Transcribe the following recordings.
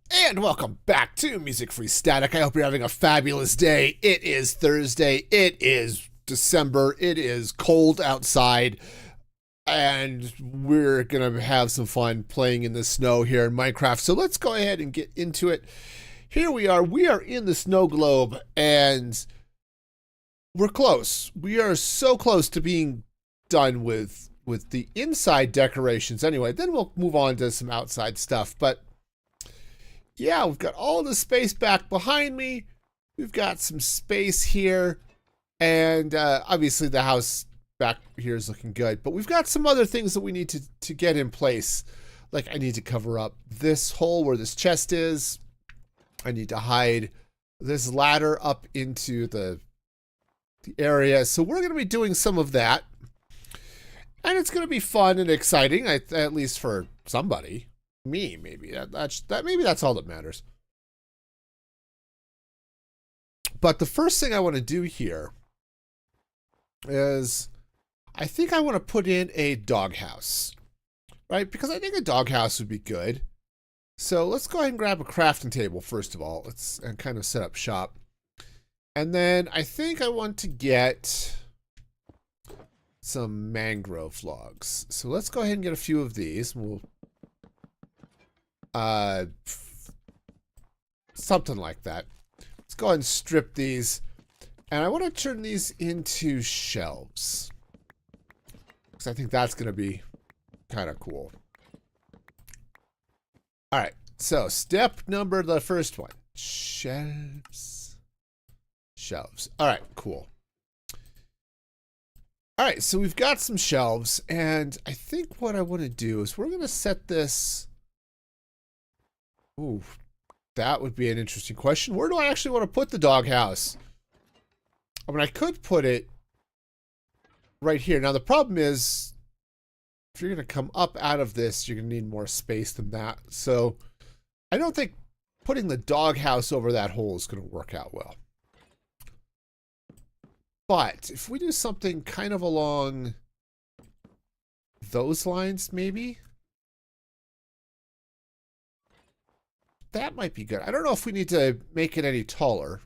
And welcome back to Music Free Static. I hope you're having a fabulous day. It is Thursday. It is December. It is cold outside. And we're going to have some fun playing in the snow here in Minecraft. So let's go ahead and get into it. Here we are. We are in the snow globe and we're close. We are so close to being done with the inside decorations anyway. Then we'll move on to some outside stuff. But yeah, we've got all the space back behind me. We've got some space here. And obviously the house back here is looking good. But we've got some other things that we need to get in place. Like I need to cover up this hole where this chest is. I need to hide this ladder up into the area. So we're going to be doing some of that. And it's going to be fun and exciting, at least for somebody. Me, maybe. Maybe that's all that matters. But the first thing I want to do here is I think I want to put in a doghouse, right? Because I think a doghouse would be good. So let's go ahead and grab a crafting table first of all. And kind of set up shop. And then I think I want to get some mangrove logs. So let's go ahead and get a few of these. We'll something like that. Let's go ahead and strip these. And I want to turn these into shelves. Because I think that's going to be kind of cool. All right. So step number, the first one. Shelves. Shelves. All right. Cool. All right. So we've got some shelves. And I think what I want to do is we're going to set this. Ooh, that would be an interesting question. Where do I actually want to put the doghouse? I mean, I could put it right here. Now, the problem is, if you're going to come up out of this, you're going to need more space than that. So, I don't think putting the doghouse over that hole is going to work out well. But, if we do something kind of along those lines, maybe? That might be good. I don't know if we need to make it any taller.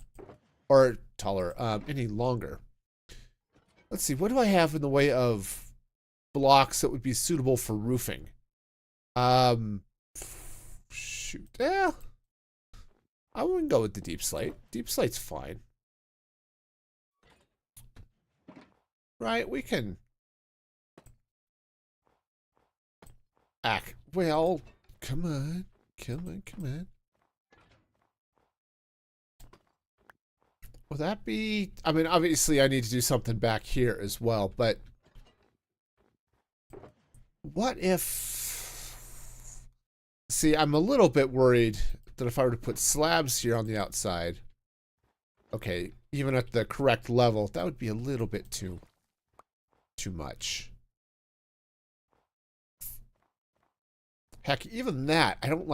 Or taller, any longer. Let's see, what do I have in the way of blocks that would be suitable for roofing? Shoot. Yeah. I wouldn't go with the deep slate. Deep slate's fine. Right, we can... Well, come on. Come on, come on. Will that be... I mean, obviously I need to do something back here as well, but... What if... See, I'm a little bit worried that if I were to put slabs here on the outside... Okay, even at the correct level, that would be a little bit too much. Heck, even that, I don't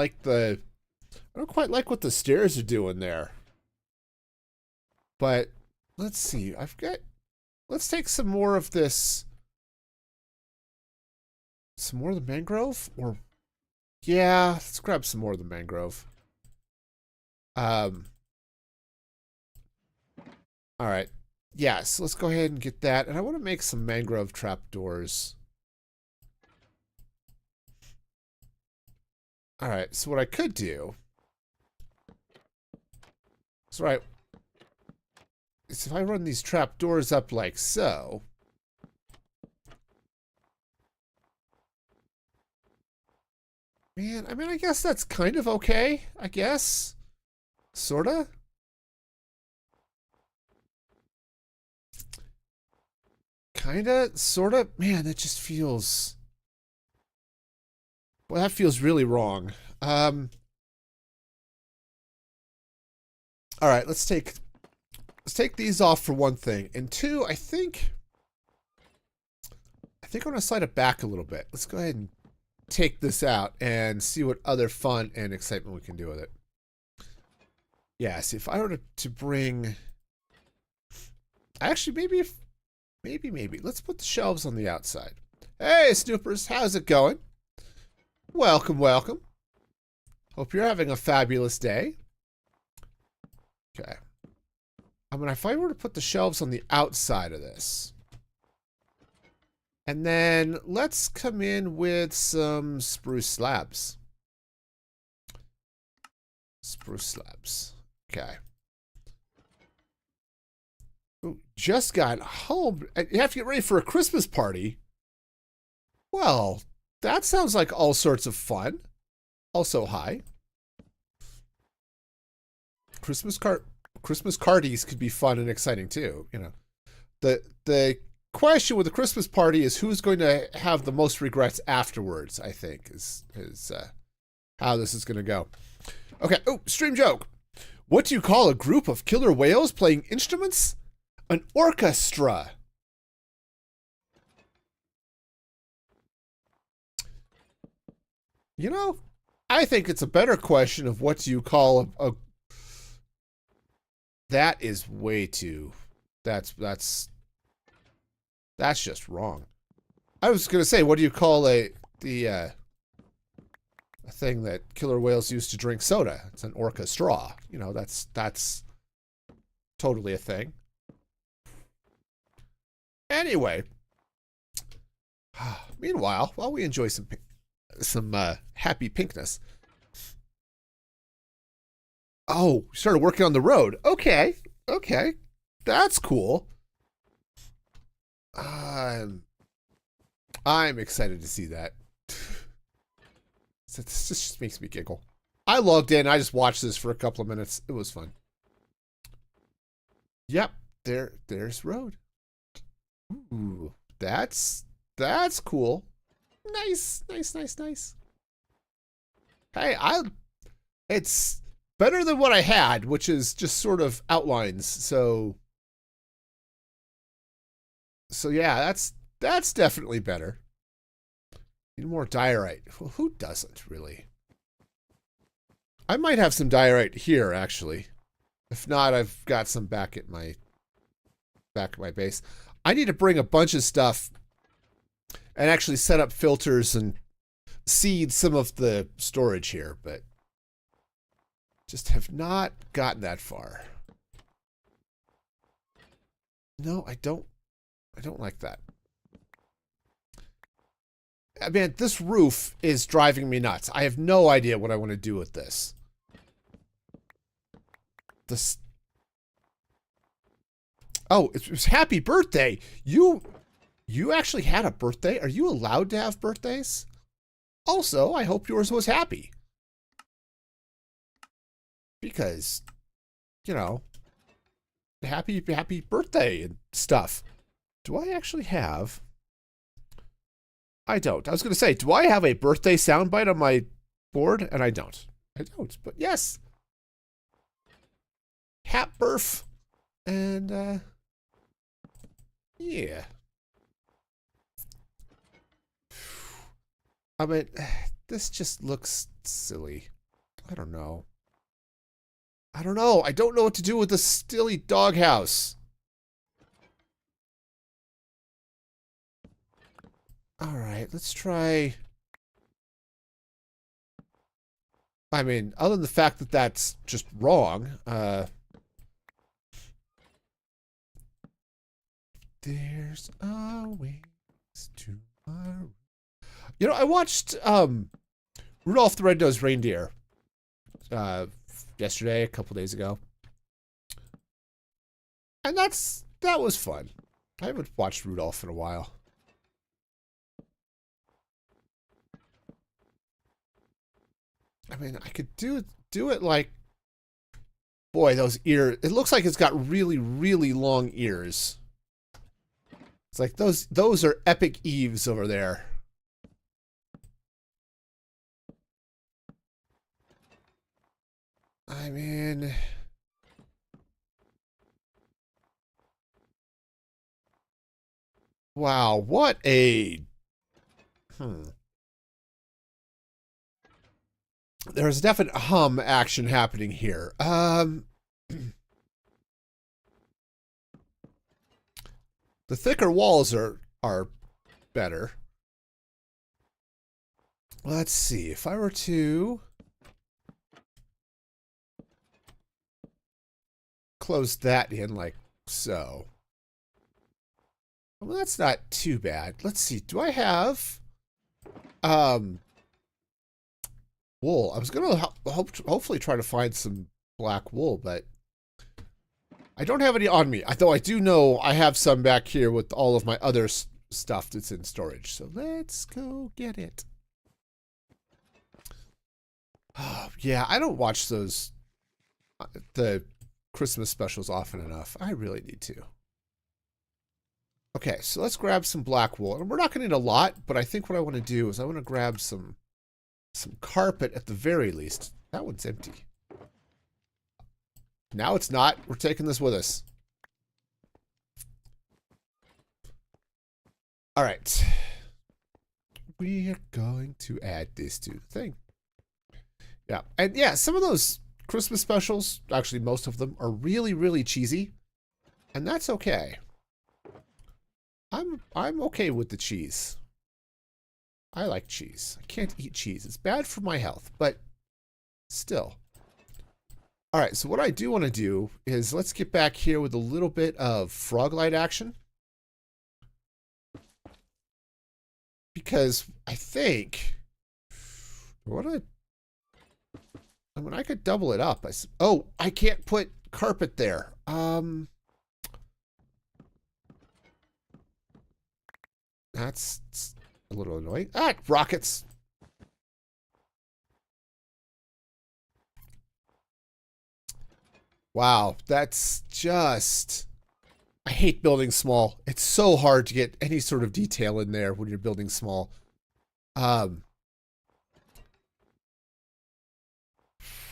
quite like what the stairs are doing there. But, let's see, let's take some more of this. Some more of the mangrove? Or, yeah, let's grab some more of the mangrove. Alright. Yeah, so let's go ahead and get that. And I want to make some mangrove trapdoors. Alright, so what I could do is, right, is if I run these trapdoors up like so. Man, I mean, I guess that's kind of okay, I guess. Sorta. Kinda, sorta. Man, that just feels... Well, that feels really wrong. All right, let's take these off for one thing. And two, I think I'm going to slide it back a little bit. Let's go ahead and take this out and see what other fun and excitement we can do with it. Yeah, see, if I were to bring... Actually, maybe. Let's put the shelves on the outside. Hey, Snoopers, how's it going? Welcome, welcome. Hope you're having a fabulous day. Okay. I mean, if I were to put the shelves on the outside of this, and then let's come in with some spruce slabs. Spruce slabs. Okay. Ooh, just got home. You have to get ready for a Christmas party. Well, that sounds like all sorts of fun. Also, hi. Christmas parties could be fun and exciting too. You know, the question with the Christmas party is who's going to have the most regrets afterwards. I think is how this is going to go. Okay. Oh, stream joke. What do you call a group of killer whales playing instruments? An orchestra. You know, I think it's a better question of what do you call a that is way too that's just wrong. I was gonna say, what do you call a thing that killer whales used to drink soda? It's an orca straw. You know, that's totally a thing. Anyway, meanwhile, while we enjoy some happy pinkness. Oh, you started working on the road. Okay, that's cool. I'm excited to see that. This just makes me giggle. I logged in. I just watched this for a couple of minutes. It was fun. Yep, there's road. Ooh, that's cool. Nice. Hey, it's better than what I had, which is just sort of outlines. So yeah, that's definitely better. Need more diorite. Well, who doesn't really? I might have some diorite here, actually. If not, I've got some back at my base. I need to bring a bunch of stuff and actually set up filters and seed some of the storage here, but just have not gotten that far. No, I don't like that. I mean, this roof is driving me nuts. I have no idea what I want to do with this. Oh, it was happy birthday. You actually had a birthday? Are you allowed to have birthdays? Also, I hope yours was happy. Because, you know, happy birthday and stuff. Do I actually have... I don't. I was going to say, do I have a birthday soundbite on my board? And I don't. But yes. Hat birth. And, yeah. I mean, this just looks silly. I don't know. I don't know what to do with the silly doghouse. All right, let's try. I mean, other than the fact that that's just wrong, there's always tomorrow. You know, I watched Rudolph the Red-Nosed Reindeer yesterday, a couple days ago. And that was fun. I haven't watched Rudolph in a while. I mean, I could do it like, boy, those ears. It looks like it's got really, really long ears. It's like those are epic eaves over there. I mean, wow, what a There's definite hum action happening here. The thicker walls are better. Let's see. If I were to close that in like so. Well, that's not too bad. Let's see. Do I have wool? I was gonna hopefully try to find some black wool, but I don't have any on me. Though I do know I have some back here with all of my other stuff that's in storage. So let's go get it. Oh, yeah, I don't watch those the Christmas specials often enough. I really need to. Okay, so let's grab some black wool. And we're not going to need a lot, but I think what I want to do is I want to grab some carpet at the very least. That one's empty. Now it's not. We're taking this with us. All right. We are going to add this to the thing. Yeah, and yeah, some of those Christmas specials, actually most of them, are really, really cheesy. And that's okay. I'm okay with the cheese. I like cheese. I can't eat cheese. It's bad for my health, but still. All right, so what I do want to do is let's get back here with a little bit of frog light action. Because I think I mean, I could double it up. Oh, I can't put carpet there. That's a little annoying. Ah, rockets. Wow, that's just... I hate building small. It's so hard to get any sort of detail in there when you're building small.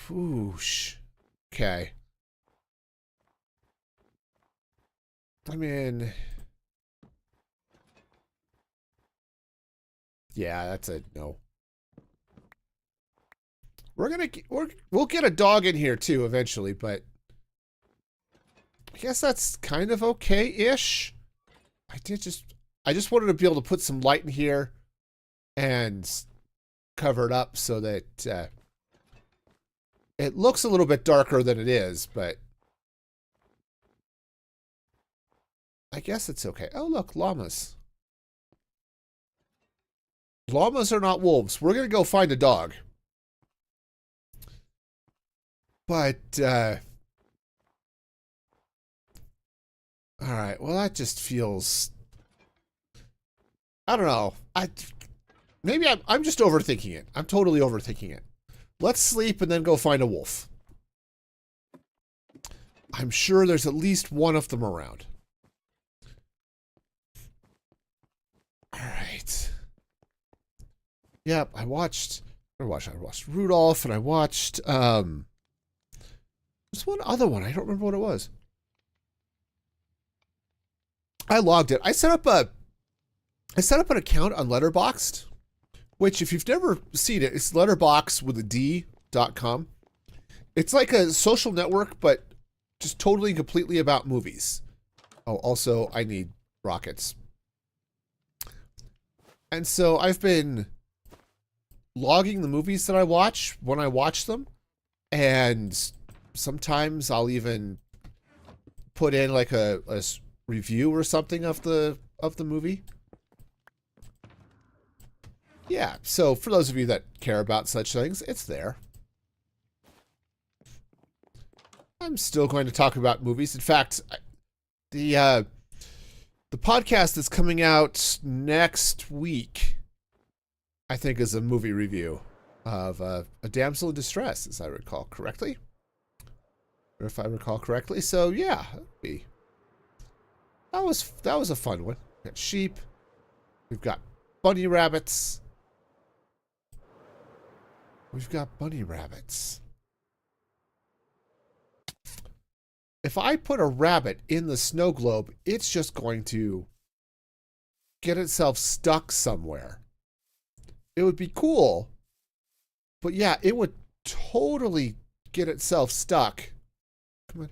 Whoosh. Okay. I mean... Yeah, that's a no. We'll get a dog in here too eventually, but I guess that's kind of okay-ish. I just wanted to be able to put some light in here and cover it up so that it looks a little bit darker than it is, but I guess it's okay. Oh, look, llamas. Llamas are not wolves. We're going to go find a dog. But, all right. Well, that just feels... I don't know. Maybe I'm just overthinking it. I'm totally overthinking it. Let's sleep and then go find a wolf. I'm sure there's at least one of them around. All right. Yep, I watched Rudolph, and I watched there's one other one. I don't remember what it was. I logged it. I set up an account on Letterboxd, which if you've never seen it, it's letterbox with a D.com. It's like a social network, but just totally and completely about movies. Oh, also I need rockets. And so I've been logging the movies that I watch when I watch them, and sometimes I'll even put in like a review or something of the movie. Yeah, so for those of you that care about such things, it's there. I'm still going to talk about movies. In fact, the podcast that's coming out next week, I think, is a movie review of A Damsel in Distress, as I recall correctly. Or if I recall correctly. So yeah, that was a fun one. We've got sheep. We've got bunny rabbits. We've got bunny rabbits. If I put a rabbit in the snow globe, it's just going to get itself stuck somewhere. It would be cool, but yeah, it would totally get itself stuck. Come on.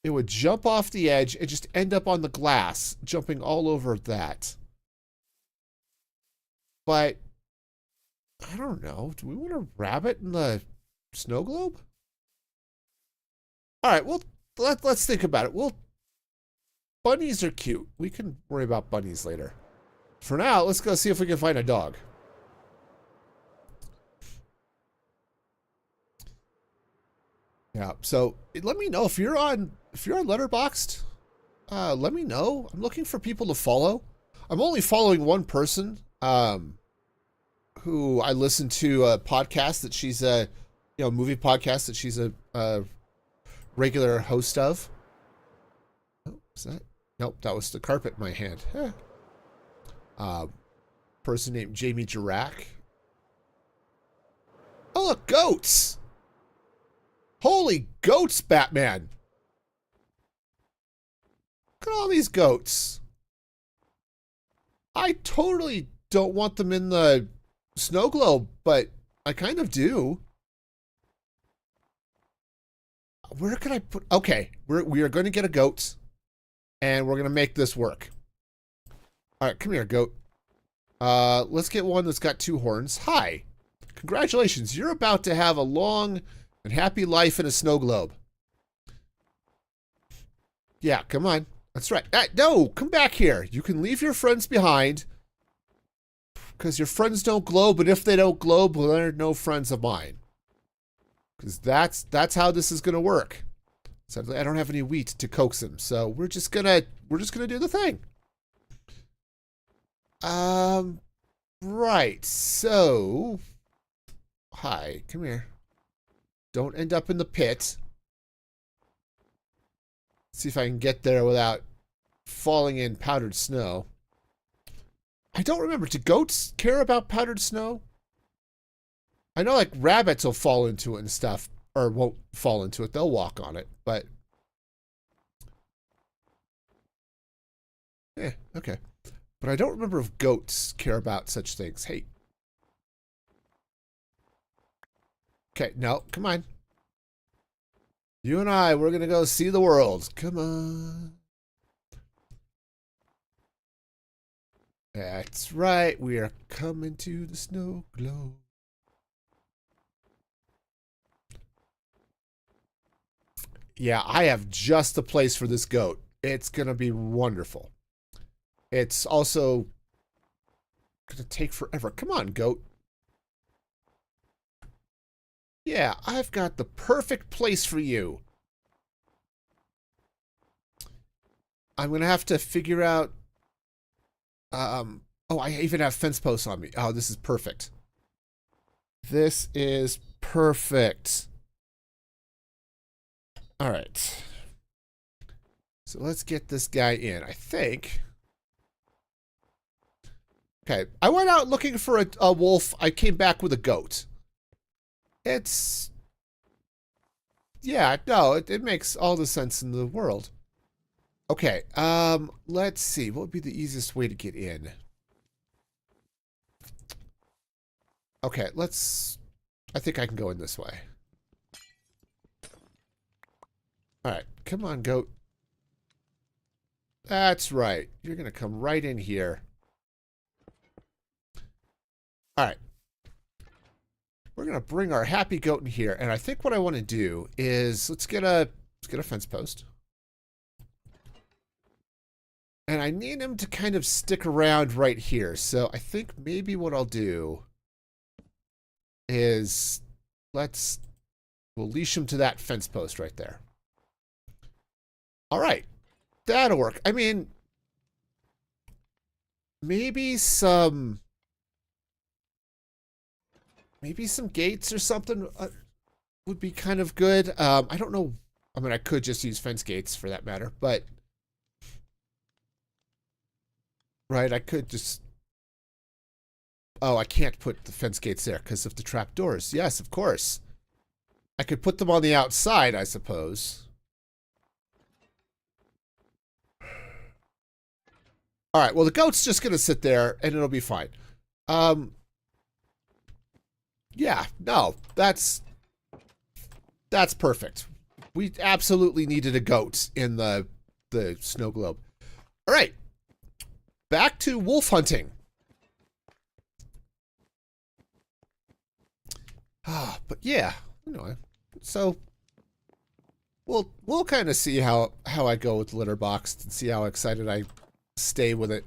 It would jump off the edge and just end up on the glass, jumping all over that. But I don't know. Do we want a rabbit in the snow globe? All right, well, let's think about it. Bunnies are cute. We can worry about bunnies later. For now, let's go see if we can find a dog. Yeah. So let me know if you're on Letterboxd. Let me know. I'm looking for people to follow. I'm only following one person. Who I listen to a podcast that she's a, movie podcast that she's a regular host of. Oh, is that? Nope, that was the carpet in my hand. Person named Jamie Jirac. Oh, look, goats! Holy goats, Batman! Look at all these goats. I totally don't want them in the snow globe, but I kind of do. Where can I put... Okay, we are going to get a goat, and we're going to make this work. All right, come here, goat. Let's get one that's got 2 horns. Hi. Congratulations, you're about to have a long and happy life in a snow globe. Yeah, come on. That's right. No, come back here. You can leave your friends behind because your friends don't globe, and if they don't globe, well, they're no friends of mine. Because that's how this is going to work. Sadly, I don't have any wheat to coax them, so we're just gonna do the thing. Right. So, hi, come here. Don't end up in the pit. See if I can get there without falling in powdered snow. I don't remember. Do goats care about powdered snow? I know, like, rabbits will fall into it and stuff. Or won't fall into it. They'll walk on it. But... okay. But I don't remember if goats care about such things. Hey. Okay, no, come on. You and I, we're going to go see the world. Come on. That's right. We are coming to the snow globe. Yeah, I have just the place for this goat. It's going to be wonderful. It's also going to take forever. Come on, goat. Yeah, I've got the perfect place for you. I'm going to have to figure out... oh, I even have fence posts on me. Oh, this is perfect. This is perfect. All right. So let's get this guy in, I think. Okay, I went out looking for a wolf. I came back with a goat. It's... yeah, no, it makes all the sense in the world. Okay, let's see. What would be the easiest way to get in? Okay, I think I can go in this way. Alright, come on, goat. That's right. You're gonna come right in here. Alright. We're gonna bring our happy goat in here, and I think what I want to do is let's get a fence post. And I need him to kind of stick around right here. So I think maybe what I'll do is we'll leash him to that fence post right there. All right, that'll work. I mean, maybe some gates or something would be kind of good. I don't know. I mean, I could just use fence gates for that matter, but right, I could just... oh, I can't put the fence gates there because of the trap doors. Yes, of course. I could put them on the outside, I suppose. All right, well, the goat's just going to sit there, and it'll be fine. Yeah, no, that's perfect. We absolutely needed a goat in the snow globe. All right, back to wolf hunting. But yeah, so we'll kind of see how I go with litter box and see how excited I stay with it.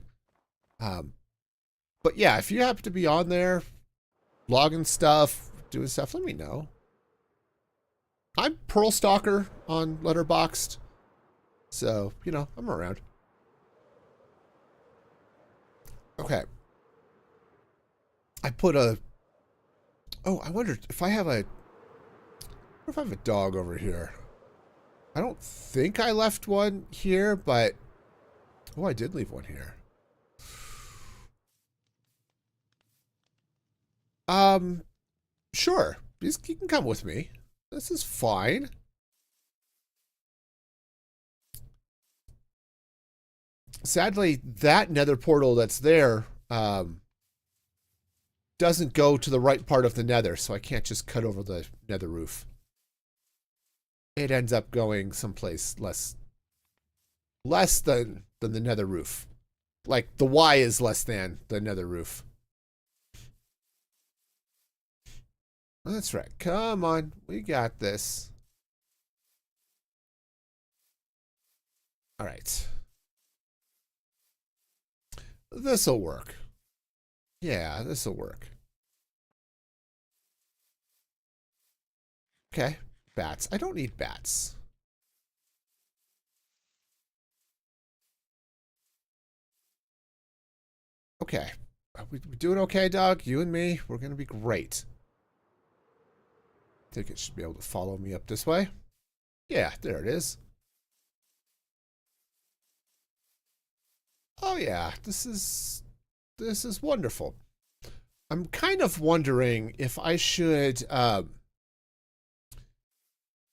But yeah, if you happen to be on there, logging stuff, doing stuff, let me know. I'm Pearl Stalker on Letterboxd, so you know I'm around. Okay, I put a. Oh, I wonder if I have a. What if I have a dog over here? I don't think I left one here, but oh, I did leave one here. Sure. You can come with me. This is fine. Sadly, that nether portal that's there doesn't go to the right part of the nether, so I can't just cut over the nether roof. It ends up going someplace less than the nether roof. Like, the Y is less than the nether roof. That's right. Come on. We got this. All right. This'll work. Yeah, this'll work. Okay. Bats. I don't need bats. Okay. Are we doing okay, dog? You and me? We're going to be great. I think it should be able to follow me up this way. Yeah, there it is. Oh yeah, this is wonderful. I'm kind of wondering if I should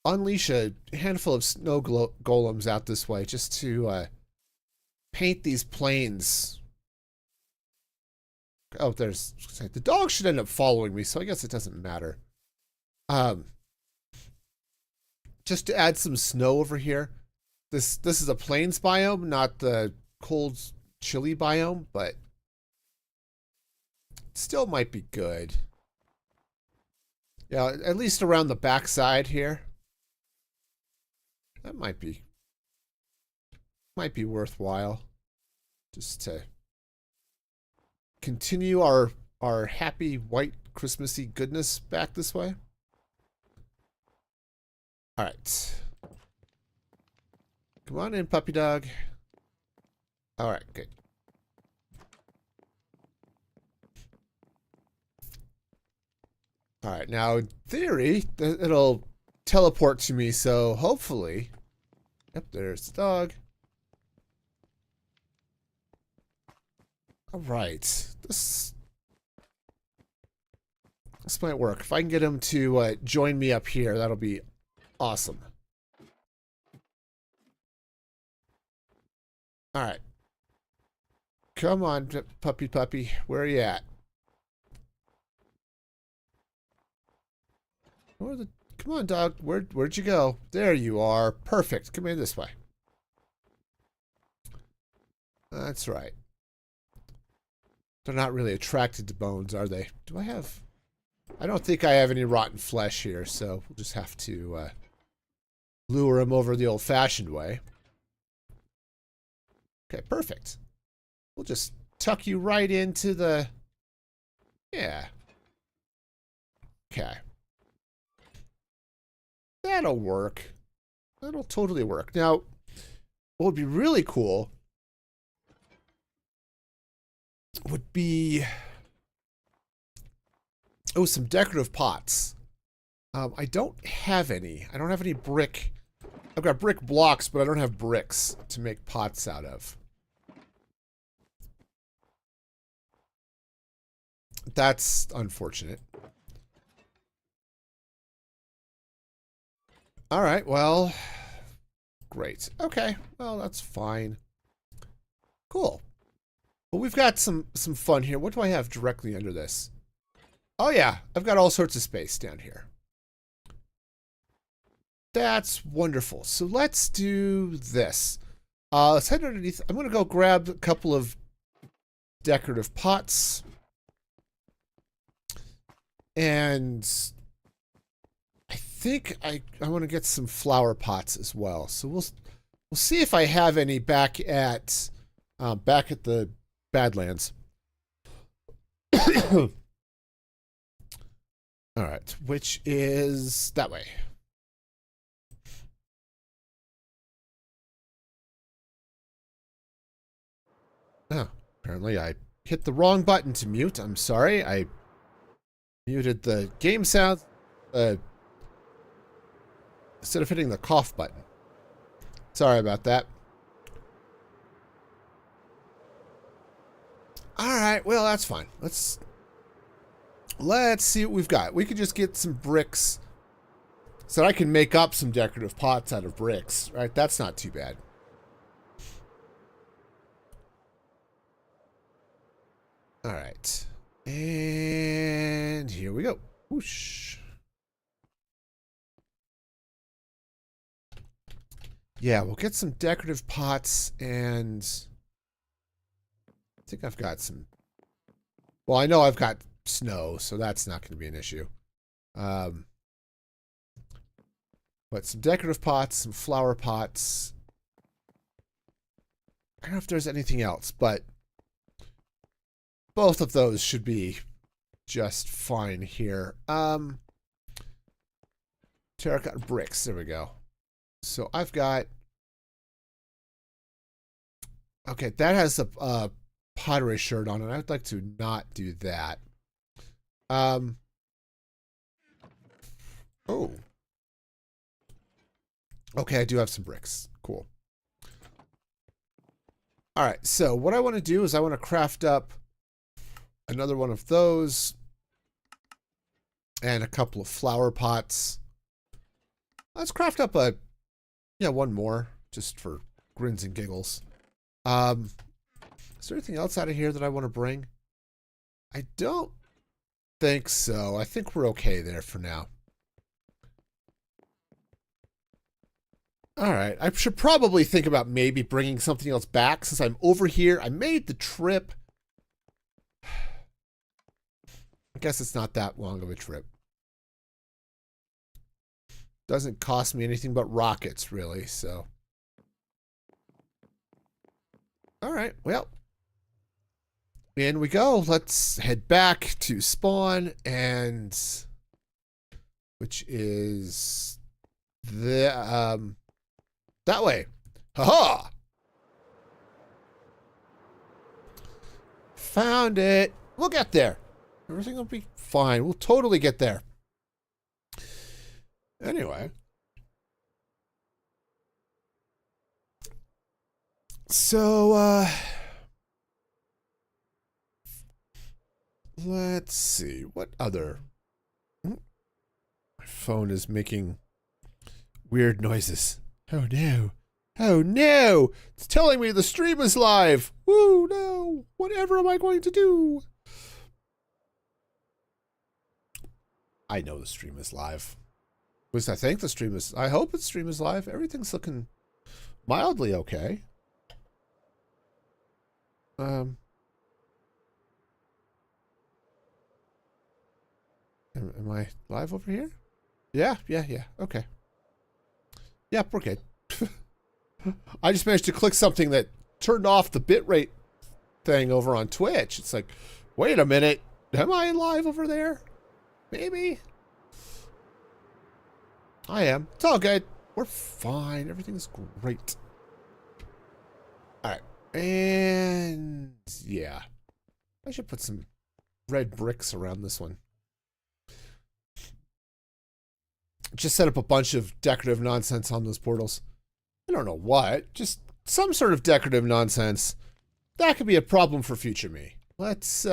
unleash a handful of snow golems out this way just to paint these plains. Oh, there's the dog should end up following me, so I guess it doesn't matter. Just to add some snow over here. This is a plains biome, not the cold, chilly biome, but still might be good. Yeah, at least around the backside here. That might be worthwhile. Just to continue our happy white Christmassy goodness back this way. All right. Come on in, puppy dog. All right, good. All right, now in theory, it'll teleport to me, so hopefully... Yep, there's the dog. All right. This might work. If I can get him to join me up here, that'll be awesome. All right. Come on, puppy. Where are you at? Come on, dog. Where'd you go? There you are. Perfect. Come in this way. That's right. They're not really attracted to bones, are they? Do I have... I don't think I have any rotten flesh here, so we'll just have to lure him over the old-fashioned way. Okay, perfect. We'll just tuck you right into the... Yeah. Okay. That'll work. That'll totally work. Now, what would be really cool would be... Oh, some decorative pots. I don't have any. I don't have any brick. I've got brick blocks, but I don't have bricks to make pots out of. That's unfortunate. All right, well, great. Okay, well, that's fine. Cool. Well, we've got some fun here. What do I have directly under this? Oh yeah, I've got all sorts of space down here. That's wonderful. So let's do this. Let's head underneath. I'm going to go grab a couple of decorative pots. And I think I want to get some flower pots as well. So we'll see if I have any back at the Badlands. All right, which is that way. Oh, apparently I hit the wrong button to mute. I'm sorry. I muted the game sound instead of hitting the cough button. Sorry about that. All right, well, that's fine. Let's see what we've got. We could just get some bricks so that I can make up some decorative pots out of bricks, right? That's not too bad. All right. And here we go. Whoosh. Yeah, we'll get some decorative pots, and I think I've got some. Well, I know I've got snow, so that's not going to be an issue. But some decorative pots, some flower pots. I don't know if there's anything else, but both of those should be just fine here. Terracotta bricks. There we go. So I've got. Okay, that has a pottery shirt on it. I'd like to not do that. Oh. Okay, I do have some bricks. Cool. All right, so what I want to do is I want to craft up another one of those and a couple of flower pots. Let's craft up one more just for grins and giggles. Is there anything else out of here that I want to bring? I don't think so. I think we're okay there for now. All right. I should probably think about maybe bringing something else back since I'm over here. I made the trip. I guess it's not that long of a trip. Doesn't cost me anything but rockets, really, so. All right, well. In we go. Let's head back to spawn, and which is the that way. Haha! Found it. We'll get there. Everything will be fine. We'll totally get there. Anyway. So, let's see. What other? My phone is making weird noises. Oh no. Oh no! It's telling me the stream is live! Woo, no! Whatever am I going to do? I know the stream is live. At least I think the stream is. I hope the stream is live. Everything's looking mildly okay. Am I live over here? Yeah. Okay. Yeah, we're good. I just managed to click something that turned off the bitrate thing over on Twitch. It's like, wait a minute. Am I live over there? Maybe. I am. It's all good. We're fine. Everything's great. All right. And yeah. I should put some red bricks around this one. Just set up a bunch of decorative nonsense on those portals. I don't know what. Just some sort of decorative nonsense. That could be a problem for future me. Let's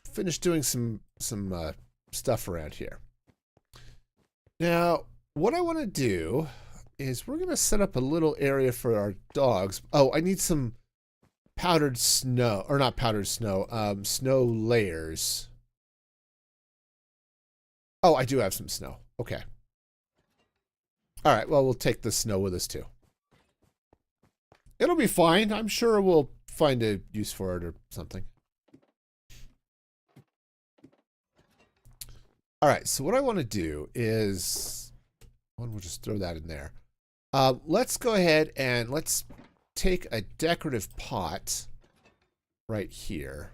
finish doing some stuff around here. Now, what I want to do is we're going to set up a little area for our dogs. Oh, I need some powdered snow, or not powdered snow, snow layers. Oh, I do have some snow. Okay. All right, well, we'll take the snow with us too. It'll be fine. I'm sure we'll find a use for it or something. All right, so what I want to do is, we'll just throw that in there. Let's go ahead and let's take a decorative pot right here.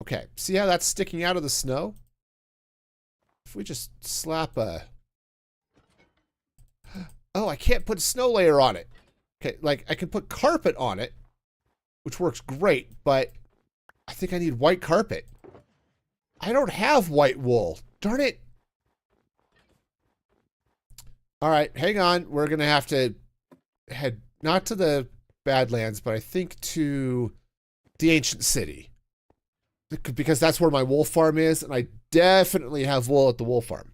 Okay, see how that's sticking out of the snow? If we just slap a... Oh, I can't put a snow layer on it. Okay, like, I can put carpet on it, which works great, but I think I need white carpet. I don't have white wool. Darn it. All right, hang on. We're going to have to head not to the Badlands, but I think to the ancient city. Because that's where my wool farm is, and I definitely have wool at the wool farm.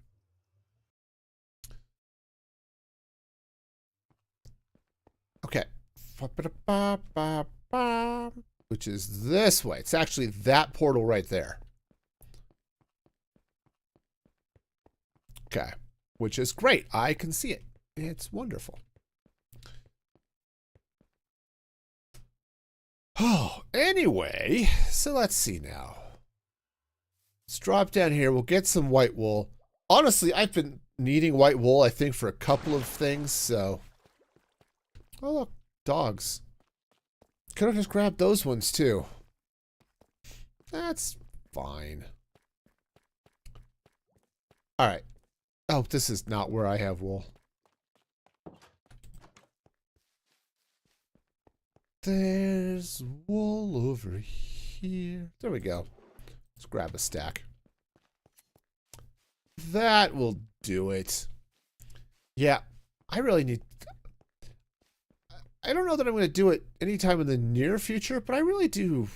Okay. Which is this way. It's actually that portal right there. Okay. Which is great. I can see it. It's wonderful. Oh, anyway, so let's see now. Let's drop down here. We'll get some white wool. Honestly, I've been needing white wool, I think, for a couple of things, so... Oh, look. Dogs. Could have just grabbed those ones, too. That's fine. All right. Oh, this is not where I have wool. There's wool over here. There we go. Let's grab a stack. That will do it. Yeah, I really need... I don't know that I'm going to do it anytime in the near future, but I really do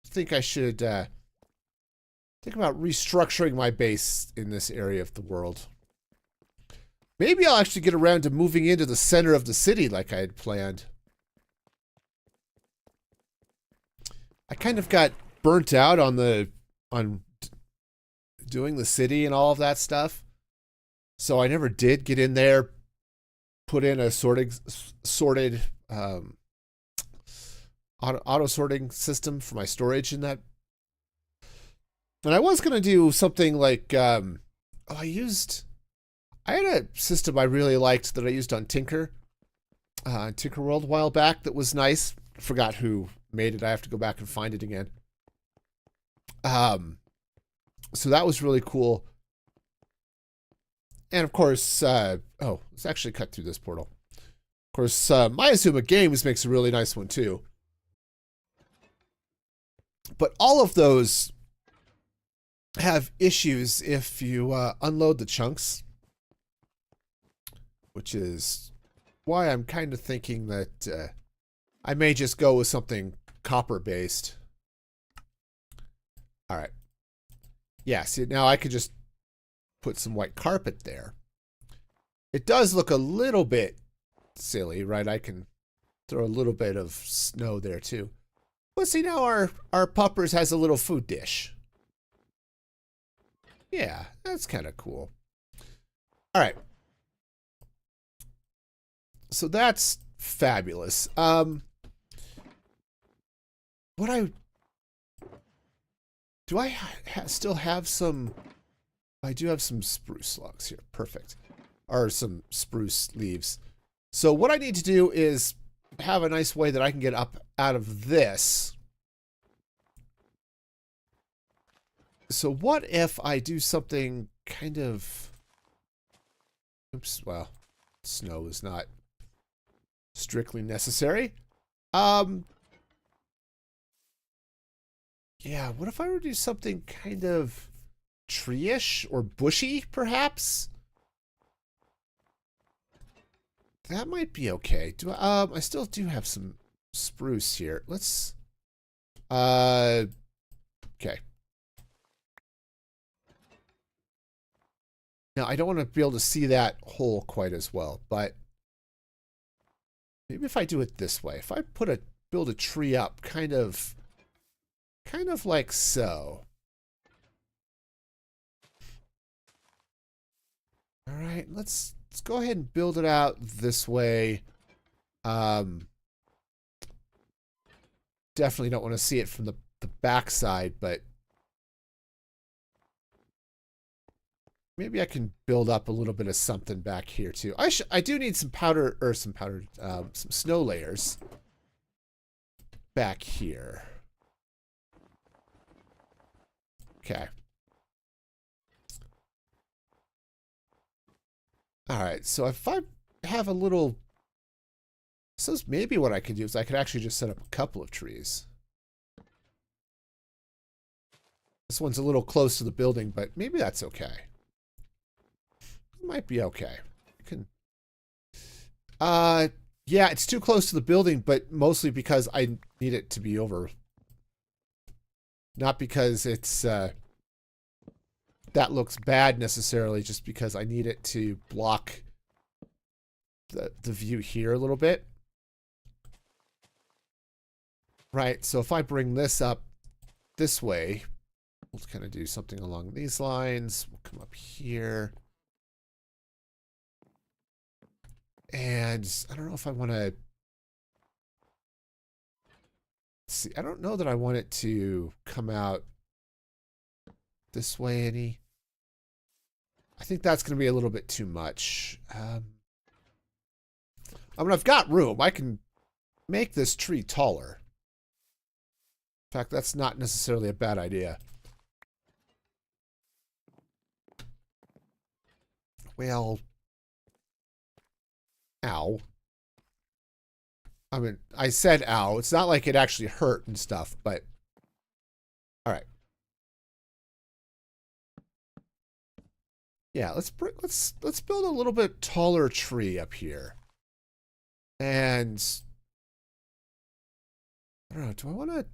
think I should think about restructuring my base in this area of the world. Maybe I'll actually get around to moving into the center of the city like I had planned. I kind of got burnt out on doing the city and all of that stuff. So I never did get in there, put in a sorted auto sorting system for my storage in that. And I was going to do something like, I had a system I really liked that I used on Tinker World a while back that was nice. Forgot who made it. I have to go back and find it again. So that was really cool. And of course, let's actually cut through this portal. Of course, Mayazuma Games makes a really nice one too. But all of those have issues if you unload the chunks, which is why I'm kind of thinking that I may just go with something copper-based. All right. Yeah, see, now I could just put some white carpet there. It does look a little bit silly, right? I can throw a little bit of snow there too. But see, now our puppers has a little food dish. Yeah, that's kind of cool. All right. So that's fabulous. Do I still have some? I do have some spruce logs here. Perfect. Or some spruce leaves. So what I need to do is have a nice way that I can get up out of this. So what if I do something kind of... Oops, well, snow is not strictly necessary. Yeah, what if I were to do something kind of tree-ish or bushy, perhaps? That might be okay. I still do have some spruce here. Let's... Okay. Now, I don't want to be able to see that hole quite as well, but maybe if I do it this way. If I build a tree up kind of like so. All right, let's go ahead and build it out this way. Definitely don't want to see it from the back side, but maybe I can build up a little bit of something back here too. I do need some some snow layers back here. Okay. All right, so if I have a little, so maybe what I could do is I could actually just set up a couple of trees. This one's a little close to the building, but maybe that's okay. It might be okay. You can, yeah, it's too close to the building, but mostly because I need it to be over. Not because it's, that looks bad necessarily, just because I need it to block the view here a little bit. Right, so if I bring this up this way, we'll kind of do something along these lines. We'll come up here. And I don't know if I want to see. I don't know that I want it to come out this way any. I think that's going to be a little bit too much. I mean, I've got room. I can make this tree taller. In fact, that's not necessarily a bad idea. Well, ow. I mean, I said ow. It's not like it actually hurt and stuff, but all right. Yeah, let's build a little bit taller tree up here. And I don't know, do I want to,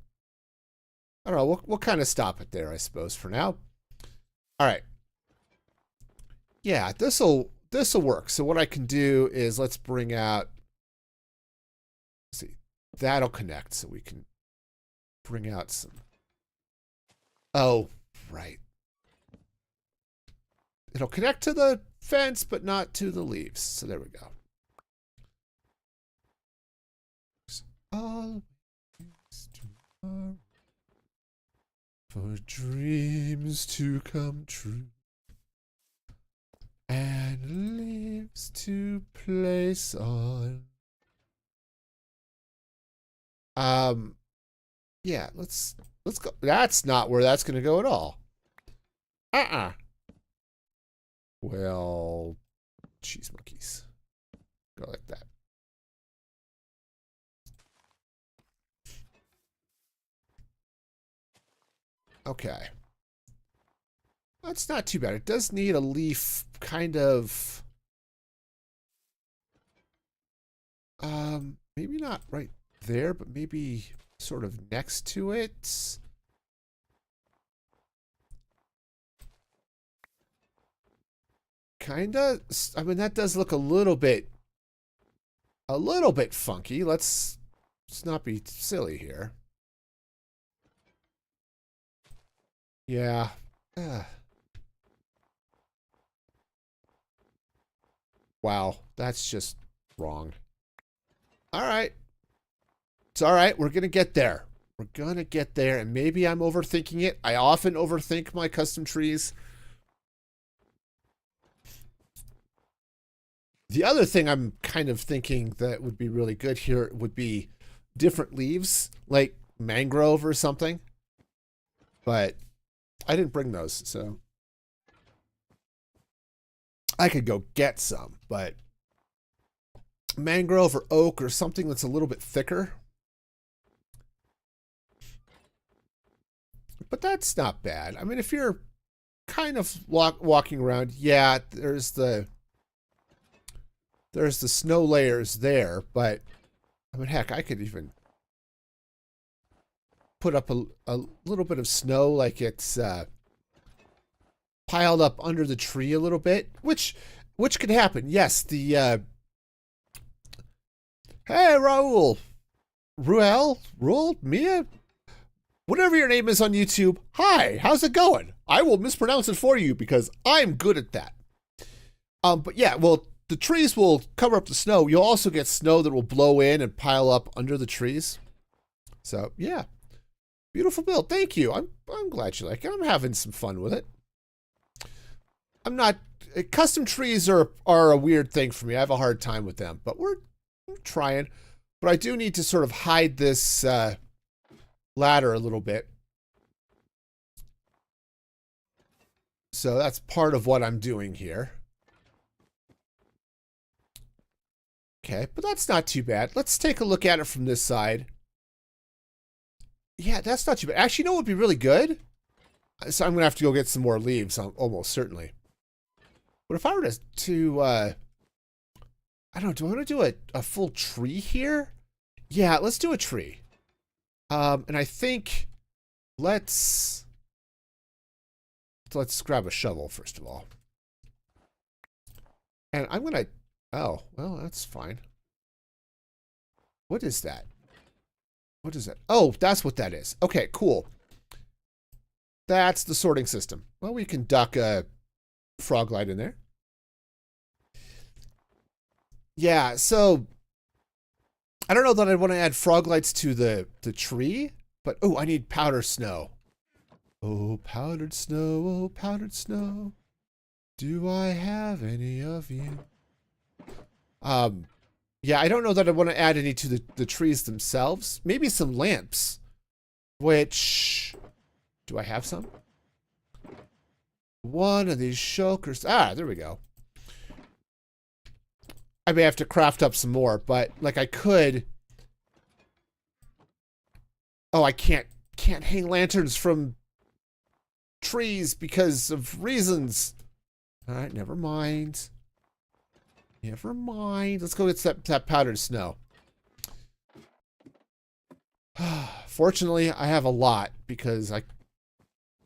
I don't know, we'll kind of stop it there, I suppose, for now. All right. Yeah, this'll work. So what I can do is let's bring out, let's see, that'll connect so we can bring out some. Oh, right. It'll connect to the fence, but not to the leaves. So there we go. Always tomorrow for dreams to come true and leaves to place on. Yeah, let's go. That's not where that's gonna go at all. Well, cheese monkeys. Go like that. Okay. That's not too bad. It does need a leaf kind of, maybe not right there, but maybe sort of next to it. Kinda. I mean, that does look a little bit funky. Let's not be silly here. Yeah. Wow, that's just wrong. All right. It's all right. We're going to get there. We're going to get there, and maybe I'm overthinking it. I often overthink my custom trees. The other thing I'm kind of thinking that would be really good here would be different leaves, like mangrove or something. But I didn't bring those, so I could go get some, but mangrove or oak or something that's a little bit thicker. But that's not bad. I mean, if you're kind of walking around, yeah, there's the snow layers there, but I mean, heck, I could even put up a little bit of snow, like it's piled up under the tree a little bit, which could happen. Yes, the hey, Raul, Mia, whatever your name is on YouTube. Hi, how's it going? I will mispronounce it for you because I'm good at that. But yeah, well, the trees will cover up the snow. You'll also get snow that will blow in and pile up under the trees. So yeah, beautiful build. Thank you. I'm glad you like it. I'm having some fun with it. I'm not, custom trees are a weird thing for me. I have a hard time with them, but we're trying. But I do need to sort of hide this ladder a little bit. So that's part of what I'm doing here. Okay, but that's not too bad. Let's take a look at it from this side. Yeah, that's not too bad. Actually, you know what would be really good? So I'm going to have to go get some more leaves, almost certainly. But if I were to I don't know, do I want to do a full tree here? Yeah, let's do a tree. And I think let's grab a shovel first of all. And I'm going to, oh, well, that's fine. What is that? What is that? Oh, that's what that is. Okay, cool. That's the sorting system. Well, we can duck a frog light in there. Yeah, so I don't know that I want to add frog lights to the tree, but oh, I need powder snow. Oh, powdered snow, do I have any of you? Yeah, I don't know that I want to add any to the trees themselves. Maybe some lamps, which, do I have some? One of these shulkers. Ah, there we go. I may have to craft up some more, but like I could. Oh, I can't hang lanterns from trees because of reasons. All right, never mind. Never mind. Let's go get that powdered snow. Fortunately, I have a lot because I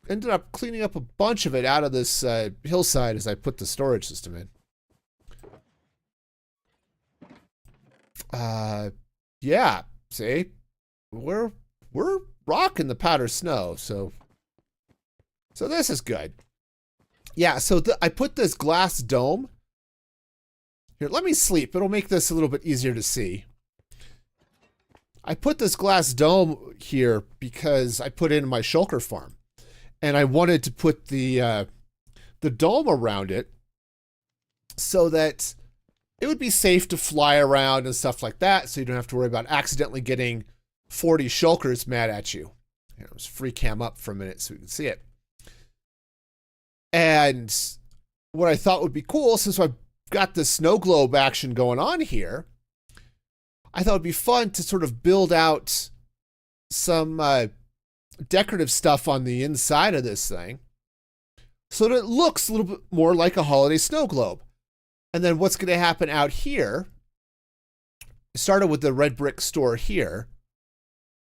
ended up cleaning up a bunch of it out of this hillside as I put the storage system in. Yeah, see, we're rocking the powder snow, so this is good. Yeah, so I put this glass dome here. Let me sleep. It'll make this a little bit easier to see. I put this glass dome here because I put it in my shulker farm, and I wanted to put the dome around it so that it would be safe to fly around and stuff like that, so you don't have to worry about accidentally getting 40 shulkers mad at you. Here, let's free cam up for a minute so we can see it. And what I thought would be cool, since I've got the snow globe action going on here, I thought it'd be fun to sort of build out some decorative stuff on the inside of this thing so that it looks a little bit more like a holiday snow globe. And then what's going to happen out here, started with the red brick store here.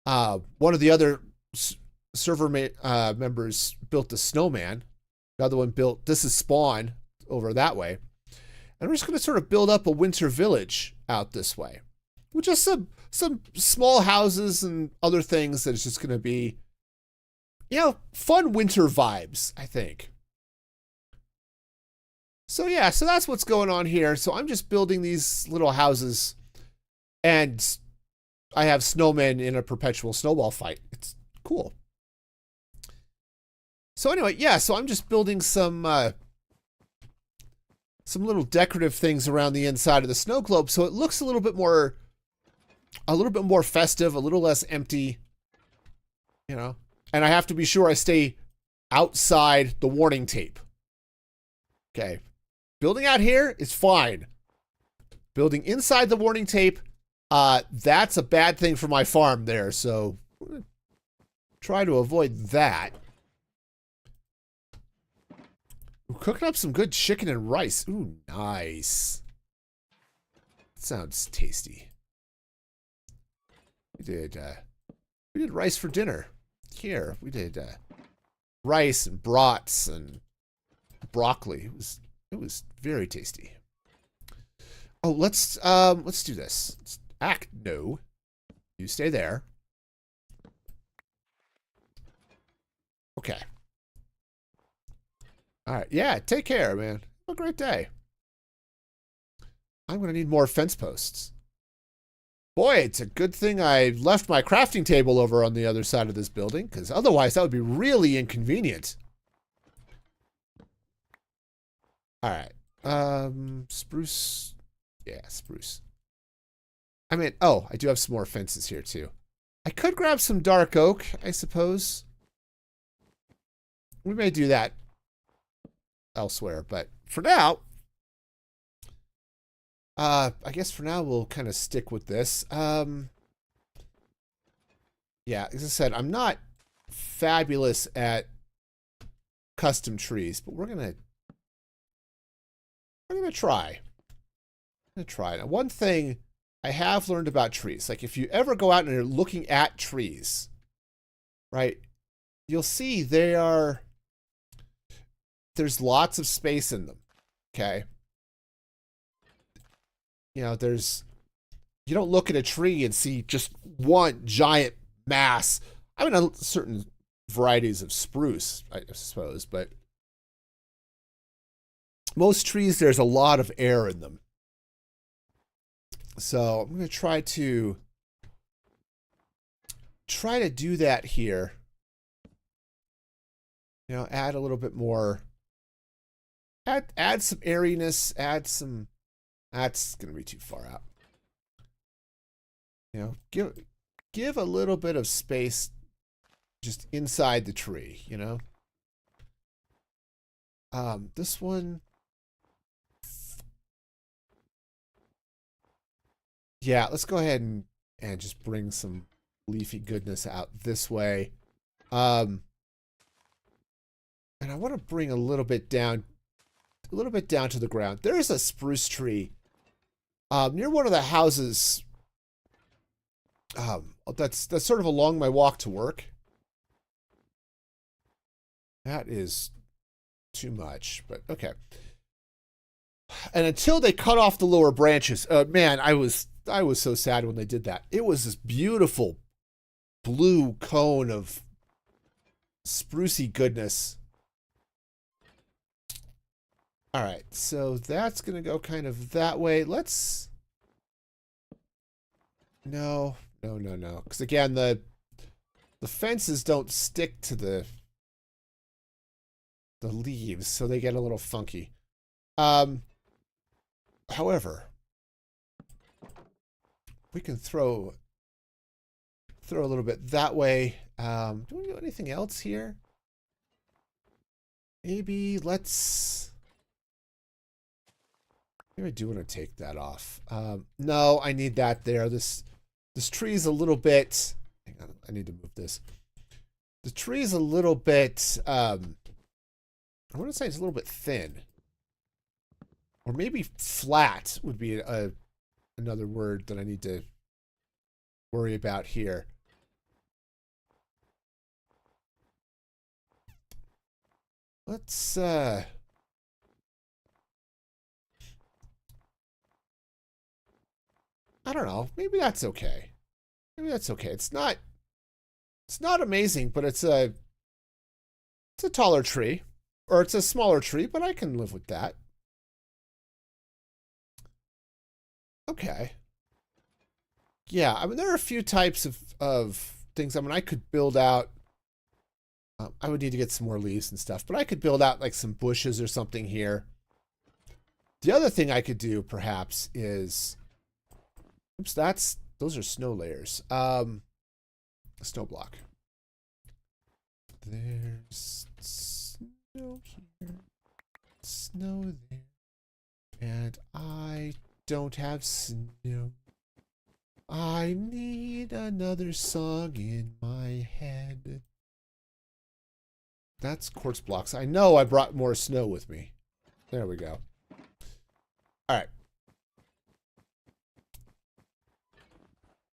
One of the other server members built the snowman. The other one built, this is Spawn over that way. And we're just going to sort of build up a winter village out this way. With just some small houses and other things that is just going to be, you know, fun winter vibes, I think. So yeah, so that's what's going on here. So I'm just building these little houses, and I have snowmen in a perpetual snowball fight. It's cool. So anyway, yeah, so I'm just building some little decorative things around the inside of the snow globe so it looks a little bit more festive, a little less empty, you know. And I have to be sure I stay outside the warning tape. Okay. Building out here is fine. Building inside the warning tape, that's a bad thing for my farm there, so we're gonna try to avoid that. We're cooking up some good chicken and rice. Ooh, nice. Sounds tasty. We did rice for dinner. Here, we did rice and brats and broccoli. It was very tasty. Oh, let's do this. No. You stay there. Okay. All right. Yeah, take care, man. Have a great day. I'm going to need more fence posts. Boy, it's a good thing I left my crafting table over on the other side of this building, because otherwise that would be really inconvenient. All right. Spruce. Yeah, spruce. I mean, oh, I do have some more fences here too. I could grab some dark oak, I suppose. We may do that elsewhere, but for now, I guess for now we'll kind of stick with this. Yeah, as I said, I'm not fabulous at custom trees, but we're gonna try. Now, one thing I have learned about trees, like if you ever go out and you're looking at trees, right, you'll see there's lots of space in them. Okay. You know, you don't look at a tree and see just one giant mass. I mean, certain varieties of spruce, I suppose, but most trees, there's a lot of air in them. So I'm going to try to do that here. You know, add a little bit more. Add some airiness. Add some. That's going to be too far out. You know, give a little bit of space just inside the tree. You know. This one. Yeah, let's go ahead and just bring some leafy goodness out this way. And I want to bring a little bit down to the ground. There is a spruce tree near one of the houses. That's sort of along my walk to work. That is too much, but okay. And until they cut off the lower branches, man, I was so sad when they did that. It was this beautiful blue cone of sprucey goodness. All right, so that's going to go kind of that way. Let's... No. Because again, the fences don't stick to the leaves, so they get a little funky. However, we can throw a little bit that way. Do we do anything else here? Maybe maybe I do want to take that off. No, I need that there. This tree's a little bit... Hang on, I need to move this. The tree's a little bit... I want to say it's a little bit thin. Or maybe flat would be another word that I need to worry about here. Let's I don't know. Maybe that's okay. It's not amazing, but it's a taller tree, or it's a smaller tree, but I can live with that. Okay. Yeah, I mean, there are a few types of things. I mean, I could build out... I would need to get some more leaves and stuff, but I could build out like some bushes or something here. The other thing I could do, perhaps, is... Oops, those are snow layers. Snow block. There's snow here, snow there, and I don't have snow. I need another song in my head. That's quartz blocks. I know I brought more snow with me. There we go. All right.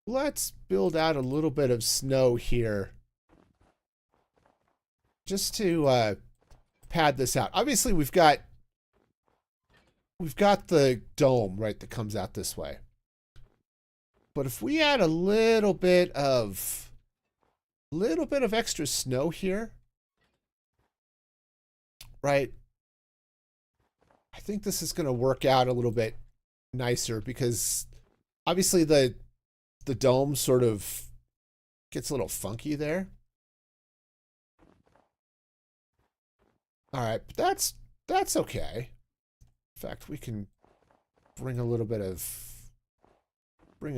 Let's build out a little bit of snow here. Just to pad this out. Obviously, we've got the dome, right, that comes out this way. But if we add a little bit of extra snow here, right? I think this is going to work out a little bit nicer because obviously the dome sort of gets a little funky there. All right, but that's okay. fact, we can bring a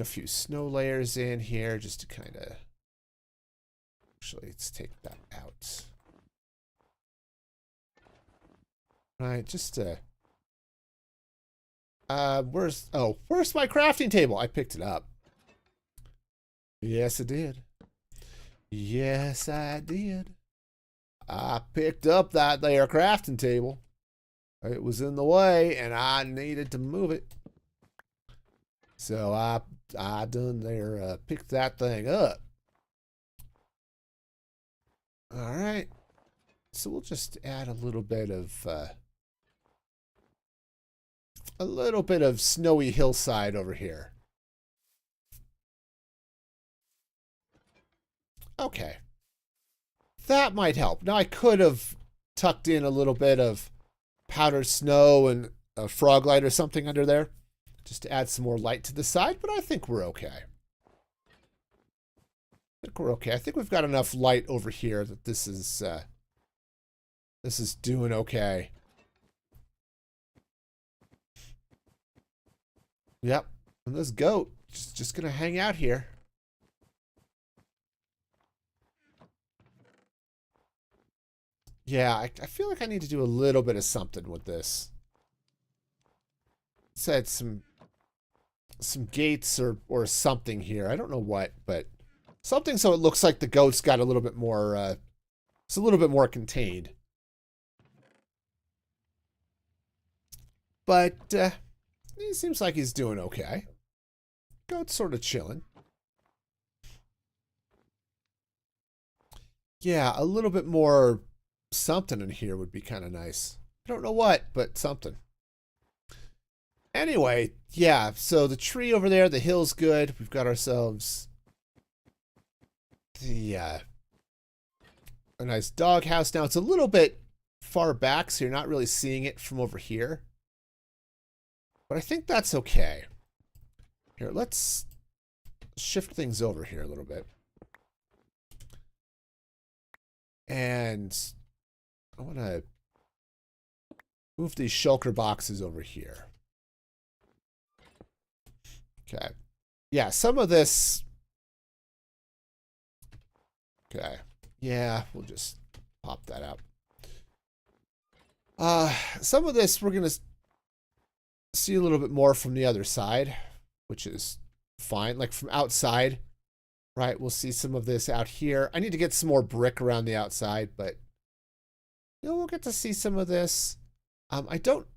few snow layers in here just to kind of, actually, let's take that out. Right, just to, where's my crafting table? I picked it up. Yes, I did. Yes, I did. I picked up that there crafting table. It was in the way, and I needed to move it. So I done there, picked that thing up. All right. So we'll just add a little bit of snowy hillside over here. Okay. That might help. Now I could have tucked in a little bit of powdered snow and a frog light or something under there just to add some more light to the side, but I think we're okay. I think we've got enough light over here that this is doing okay. Yep. And this goat is just gonna hang out here. Yeah, I feel like I need to do a little bit of something with this. Said some gates or something here. I don't know what, but something so it looks like the goat's got a little bit more it's a little bit more contained. But he seems like he's doing okay. Goat's sort of chilling. Yeah, a little bit more something in here would be kind of nice. I don't know what, but something. Anyway, yeah, so the tree over there, the hill's good. We've got ourselves a nice doghouse. Now, it's a little bit far back, so you're not really seeing it from over here. But I think that's okay. Here, let's shift things over here a little bit. And I want to move these shulker boxes over here. Okay. Yeah, some of this... Okay. Yeah, we'll just pop that out. Some of this we're going to see a little bit more from the other side, which is fine. Like from outside, right? We'll see some of this out here. I need to get some more brick around the outside, but you know, we'll get to see some of this. I don't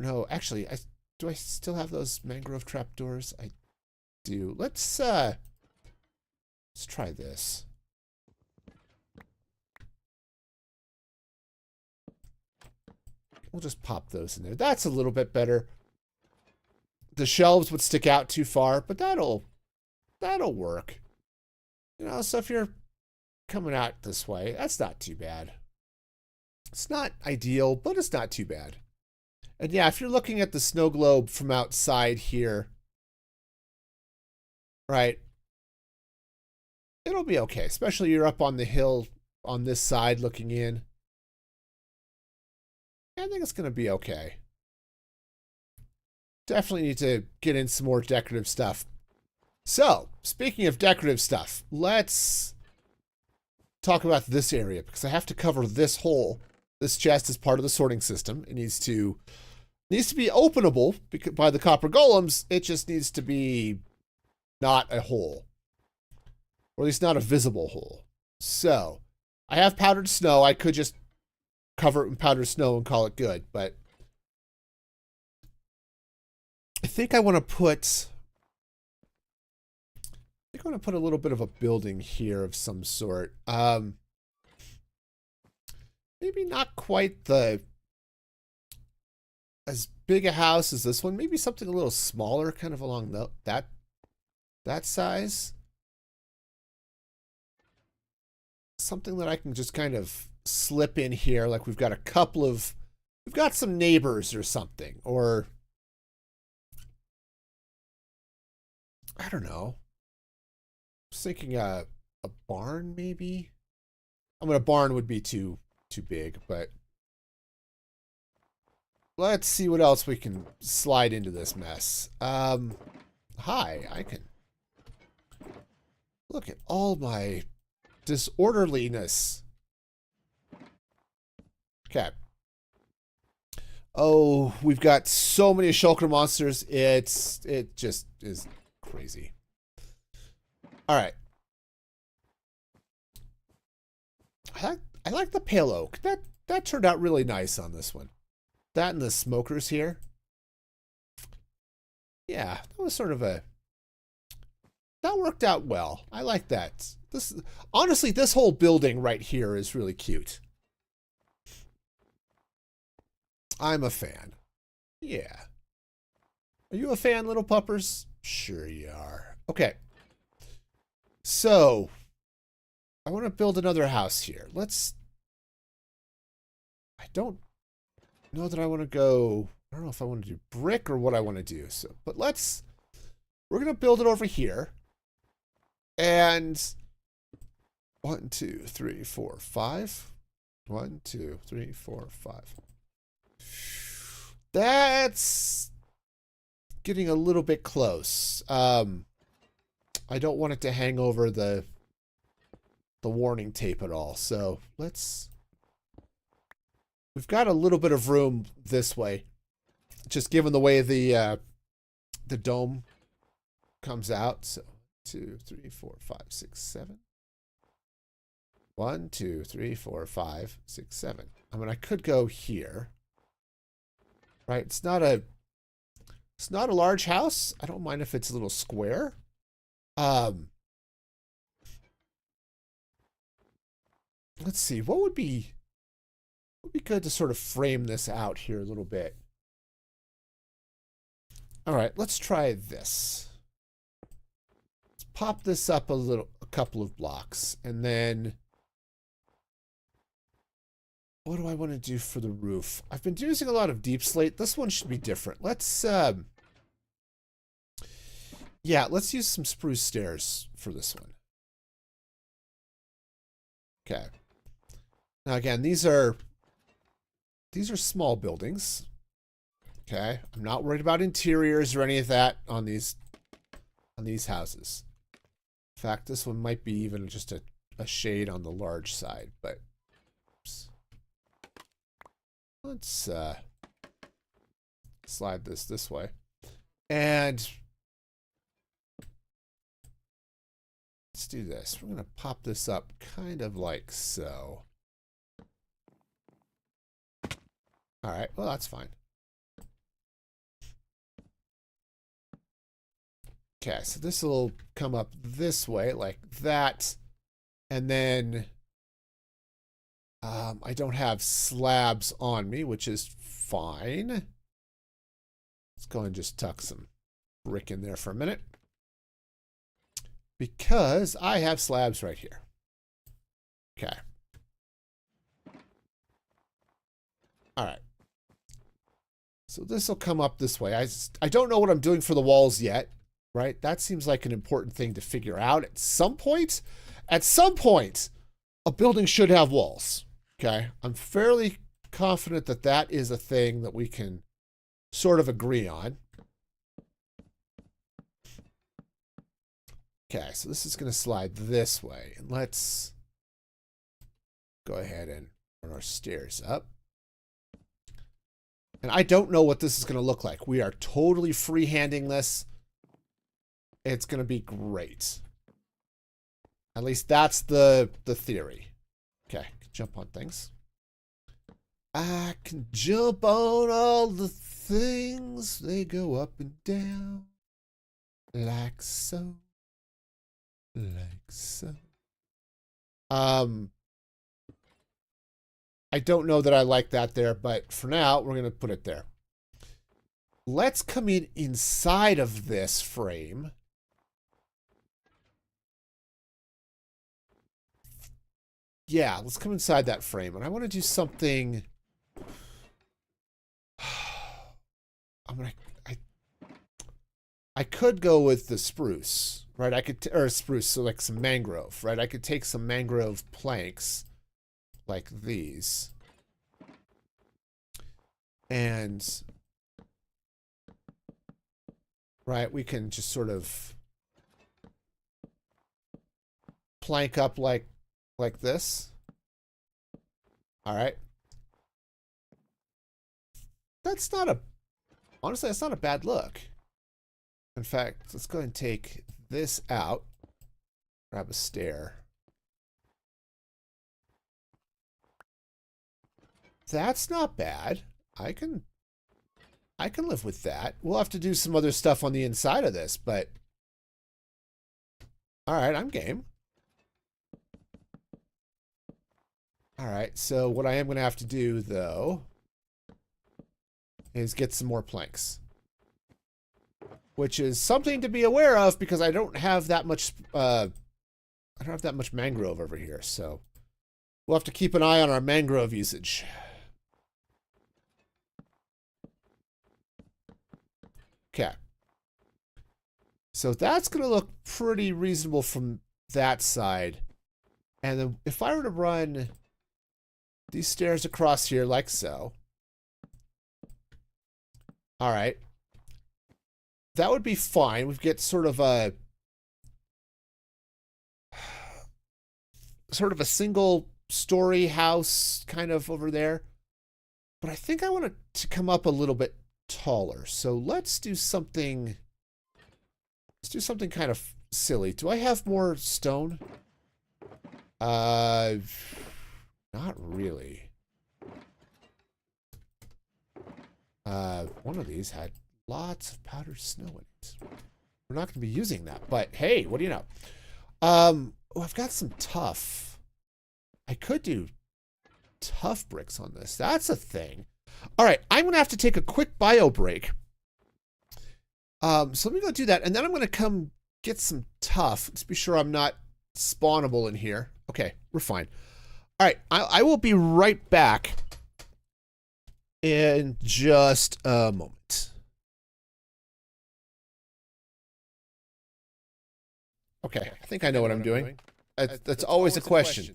know. Actually, do I still have those mangrove trapdoors? I do. Let's try this. We'll just pop those in there. That's a little bit better. The shelves would stick out too far, but that'll work. You know, so if you're coming out this way, that's not too bad. It's not ideal, but it's not too bad. And yeah, if you're looking at the snow globe from outside here, right, it'll be okay, especially you're up on the hill on this side looking in. I think it's going to be okay. Definitely need to get in some more decorative stuff. So, speaking of decorative stuff, let's talk about this area because I have to cover this hole. This chest is part of the sorting system. It needs to be openable by the copper golems. It just needs to be not a hole, or at least not a visible hole. So, I have powdered snow. I could just cover it in powdered snow and call it good, but I think I want to put a little bit of a building here of some sort. Maybe not quite as big a house as this one. Maybe something a little smaller, kind of along that size. Something that I can just kind of slip in here, like we've got some neighbors or something, or I don't know. I was thinking a barn maybe. I mean, a barn would be too big, but let's see what else we can slide into this mess. Hi, I can look at all my disorderliness. Okay. Oh, we've got so many shulker monsters. It just is crazy. All right. I like the pale oak. That turned out really nice on this one. That and the smokers here. Yeah, that was sort of a... That worked out well. I like that. Honestly, this whole building right here is really cute. I'm a fan. Yeah. Are you a fan, little puppers? Sure you are. Okay. So, I want to build another house here. I don't know that I want to go... I don't know if I want to do brick or what I want to do. So, but we're going to build it over here. And 1, 2, 3, 4, 5. 1, 2, 3, 4, 5. That's getting a little bit close. I don't want it to hang over the warning tape at all. So we've got a little bit of room this way, just given the way the dome comes out. So 2, 3, 4, 5, 6, 7. 1, 2, 3, 4, 5, 6, 7. I mean, I could go here. Right? It's not a large house. I don't mind if it's a little square. Let's see. What would be good to sort of frame this out here a little bit? All right, let's try this. Let's pop this up a couple of blocks, and then what do I want to do for the roof? I've been using a lot of deep slate. This one should be different. Let's let's use some spruce stairs for this one. Okay. Now again, these are small buildings. Okay. I'm not worried about interiors or any of that on these houses. In fact, this one might be even just a shade on the large side, but oops. Let's slide this way. And let's do this. We're going to pop this up kind of like so. All right. Well, that's fine. Okay. So this will come up this way like that. And then I don't have slabs on me, which is fine. Let's go and just tuck some brick in there for a minute. Because I have slabs right here. Okay. All right. So this will come up this way. I don't know what I'm doing for the walls yet, right? That seems like an important thing to figure out at some point. At some point, a building should have walls. Okay, I'm fairly confident that that is a thing that we can sort of agree on. Okay, so this is going to slide this way. And let's go ahead and run our stairs up. And I don't know what this is going to look like. We are totally freehanding this. It's going to be great. At least that's the theory. Okay, jump on things. I can jump on all the things. They go up and down. Like so. Like so. I don't know that I like that there, but for now, we're going to put it there. Let's come in inside of this frame. Yeah, let's come inside that frame. And I want to do something... I could go with the spruce, right? Or spruce, so like some mangrove, right? I could take some mangrove planks like these. And, right, we can just sort of plank up like this. All right. That's not a, honestly, that's not a bad look. In fact, let's go ahead and take this out. Grab a stair. That's not bad. I can live with that. We'll have to do some other stuff on the inside of this, but all right, I'm game. All right, so what I am going to have to do, though, is get some more planks, which is something to be aware of because I don't have that much. I don't have that much mangrove over here, so we'll have to keep an eye on our mangrove usage. Okay. So that's going to look pretty reasonable from that side. And then if I were to run these stairs across here like so. All right. That would be fine. We get sort of a single story house kind of over there. But I think I want it to come up a little bit taller. So let's do something. Let's do something kind of silly. Do I have more stone? Not really. One of these had lots of powdered snow in it. We're not going to be using that, but hey, what do you know? Oh, I've got some tough. I could do tough bricks on this. That's a thing. All right, I'm going to have to take a quick bio break. So let me go do that, and then I'm going to come get some tough. Let's be sure I'm not spawnable in here. Okay, we're fine. All right, I will be right back in just a moment. Okay, I think I know what I'm doing. That's always a question.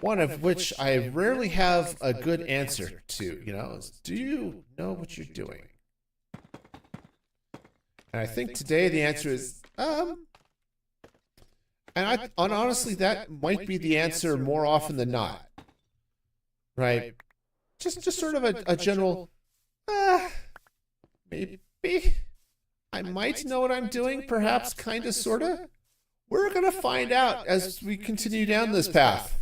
One of which I rarely have a good answer to, you know, is, do you know what you're doing? And I think today the answer is, and honestly, that might be the answer more often than not. Right? Just sort of a general, maybe. I might know what I'm doing, perhaps, kind of, sort of. We're going to find out as we continue down this path.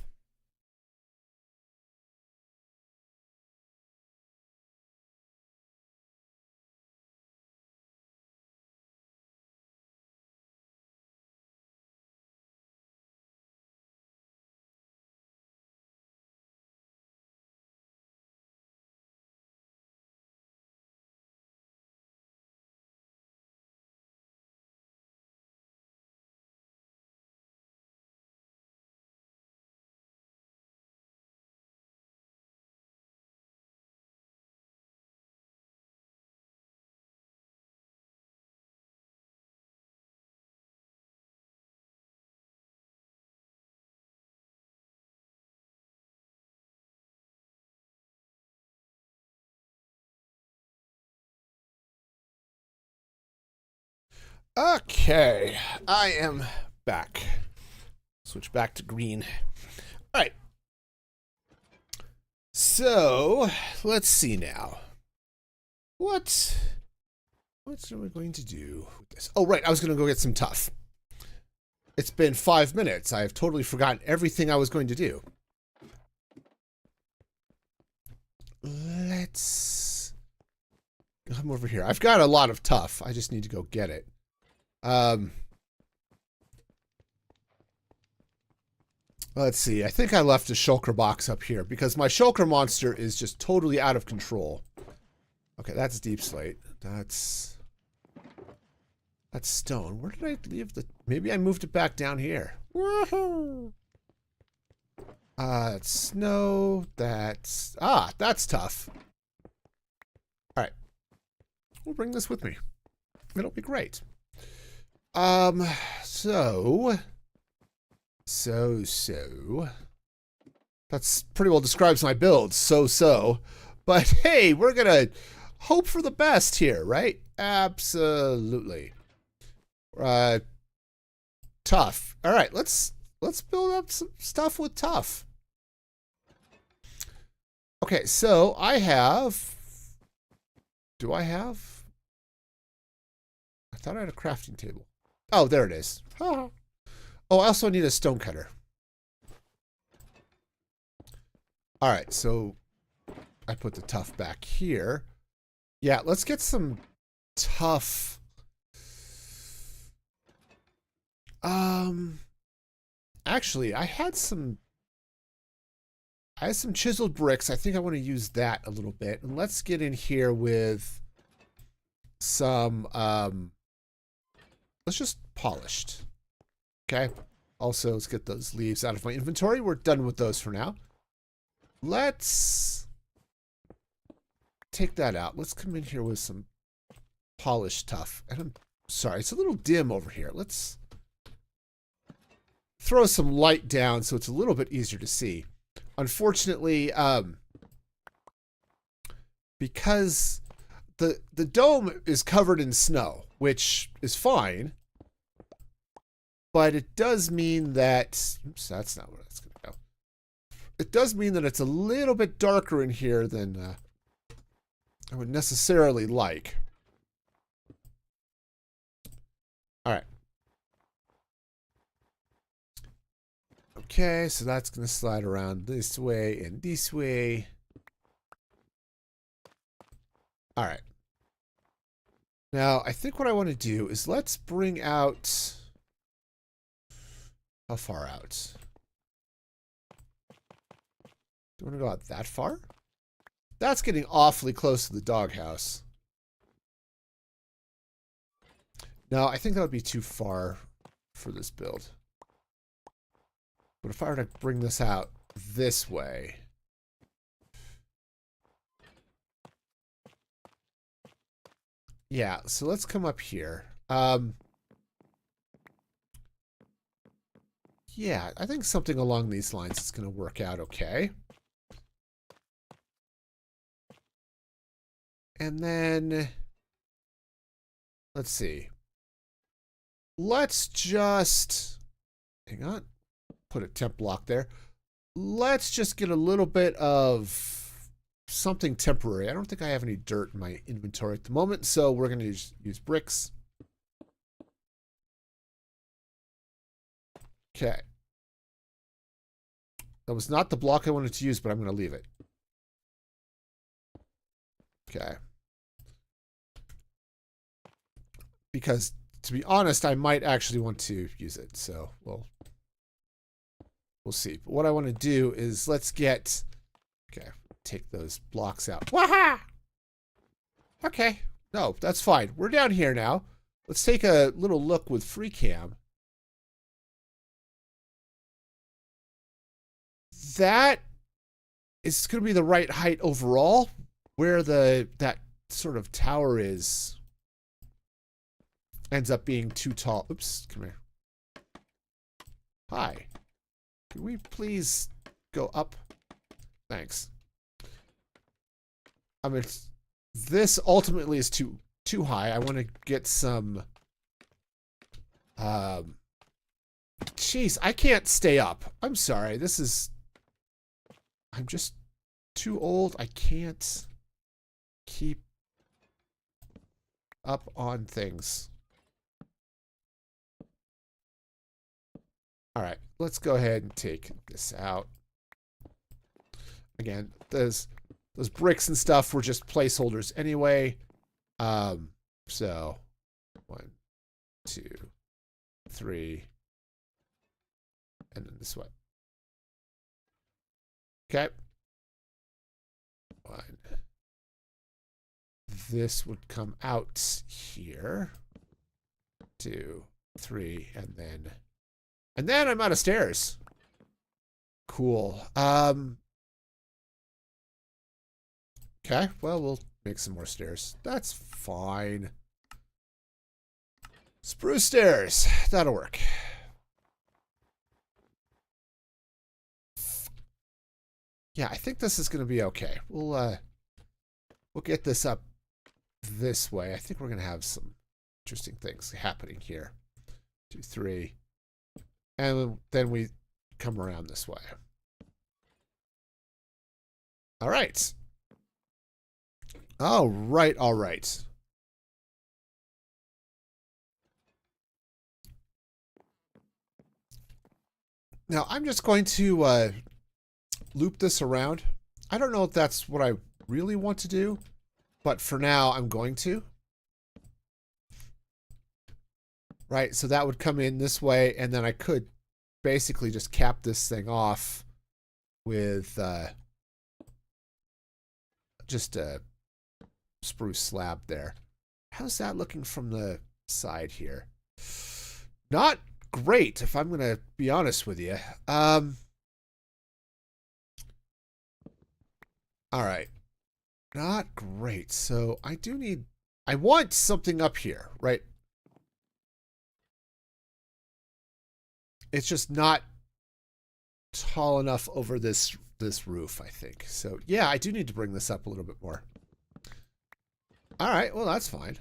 Okay, I am back. Switch back to green. All right. So, let's see now. What are we going to do with this? Oh, right, I was going to go get some tough. It's been 5 minutes. I've totally forgotten everything I was going to do. Let's come over here. I've got a lot of tough. I just need to go get it. Let's see. I think I left a shulker box up here because my shulker monster is just totally out of control. Okay, that's deep slate. That's stone. Where did I leave the... Maybe I moved it back down here. Woohoo! That's snow. That's tough. All right. We'll bring this with me. It'll be great. So That's pretty well describes my build. So. But hey, we're gonna hope for the best here, right? Absolutely. Tough. All right, let's build up some stuff with tough. Okay, so I have. Do I have? I thought I had a crafting table. Oh, there it is. Oh, I also need a stone cutter. All right, so I put the tough back here. Yeah, let's get some tough. Actually, I had some chiseled bricks. I think I want to use that a little bit. And let's get in here with some, let's just polished. Okay. Also, let's get those leaves out of my inventory. We're done with those for now. Let's take that out. Let's come in here with some polished tough. And I'm sorry, it's a little dim over here. Let's throw some light down so it's a little bit easier to see. Unfortunately, because the dome is covered in snow, which is fine, but it does mean that, oops, that's not where that's going to go. It does mean that it's a little bit darker in here than I would necessarily like. All right. Okay, so that's going to slide around this way and this way. All right. Now, I think what I want to do is let's bring out... How far out? Do you want to go out that far? That's getting awfully close to the doghouse. No, I think that would be too far for this build. But if I were to bring this out this way... Yeah, so let's come up here. Yeah, I think something along these lines is going to work out okay. And then... Let's see. Let's just... Hang on. Put a temp block there. Let's just get a little bit of something temporary. I don't think I have any dirt in my inventory at the moment, so we're going to use bricks. Okay. That was not the block I wanted to use, but I'm going to leave it. Okay. Because, to be honest, I might actually want to use it, so we'll see. But what I want to do is let's get... Okay, take those blocks out. Waha! Okay. No, that's fine. We're down here now. Let's take a little look with free cam. That is going to be the right height overall. Where that sort of tower is ends up being too tall. Oops, come here. Hi. Can we please go up? Thanks. I mean, this ultimately is too high. I want to get some... Jeez, I can't stay up. I'm sorry. This is... I'm just too old. I can't keep up on things. All right, let's go ahead and take this out. Again, those bricks and stuff were just placeholders anyway. So 1, 2, 3, and then this way. Okay. 1. This would come out here. 2, 3, and then I'm out of stairs. Cool. Okay, well, we'll make some more stairs. That's fine. Spruce stairs. That'll work. Yeah, I think this is going to be okay. We'll get this up this way. I think we're going to have some interesting things happening here. 2, 3. And then we come around this way. All right. All right, all right. Now, I'm just going to loop this around. I don't know if that's what I really want to do, but for now, I'm going to. Right, so that would come in this way, and then I could basically just cap this thing off with just a spruce slab there. How's that looking from the side here? Not great, if I'm going to be honest with you. All right. Not great. So I want something up here, right? It's just not tall enough over this roof, I think. So, yeah, I do need to bring this up a little bit more. All right, well, that's fine.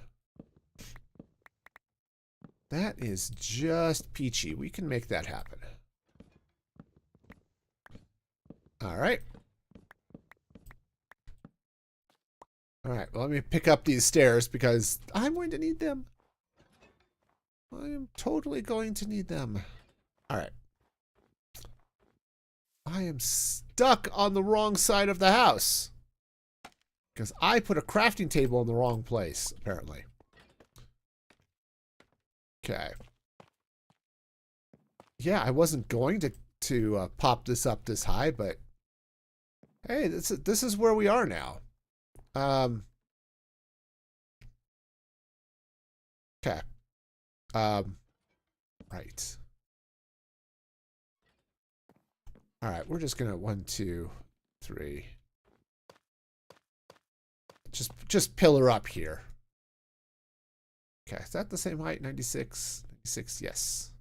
That is just peachy. We can make that happen. All right. All right, well, let me pick up these stairs because I'm going to need them. I am totally going to need them. All right. I am stuck on the wrong side of the house because I put a crafting table in the wrong place, apparently. Okay. Yeah, I wasn't going to pop this up this high, but hey, this is where we are now. Okay. Right. All right, we're just gonna 1, 2, 3. Just pillar up here. Okay, is that the same height? 96? 96, yes.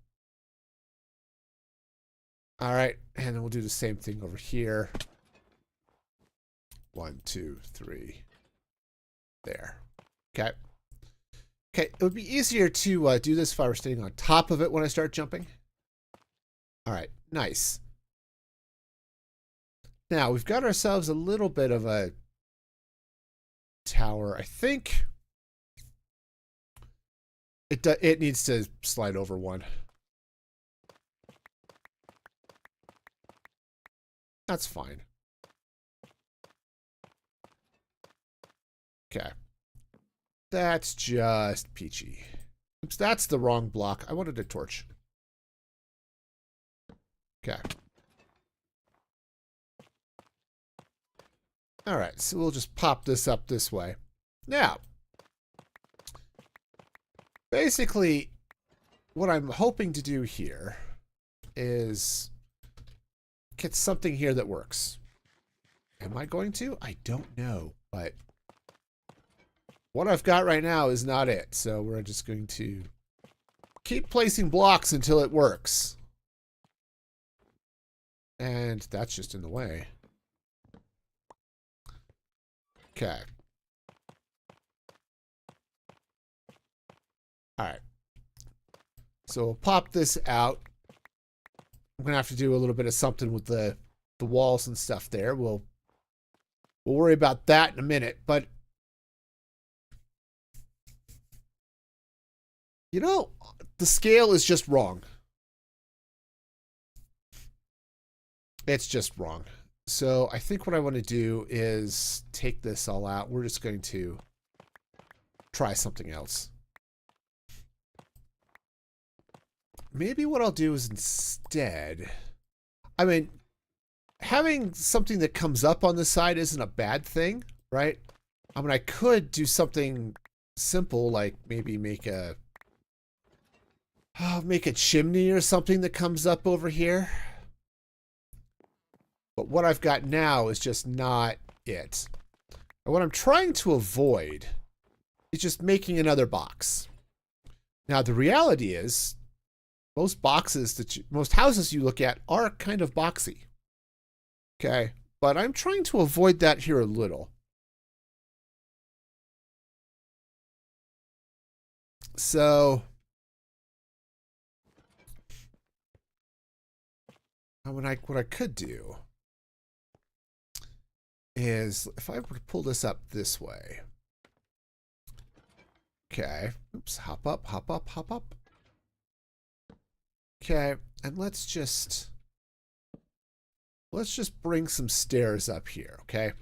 All right, and then we'll do the same thing over here. 1, 2, 3. There. Okay. Okay, it would be easier to do this if I were standing on top of it when I start jumping. All right, nice. Now, we've got ourselves a little bit of a tower. I think it needs to slide over one. That's fine. Okay. That's just peachy. Oops, that's the wrong block. I wanted a torch. Okay. All right, so we'll just pop this up this way. Now, basically, what I'm hoping to do here is get something here that works. Am I going to? I don't know, but what I've got right now is not it. So we're just going to keep placing blocks until it works. And that's just in the way. Okay. All right. So we'll pop this out. I'm going to have to do a little bit of something with the walls and stuff there. We'll worry about that in a minute, but you know, the scale is just wrong. It's just wrong. So I think what I want to do is take this all out. We're just going to try something else. Maybe what I'll do is instead, I mean, having something that comes up on the side isn't a bad thing, right? I mean, I could do something simple like maybe make a chimney or something that comes up over here. But what I've got now is just not it. And what I'm trying to avoid is just making another box. Now, the reality is, most houses you look at are kind of boxy. Okay? but I'm trying to avoid that here a little. So what I could do is if I were to pull this up this way. Okay. Oops. Hop up, hop up, hop up. Okay. And let's just bring some stairs up here, okay?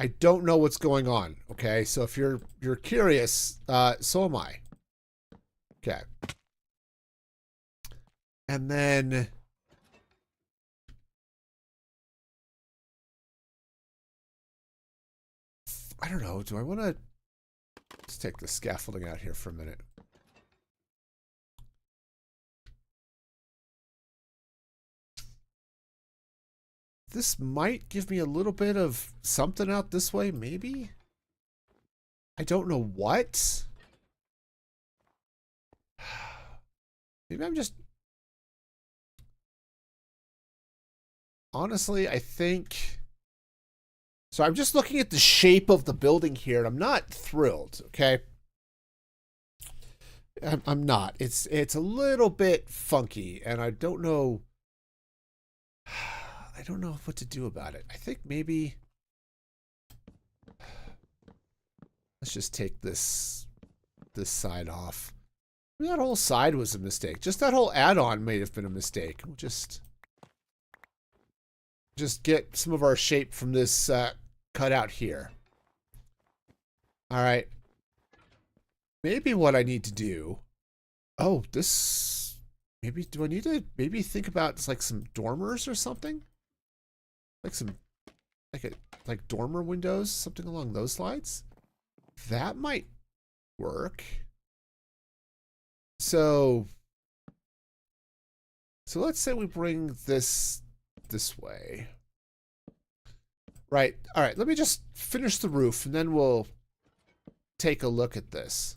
I don't know what's going on, okay? So if you're curious, so am I. Okay. And then I don't know, do I want to let's take the scaffolding out here for a minute. This might give me a little bit of something out this way, maybe? I don't know what. Maybe I'm just... Honestly, I think... So I'm just looking at the shape of the building here, and I'm not thrilled, okay? I'm not. It's a little bit funky, and I don't know... I don't know what to do about it. I think maybe... Let's just take this side off. Maybe that whole side was a mistake. Just that whole add-on may have been a mistake. We'll just get some of our shape from this cut out here. All right. Maybe what I need to do... Oh, this... Maybe, do I need to maybe think about like some dormers or something? Like dormer windows, something along those lines? That might work. So let's say we bring this way. Right. All right, let me just finish the roof and then we'll take a look at this.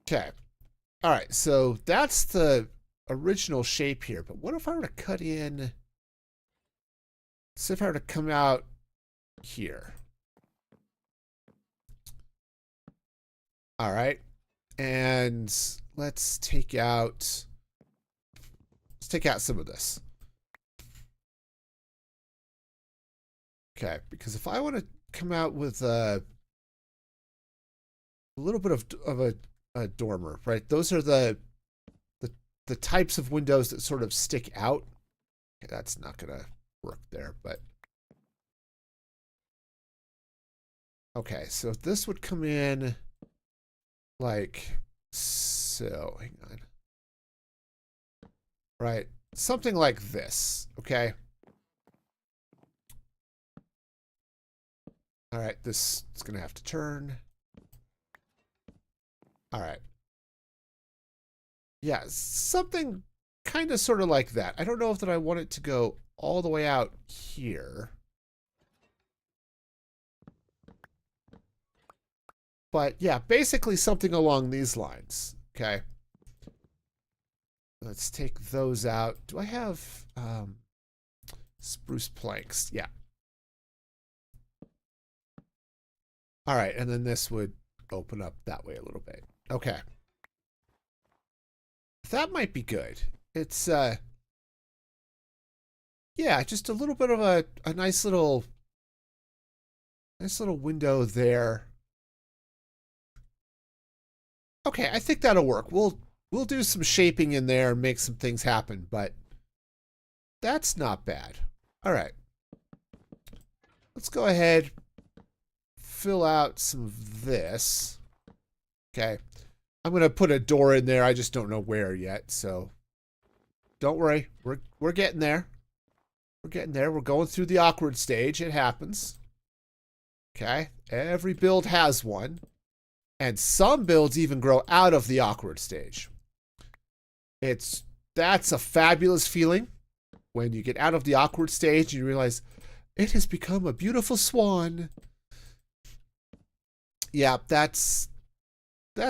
Okay. All right, so that's the original shape here, but what if I were to cut in, say if I were to come out here. All right, and let's take out some of this. Okay, because if I want to come out with a little bit of a dormer, right? Those are the types of windows that sort of stick out. Okay, that's not gonna work there, but okay, so this would come in like so. Hang on. Right, something like this, okay? All right, this is gonna have to turn. All right. Yeah, something kind of sort of like that. I don't know if that I want it to go all the way out here. But yeah, basically something along these lines. Okay. Let's take those out. Do I have spruce planks? Yeah. All right, and then this would open up that way a little bit. Okay. That might be good. It's yeah, just a little bit of a nice little window there. Okay, I think that'll work. We'll do some shaping in there and make some things happen, but that's not bad. All right. Let's go ahead, fill out some of this. Okay. I'm going to put a door in there. I just don't know where yet, so don't worry. We're getting there. We're getting there. We're going through the awkward stage. It happens. Okay. Every build has one. And some builds even grow out of the awkward stage. That's a fabulous feeling when you get out of the awkward stage and you realize it has become a beautiful swan. Yeah, that's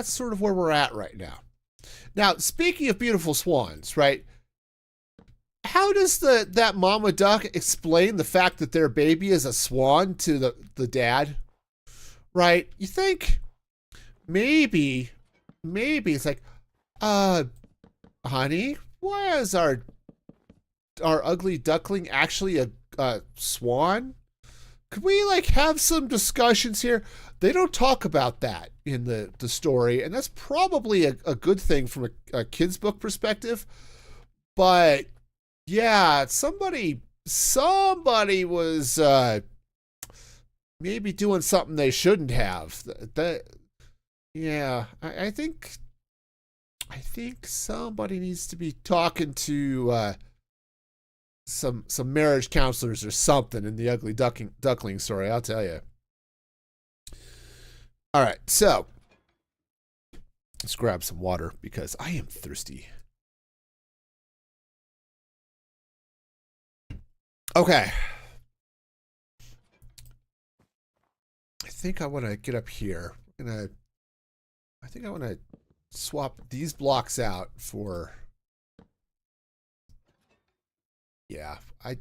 sort of where we're at right now. Now, speaking of beautiful swans, right? How does that mama duck explain the fact that their baby is a swan to the dad? Right? You think maybe it's like, uh, honey, why is our ugly duckling actually a swan? Could we like have some discussions here? They don't talk about that in the story, and that's probably a good thing from a kid's book perspective. But yeah, somebody was maybe doing something they shouldn't have. Yeah, I think somebody needs to be talking to some marriage counselors or something in the ugly duckling story. I'll tell you. All right, so let's grab some water because I am thirsty. Okay. I think I want to get up here. I think I want to swap these blocks out for. Yeah, I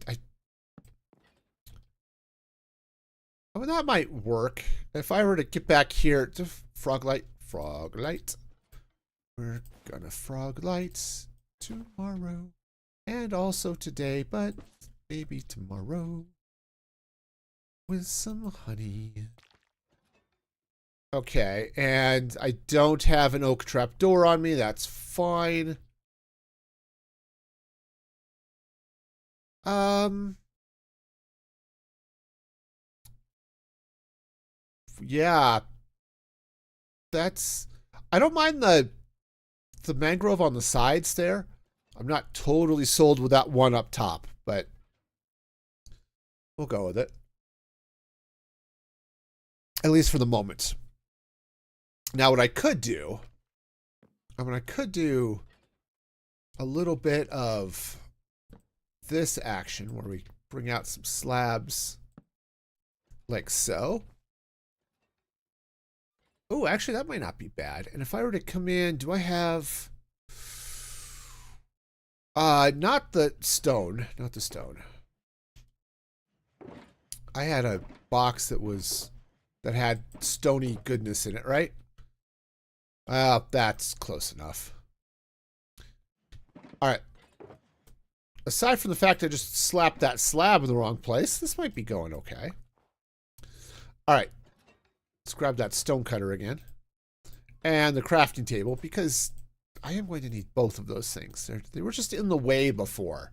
mean, that might work. If I were to get back here to frog light. We're gonna frog lights tomorrow. And also today, but maybe tomorrow. With some honey. Okay, and I don't have an oak trap door on me. That's fine. Yeah, that's. I don't mind the mangrove on the sides there. I'm not totally sold with that one up top, but we'll go with it. At least for the moment. Now, what I could do, I could do a little bit of this action where we bring out some slabs like so. Oh, actually, that might not be bad. And if I were to come in, do I have... not the stone. Not the stone. I had a box that had stony goodness in it, right? Well, that's close enough. All right. Aside from the fact I just slapped that slab in the wrong place, this might be going okay. All right. Let's grab that stone cutter again. And the crafting table, because I am going to need both of those things. They were just in the way before.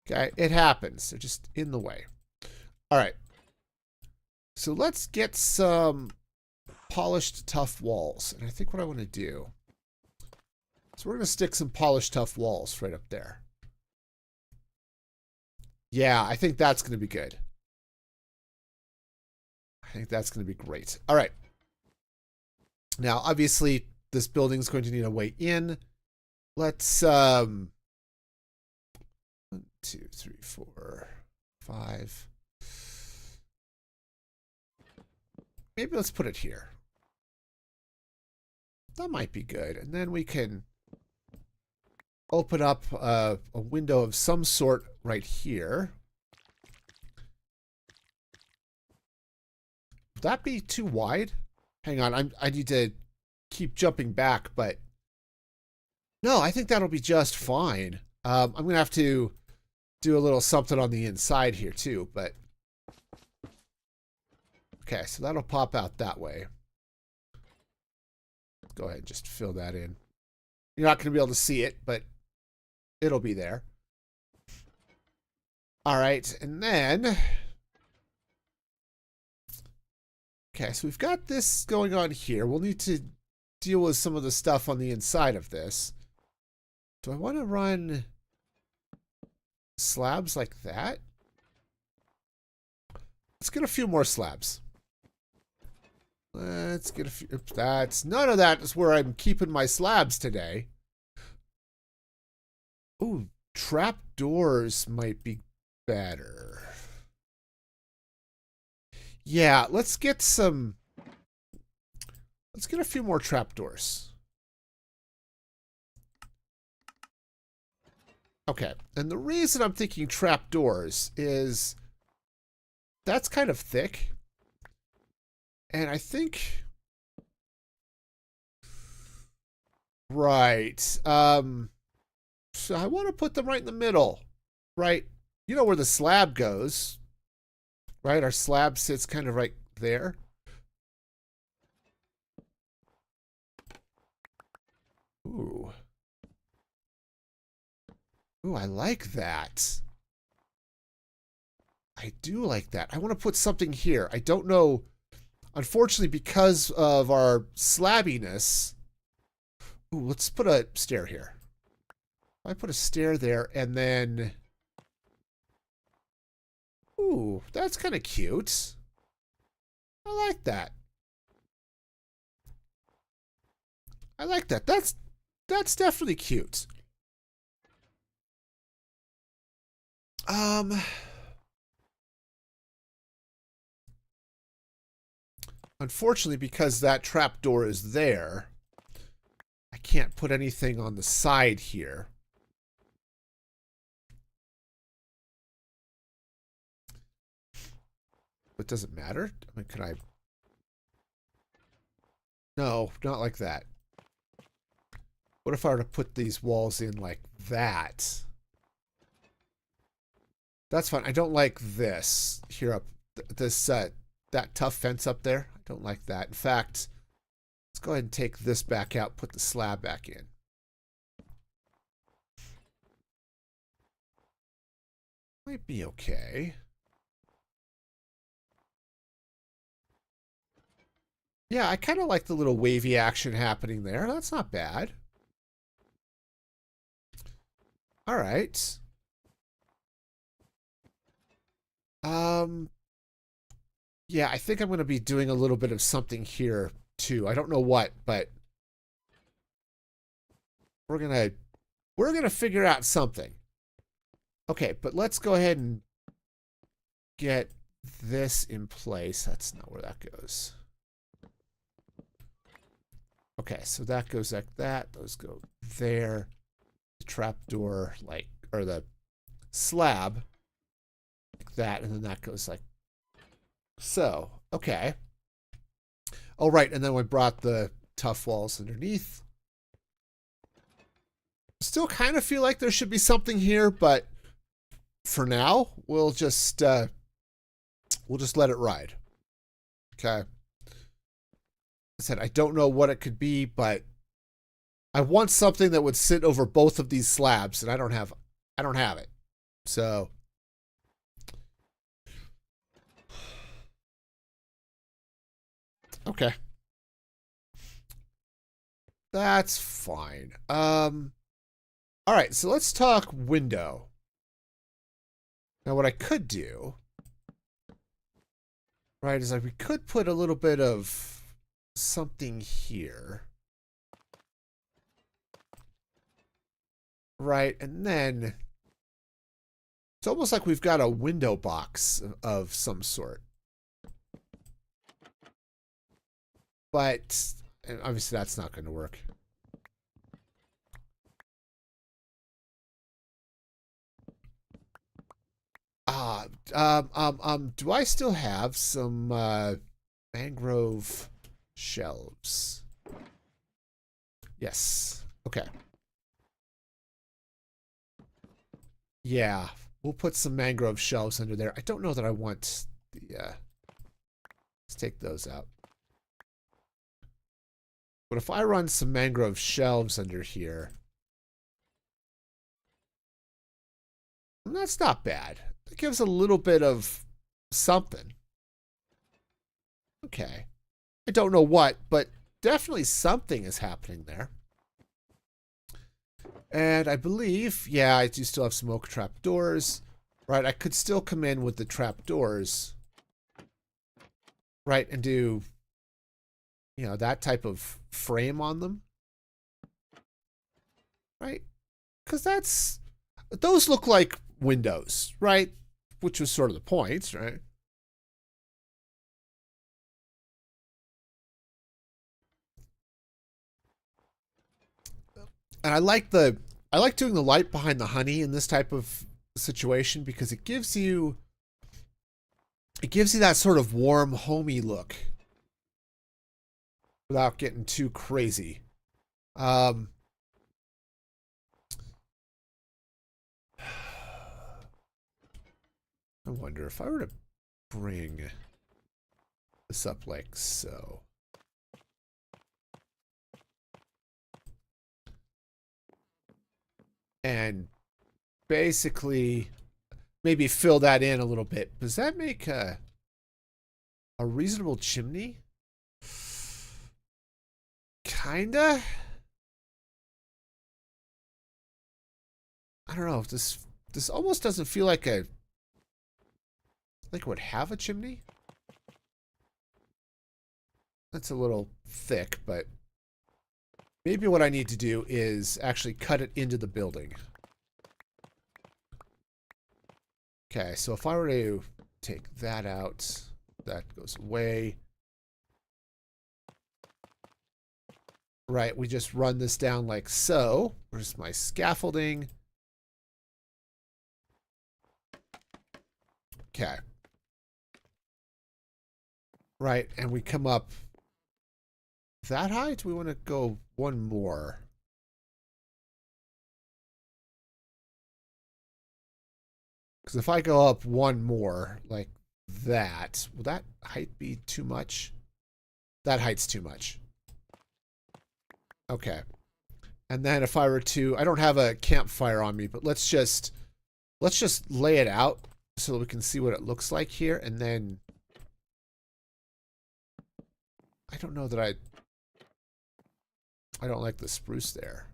Okay, it happens. They're just in the way. All right. So let's get some polished tough walls. And I think what I want to do... So we're going to stick some polished tough walls right up there. Yeah, I think that's going to be good. I think that's going to be great. All right. Now, obviously, this building is going to need a way in. Let's, 1, 2, 3, 4, 5. Maybe let's put it here. That might be good. And then we can open up a window of some sort right here. Would that be too wide? Hang on, I need to keep jumping back, but no, I think that'll be just fine. I'm gonna have to do a little something on the inside here too, but okay, so that'll pop out that way. Go ahead and just fill that in. You're not gonna be able to see it, but it'll be there. All right, and then... Okay, so we've got this going on here. We'll need to deal with some of the stuff on the inside of this. Do I want to run slabs like that? Let's get a few more slabs. Let's get a few... That's... None of that is where I'm keeping my slabs today. Ooh, trap doors might be better. Yeah, let's get a few more trapdoors. Okay, and the reason I'm thinking trapdoors is that's kind of thick. And I think... Right. So I want to put them right in the middle. Right? You know where the slab goes. Right? Our slab sits kind of right there. Ooh. Ooh, I like that. I do like that. I want to put something here. I don't know. Unfortunately, because of our slabbiness... Ooh, let's put a stair here. I put a stair there and then... Ooh, that's kind of cute. I like that. I like that. That's definitely cute. Unfortunately, because that trapdoor is there, I can't put anything on the side here. But does it matter? I mean, can I... No, not like that. What if I were to put these walls in like that? That's fine. I don't like this here up. This, that tough fence up there. I don't like that. In fact, let's go ahead and take this back out, put the slab back in. Might be okay. Yeah, I kind of like the little wavy action happening there. That's not bad. All right. Yeah, I think I'm going to be doing a little bit of something here too. I don't know what, but we're going to figure out something. Okay, but let's go ahead and get this in place. That's not where that goes. Okay, so that goes like that. Those go there. The trapdoor, like, or the slab, like that, and then that goes like so. Okay. Oh, right, and then we brought the tough walls underneath. Still kind of feel like there should be something here, but for now, we'll just let it ride. Okay. I said, I don't know what it could be, but I want something that would sit over both of these slabs, and I don't have it. So okay. That's fine. All right, so let's talk window. Now what I could do, right, is like we could put a little bit of something here. Right, and then it's almost like we've got a window box of some sort. But obviously that's not going to work. Do I still have some mangrove shelves? Yes. Okay. Yeah, we'll put some mangrove shelves under there. I don't know that I want the, let's take those out. But if I run some mangrove shelves under here, that's not bad. It gives a little bit of something. Okay. I don't know what, but definitely something is happening there. And I believe, yeah, I do still have some oak trap doors. Right, I could still come in with the trap doors. Right, and do, you know, that type of frame on them. Right? Because those look like windows, right? Which was sort of the point, right? And I like the I like doing the light behind the honey in this type of situation because it gives you that sort of warm, homey look without getting too crazy. I wonder if I were to bring this up like so. And basically maybe fill that in a little bit. Does that make a reasonable chimney? Kinda. I don't know. This almost doesn't feel like it would have a chimney. That's a little thick, but maybe what I need to do is actually cut it into the building. Okay, so if I were to take that out, that goes away. Right, we just run this down like so. Where's my scaffolding? Okay. Right, and we come up that high? Do we want to go one more? Because if I go up one more, like that, will that height be too much? That height's too much. Okay. And then if I were to, I don't have a campfire on me, but let's just lay it out so that we can see what it looks like here. And then I don't know that I don't like the spruce there.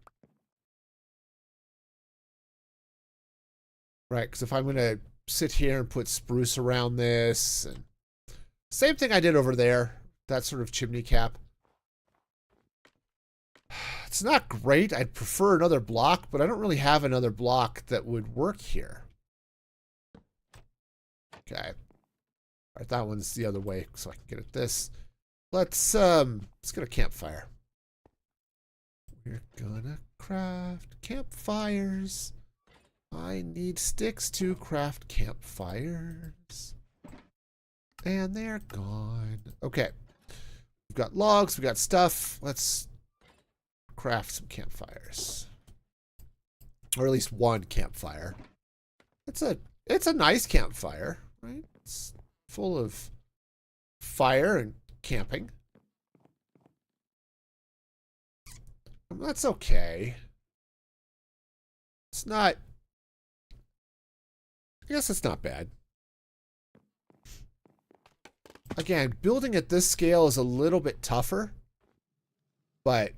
Right, because if I'm going to sit here and put spruce around this, and same thing I did over there, that sort of chimney cap. It's not great. I'd prefer another block, but I don't really have another block that would work here. Okay. All right, that one's the other way, so I can get at this. Let's get a campfire. We're gonna craft campfires. I need sticks to craft campfires. And they're gone. Okay. We've got logs, we've got stuff. Let's craft some campfires. Or at least one campfire. It's a nice campfire, right? It's full of fire and camping. That's okay. It's not, I guess it's not bad. Again, building at this scale is a little bit tougher, but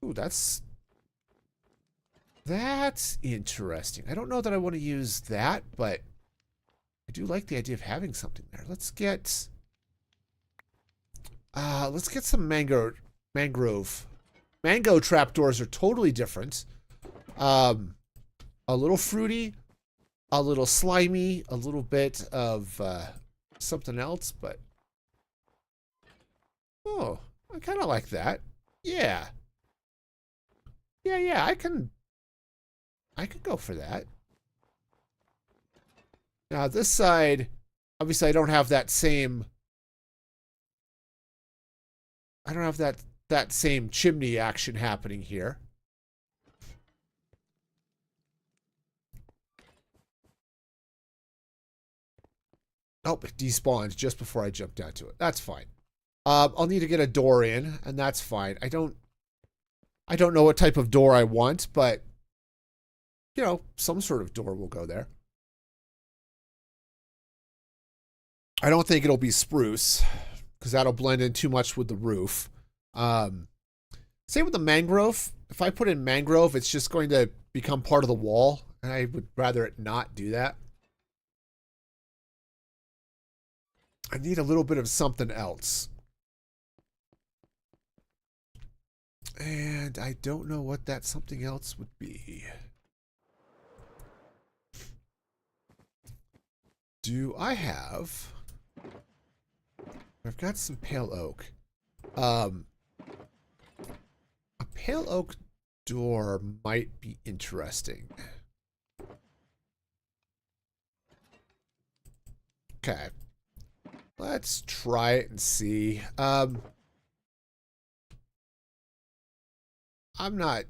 ooh, that's interesting. I don't know that I want to use that, but I do like the idea of having something there. Let's get some mangrove. Mango trapdoors are totally different. A little fruity, a little slimy, a little bit of something else, but oh, I kind of like that. Yeah. Yeah, I can go for that. Now this side, obviously I don't have that same same chimney action happening here. Oh, it despawned just before I jumped down to it. That's fine. I'll need to get a door in, and that's fine. I don't know what type of door I want, but you know, some sort of door will go there. I don't think it'll be spruce because that'll blend in too much with the roof. Same with the mangrove. If I put in mangrove, it's just going to become part of the wall, and I would rather it not do that. I need a little bit of something else. And I don't know what that something else would be. Do I have... I've got some pale oak. pale oak door might be interesting. Okay. Let's try it and see. I'm not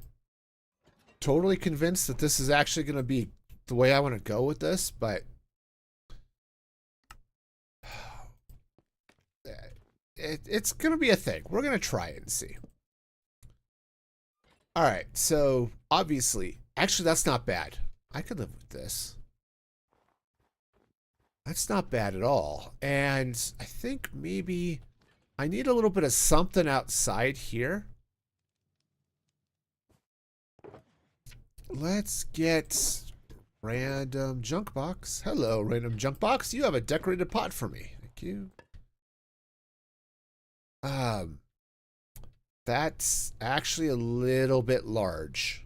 totally convinced that this is actually going to be the way I want to go with this, but it's going to be a thing. We're going to try it and see. All right, so obviously, actually that's not bad. I could live with this. That's not bad at all. And I think maybe I need a little bit of something outside here. Let's get random junk box. Hello, random junk box. You have a decorated pot for me. Thank you. That's actually a little bit large.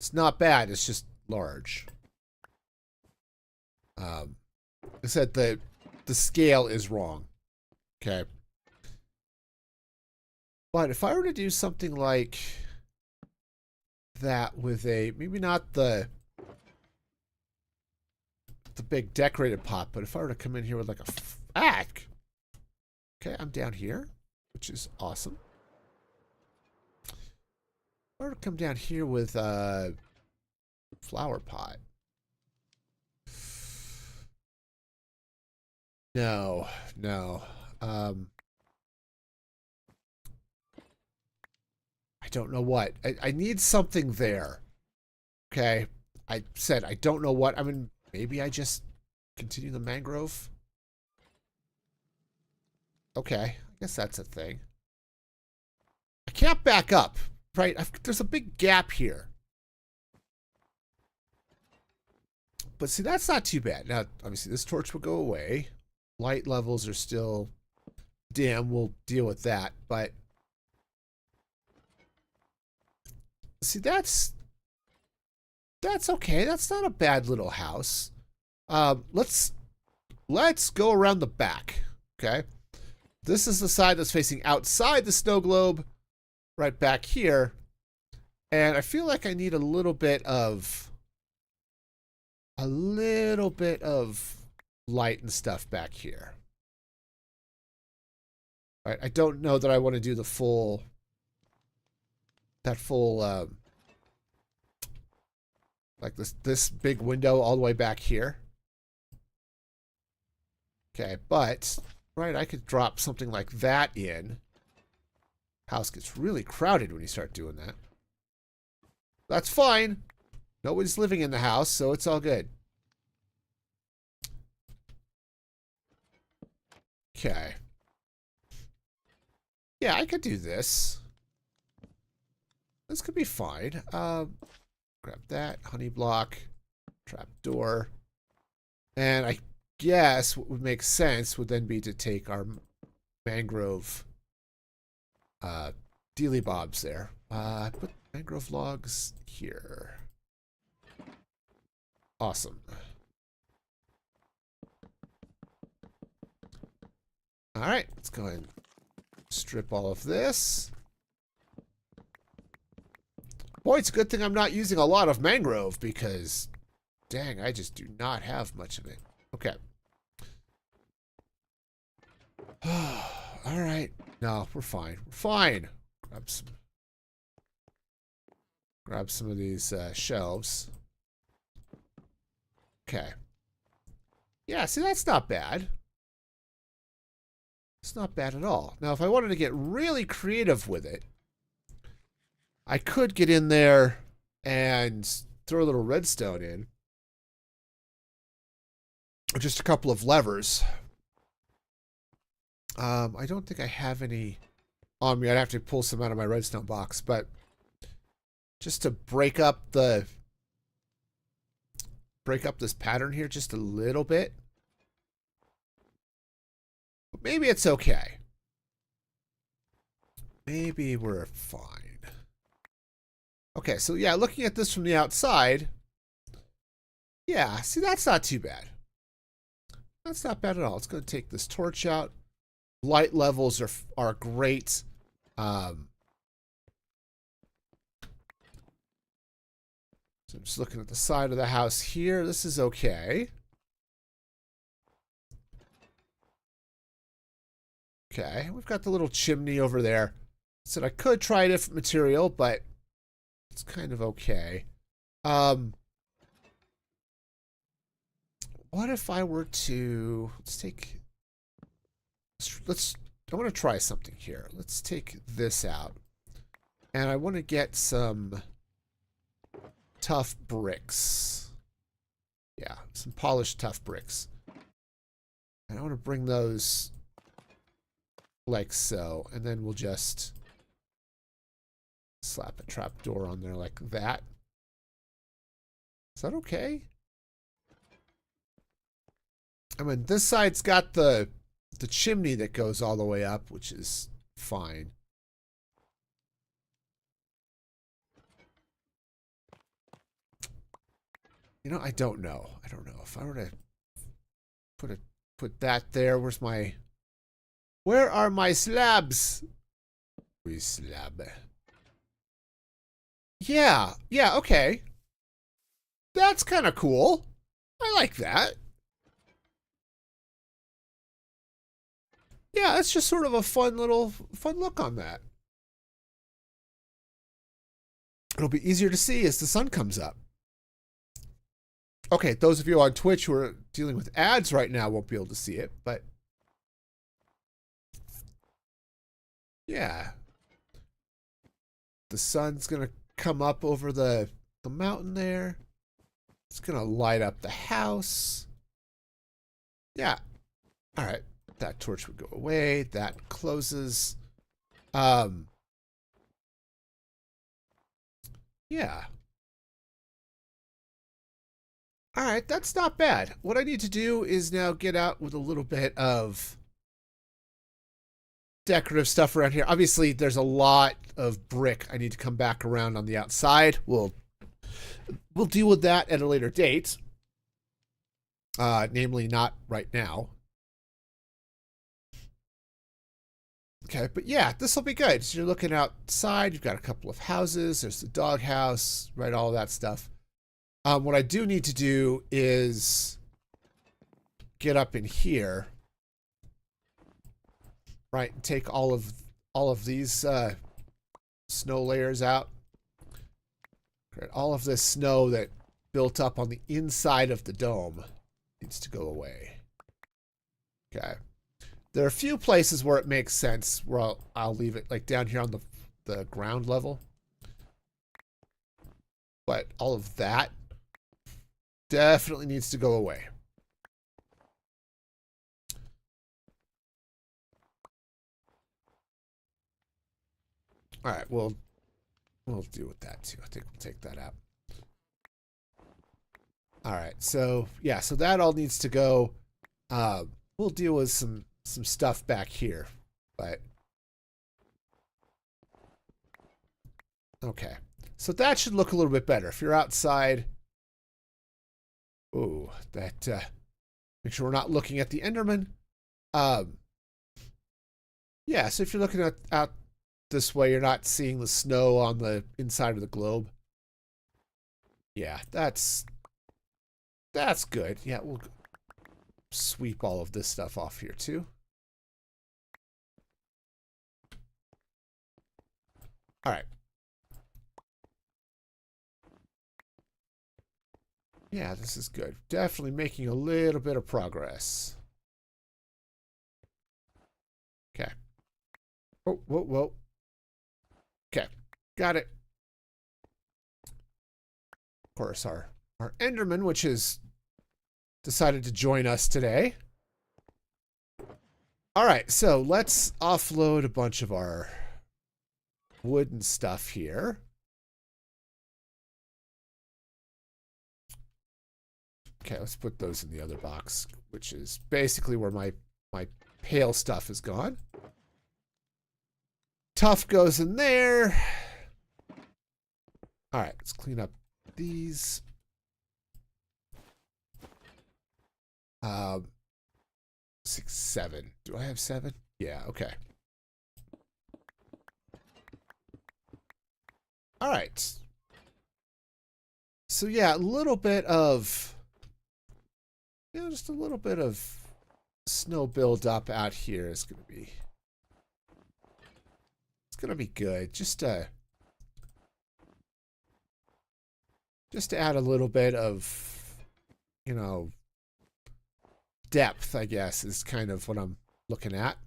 It's not bad. It's just large. I said the scale is wrong. Okay. But if I were to do something like that with a, maybe not the big decorated pot, but if I were to come in here with like a okay, I'm down here, which is awesome. If I were to come down here with a flower pot. No. I don't know what. I need something there. Okay. I said I don't know what. I mean, maybe I just continue the mangrove. Okay. I guess that's a thing. I can't back up, right? There's a big gap here. But see, that's not too bad. Now, obviously, this torch will go away. Light levels are still dim. We'll deal with that. But see, that's okay. That's not a bad little house. Let's go around the back. Okay. This is the side that's facing outside the snow globe, right back here. And I feel like I need a little bit of light and stuff back here. All right, I don't know that I want to do the full like this big window all the way back here. Okay, but right, I could drop something like that in. House gets really crowded when you start doing that. That's fine. Nobody's living in the house, so it's all good. Okay. Yeah, I could do this. This could be fine. Grab that. Honey block. Trap door. And I guess what would make sense would then be to take our mangrove dealy bobs there. Put mangrove logs here. Awesome. All right, let's go ahead and strip all of this. Boy, it's a good thing I'm not using a lot of mangrove because, dang, I just do not have much of it. Okay. All right. No, we're fine. We're fine. Grab some of these shelves. Okay. Yeah, see, that's not bad. It's not bad at all. Now, if I wanted to get really creative with it, I could get in there and throw a little redstone in. Or just a couple of levers. I don't think I have any on me. I'd have to pull some out of my redstone box, but just to break up this pattern here just a little bit. But maybe it's okay. Maybe we're fine. Okay, so yeah, looking at this from the outside, yeah, see, that's not too bad. That's not bad at all. Let's go take this torch out. Light levels are great. Um, so I'm just looking at the side of the house here. This is okay. Okay, we've got the little chimney over there. Said I could try a different material, but it's kind of okay. What if I were to I want to try something here. Let's take this out. And I want to get some tough bricks. Yeah, some polished tough bricks. And I want to bring those like so. And then we'll just slap a trapdoor on there like that. Is that okay? I mean, this side's got the chimney that goes all the way up, which is fine. You know, I don't know. I don't know if I were to put that there. Where are my slabs? We slab. Yeah, okay. That's kind of cool. I like that. Yeah, it's just sort of a fun look on that. It'll be easier to see as the sun comes up. Okay, those of you on Twitch who are dealing with ads right now won't be able to see it, but yeah. The sun's gonna come up over the mountain there. It's gonna light up the house. Yeah. All right. That torch would go away. That closes. Yeah. All right, that's not bad. What I need to do is now get out with a little bit of decorative stuff around here. Obviously, there's a lot of brick I need to come back around on the outside. We'll deal with that at a later date. Namely, not right now. Okay, but yeah, this will be good. So you're looking outside. You've got a couple of houses. There's the doghouse, right? All that stuff. What I do need to do is get up in here, right, and take all of these snow layers out. Right, all of this snow that built up on the inside of the dome needs to go away. Okay. There are a few places where it makes sense where I'll leave it, like down here on the ground level. But all of that definitely needs to go away. All right, we'll deal with that too. I think we'll take that out. All right, so yeah, so that all needs to go. We'll deal with some stuff back here, but okay. So that should look a little bit better. If you're outside, ooh, that make sure we're not looking at the Enderman. Yeah, so if you're looking out this way, you're not seeing the snow on the inside of the globe. Yeah, that's good. Yeah, we'll sweep all of this stuff off here too. All right. Yeah, this is good. Definitely making a little bit of progress. Okay. Oh, whoa. Okay, got it. Of course, our Enderman, which has decided to join us today. All right, so let's offload a bunch of our wooden stuff here. Okay, let's put those in the other box, which is basically where my pale stuff is gone. Tough goes in there. All right, let's clean up these. 6, 7. Do I have 7? Yeah, okay. All right. So yeah, a little bit of, just a little bit of snow buildup out here is going to be, it's going to be good. Just to add a little bit of, depth, I guess, is kind of what I'm looking at.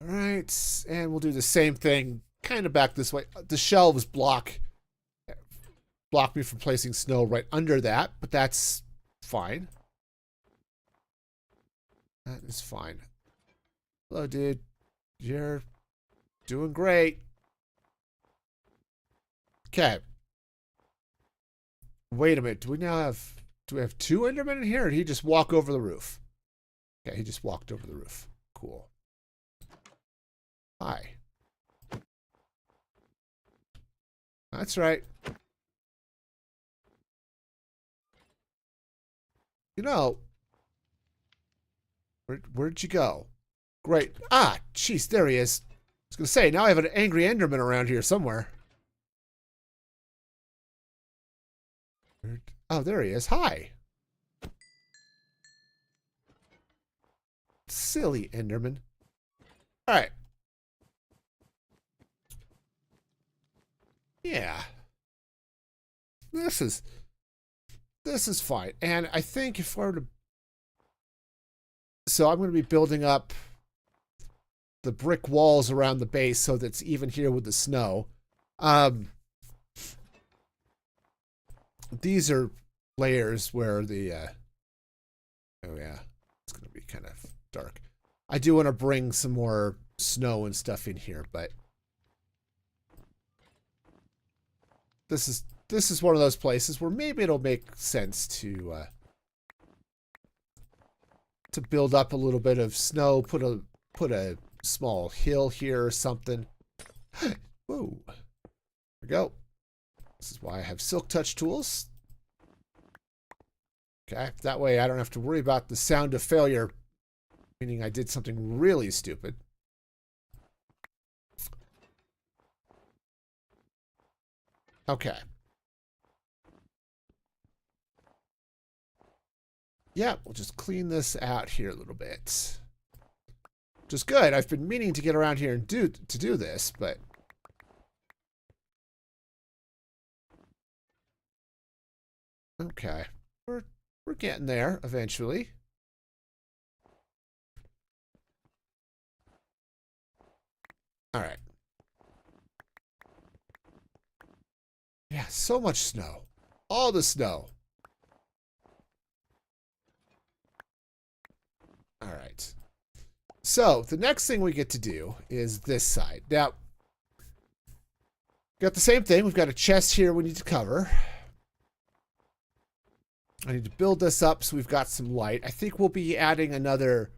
All right, and we'll do the same thing kind of back this way. The shelves block me from placing snow right under that, but that's fine. That is fine. Hello, dude. You're doing great. Okay. Wait a minute. Do we have two Endermen in here, or did he just walk over the roof? Okay, he just walked over the roof. Cool. Hi. That's right. Where'd you go? Great. Ah, jeez, there he is. I was gonna say, now I have an angry Enderman around here somewhere. Oh, there he is. Hi. Silly Enderman. All right. Yeah. This is fine. And I think if we're to... So I'm going to be building up the brick walls around the base so that's even here with the snow. These are layers where the... oh, yeah. It's going to be kind of dark. I do want to bring some more snow and stuff in here, but... This is one of those places where maybe it'll make sense to build up a little bit of snow, put a small hill here or something. Whoa. There we go. This is why I have Silk Touch tools. Okay, that way I don't have to worry about the sound of failure, meaning I did something really stupid. Okay. Yeah, we'll just clean this out here a little bit. Which is good. I've been meaning to get around here and do this, but... Okay. We're getting there eventually. All right. Yeah, so much snow. All the snow. All right. So, the next thing we get to do is this side. Now, got the same thing. We've got a chest here we need to cover. I need to build this up so we've got some light. I think we'll be adding another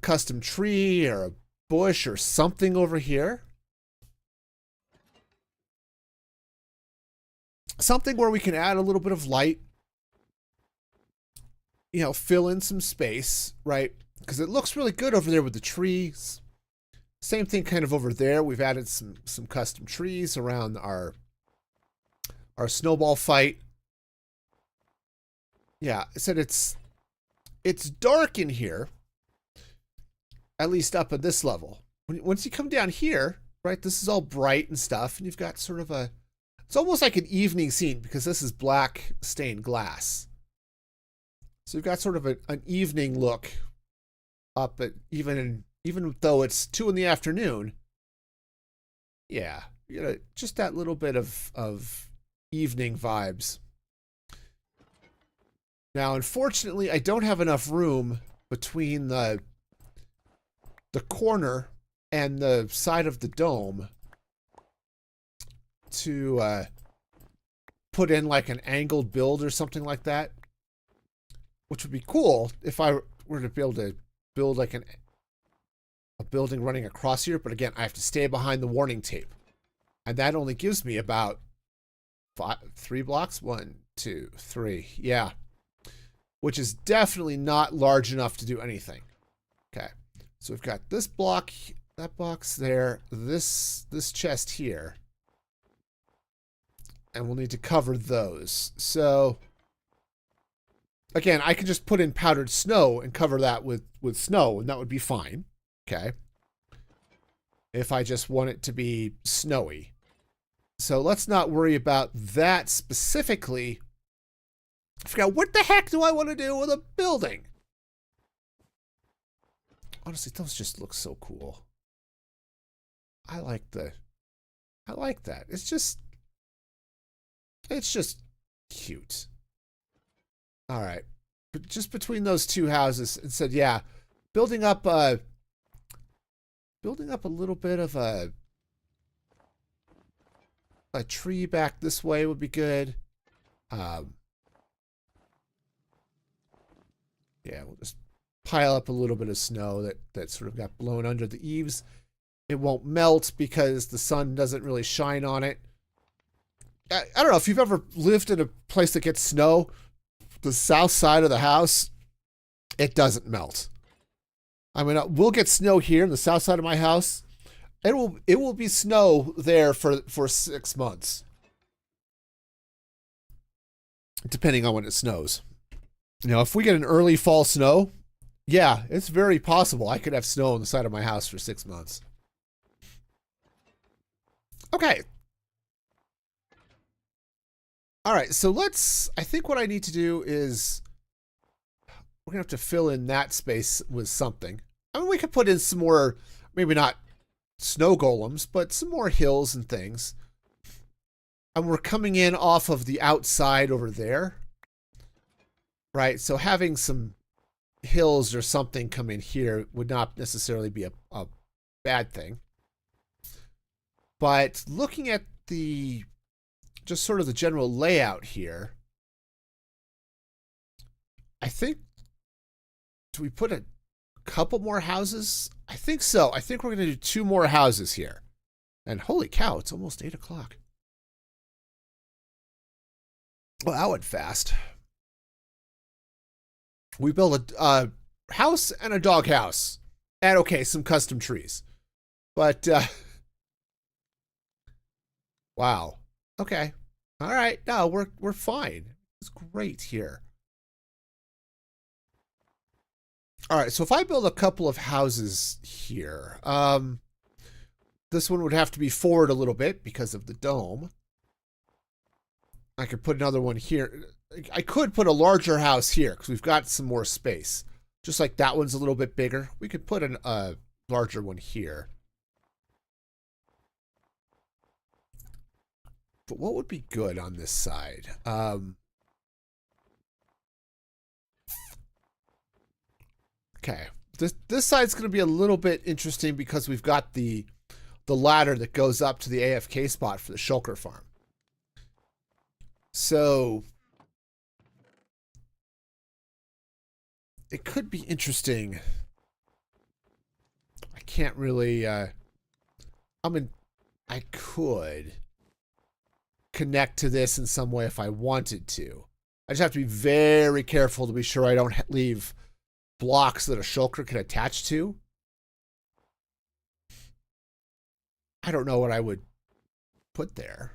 custom tree or a bush or something over here. Something where we can add a little bit of light. Fill in some space, right? Because it looks really good over there with the trees. Same thing kind of over there. We've added some custom trees around our snowball fight. Yeah, I said it's dark in here, at least up at this level. Once you come down here, right, this is all bright and stuff, and you've got sort of a... It's almost like an evening scene because this is black stained glass. So you've got sort of an evening look up at even though it's 2 in the afternoon. Yeah, just that little bit of evening vibes. Now, unfortunately, I don't have enough room between the corner and the side of the dome to put in like an angled build or something like that, which would be cool if I were to be able to build like a building running across here. But again, I have to stay behind the warning tape, and that only gives me about 3 blocks. 1, 2, 3. Yeah, which is definitely not large enough to do anything. Okay, so we've got this block that box there, this chest here. And we'll need to cover those. So, again, I can just put in powdered snow and cover that with snow, and that would be fine. Okay. If I just want it to be snowy. So let's not worry about that specifically. I forgot, what the heck do I want to do with a building? Honestly, those just look so cool. I like that. It's just cute. All right. But just between those two houses, it said, yeah, building up a little bit of a tree back this way would be good. Yeah, we'll just pile up a little bit of snow that sort of got blown under the eaves. It won't melt because the sun doesn't really shine on it. I don't know if you've ever lived in a place that gets snow. The south side of the house, it doesn't melt. I mean, we'll get snow here in the south side of my house. It will be snow there for 6 months, depending on when it snows. Now, if we get an early fall snow, yeah, it's very possible I could have snow on the side of my house for 6 months. Okay. All right, so I think what I need to do is, we're going to have to fill in that space with something. I mean, we could put in some more, maybe not snow golems, but some more hills and things. And we're coming in off of the outside over there. Right, so having some hills or something come in here would not necessarily be a bad thing. But looking at just sort of the general layout here, I think, do we put a couple more houses? I think so. I think we're going to do 2 more houses here. And holy cow, it's almost 8 o'clock. Well, that went fast. We built a house and a doghouse. And okay, some custom trees. But, wow. Okay. All right. No, we're fine. It's great here. All right, so if I build a couple of houses here, this one would have to be forward a little bit because of the dome. I could put another one here. I could put a larger house here because we've got some more space. Just like that one's a little bit bigger. We could put a larger one here. But what would be good on this side? Okay, this side's going to be a little bit interesting because we've got the ladder that goes up to the AFK spot for the shulker farm. So it could be interesting. I can't really. I could connect to this in some way if I wanted to. I just have to be very careful to be sure I don't leave blocks that a shulker can attach to. I don't know what I would put there.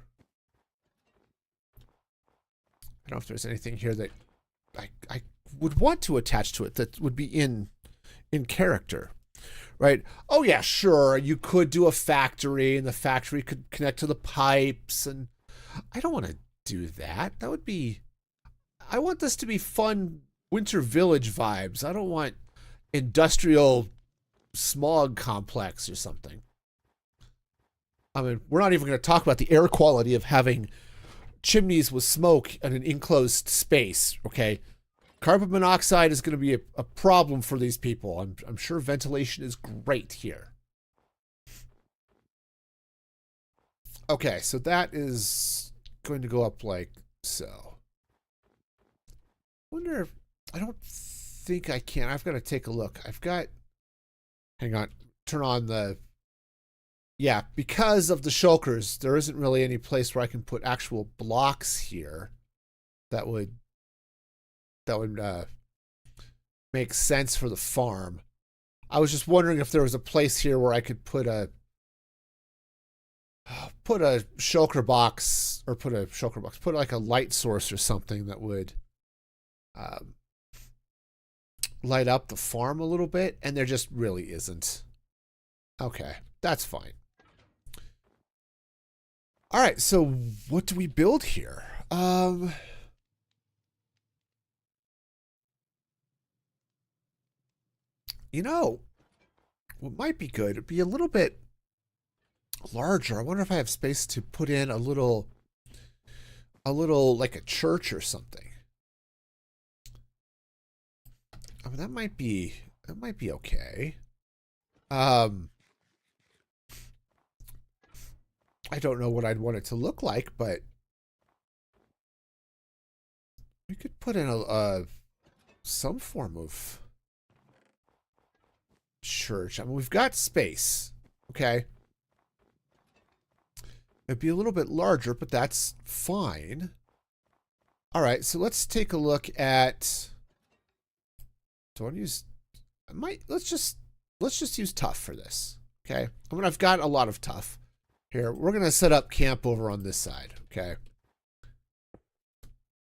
I don't know if there's anything here that I would want to attach to it that would be in character, right? Oh yeah, sure, you could do a factory and the factory could connect to the pipes, and I don't want to do that. That would be, I want this to be fun Winter Village vibes. I don't want industrial smog complex or something. I mean, we're not even going to talk about the air quality of having chimneys with smoke in an enclosed space, okay? Carbon monoxide is going to be a problem for these people. I'm sure ventilation is great here. Okay, so that is going to go up like so. I wonder if, I don't think I can. I've got to take a look. Hang on, turn on the, yeah, because of the shulkers, there isn't really any place where I can put actual blocks here that would make sense for the farm. I was just wondering if there was a place here where I could put a shulker box, or put like a light source or something that would um, light up the farm a little bit, and there just really isn't. Okay, that's fine. All right, so what do we build here? You know, what might be good, it'd be a little bit larger. I wonder if I have space to put in a little like a church or something. I mean, that might be okay. I don't know what I'd want it to look like, but we could put in a some form of church. I mean, we've got space, okay? It'd be a little bit larger, but that's fine. All right, so let's take a look at. Do I want to use? Let's just use tough for this, okay? I mean, I've got a lot of tough here. We're gonna set up camp over on this side, okay?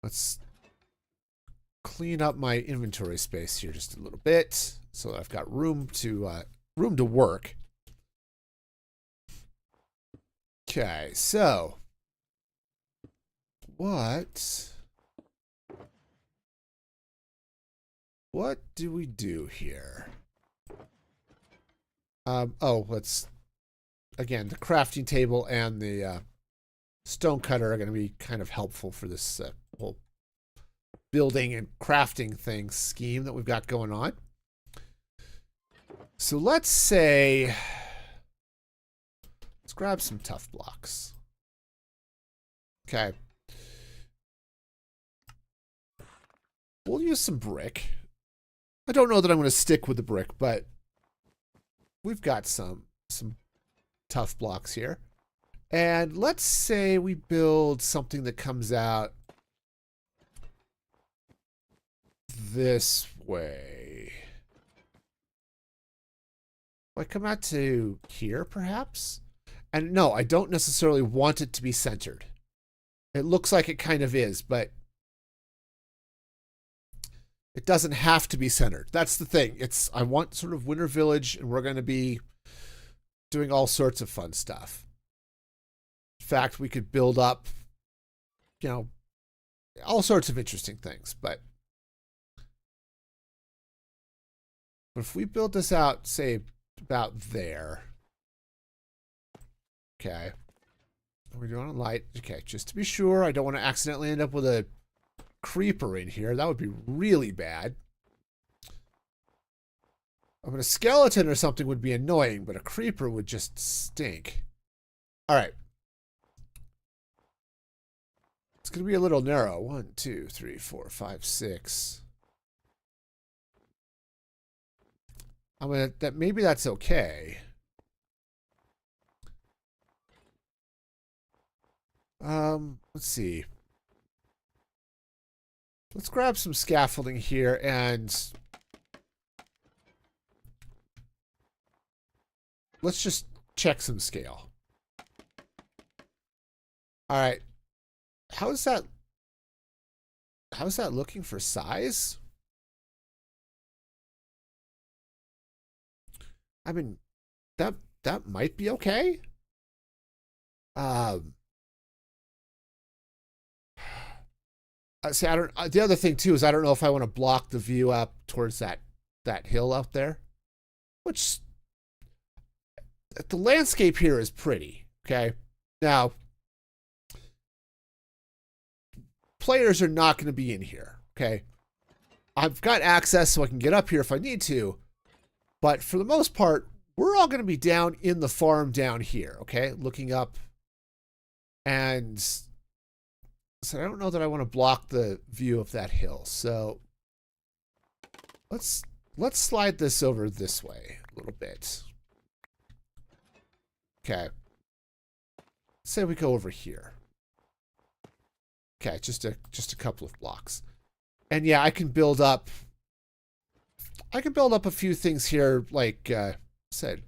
Let's clean up my inventory space here just a little bit, so that I've got room to work. Okay, so what do we do here? Let's again, the crafting table and the stone cutter are going to be kind of helpful for this whole building and crafting thing scheme that we've got going on. So let's say, let's grab some tough blocks. Okay. We'll use some brick. I don't know that I'm going to stick with the brick, but we've got some tough blocks here. And let's say we build something that comes out this way. I come out to here, perhaps? And no, I don't necessarily want it to be centered. It looks like it kind of is, but it doesn't have to be centered. That's the thing. I want sort of Winter Village, and we're going to be doing all sorts of fun stuff. In fact, we could build up, you know, all sorts of interesting things. But if we build this out, say, about there. Okay. Are we doing a light? Okay, just to be sure, I don't want to accidentally end up with a creeper in here. That would be really bad. I mean, a skeleton or something would be annoying, but a creeper would just stink. All right. It's going to be a little narrow. 1, 2, 3, 4, 5, 6. I mean, maybe that's okay. Let's see. Let's grab some scaffolding here and let's just check some scale. All right. How's that looking for size? I mean, that might be okay. See, I don't. The other thing too is I don't know if I want to block the view up towards that hill out there, which the landscape here is pretty. Okay, now players are not going to be in here. Okay, I've got access so I can get up here if I need to, but for the most part, we're all going to be down in the farm down here. Okay, looking up, and so I don't know that I want to block the view of that hill. So let's slide this over this way a little bit. Okay. Say we go over here. Okay, just a couple of blocks. And yeah, I can build up I can build up a few things here, like I said,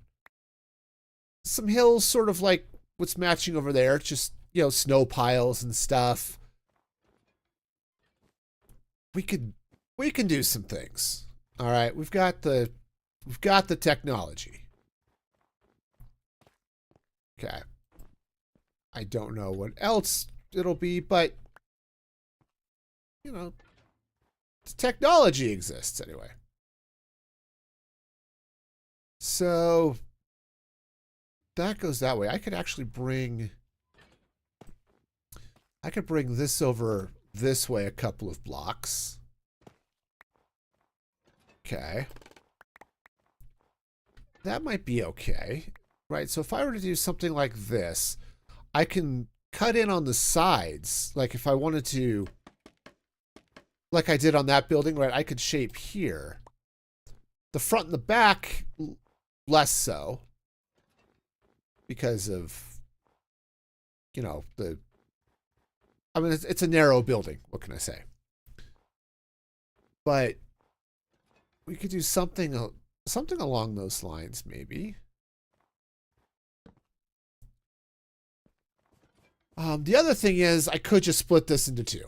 some hills, sort of like what's matching over there. Just, you know, snow piles and stuff. We can do some things. All right, we've got the technology. Okay. I don't know what else it'll be, but you know, the technology exists anyway. So that goes that way. I could bring this over this way a couple of blocks. Okay. That might be okay. Right, so if I were to do something like this, I can cut in on the sides. Like if I wanted to, like I did on that building, right, I could shape here. The front and the back, less so. Because of, you know, I mean, it's a narrow building. What can I say? But we could do something along those lines, maybe. The other thing is I could just split this into two,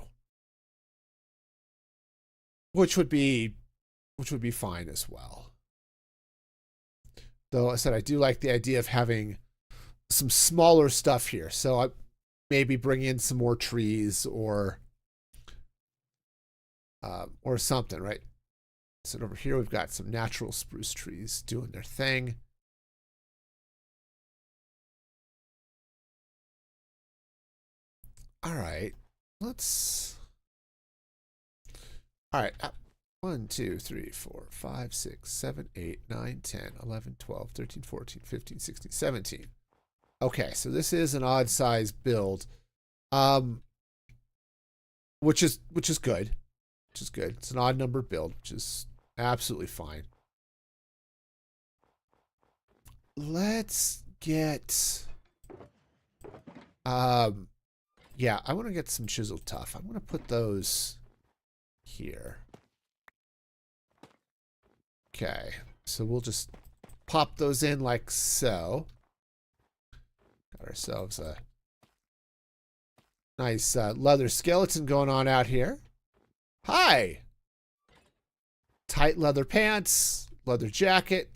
which would be fine as well. Though I said I do like the idea of having some smaller stuff here, so I maybe bring in some more trees or something, right? So over here we've got some natural spruce trees doing their thing. All right, let's. All right, 1, 2, 3, 4, 5, 6, 7, 8, 9, 10, 11, 12, 13, 14, 15, 16, 17. Okay, so this is an odd size build, which is good, It's an odd number build, which is absolutely fine. Let's get, yeah, I want to get some chiseled tuff. I'm going to put those here. Okay, so we'll just pop those in like so. Got ourselves a nice leather skeleton going on out here. Hi! Tight leather pants, leather jacket,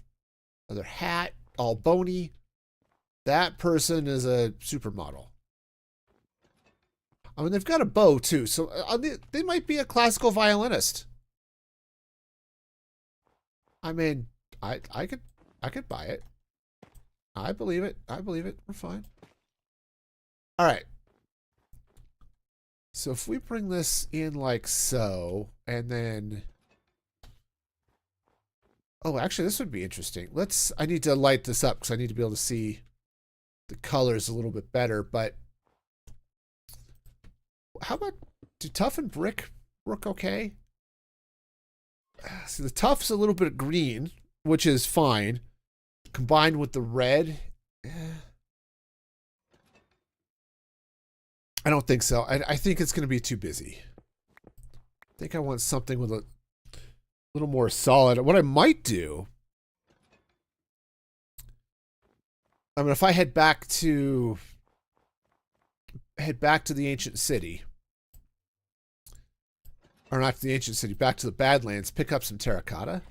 leather hat, all bony. That person is a supermodel. I mean, they've got a bow too, so they might be a classical violinist. I mean, I could buy it. I believe it. We're fine. All right. So if we bring this in like so, and then, oh, actually, this would be interesting. I need to light this up because I need to be able to see the colors a little bit better. But how about, do tuff and brick work okay? See, the tuff's a little bit green, which is fine. Combined with the red, I don't think so. I think it's going to be too busy. I think I want something with a little more solid. What I might do, I mean, if I head back to the ancient city, or not to the ancient city, back to the Badlands, pick up some terracotta.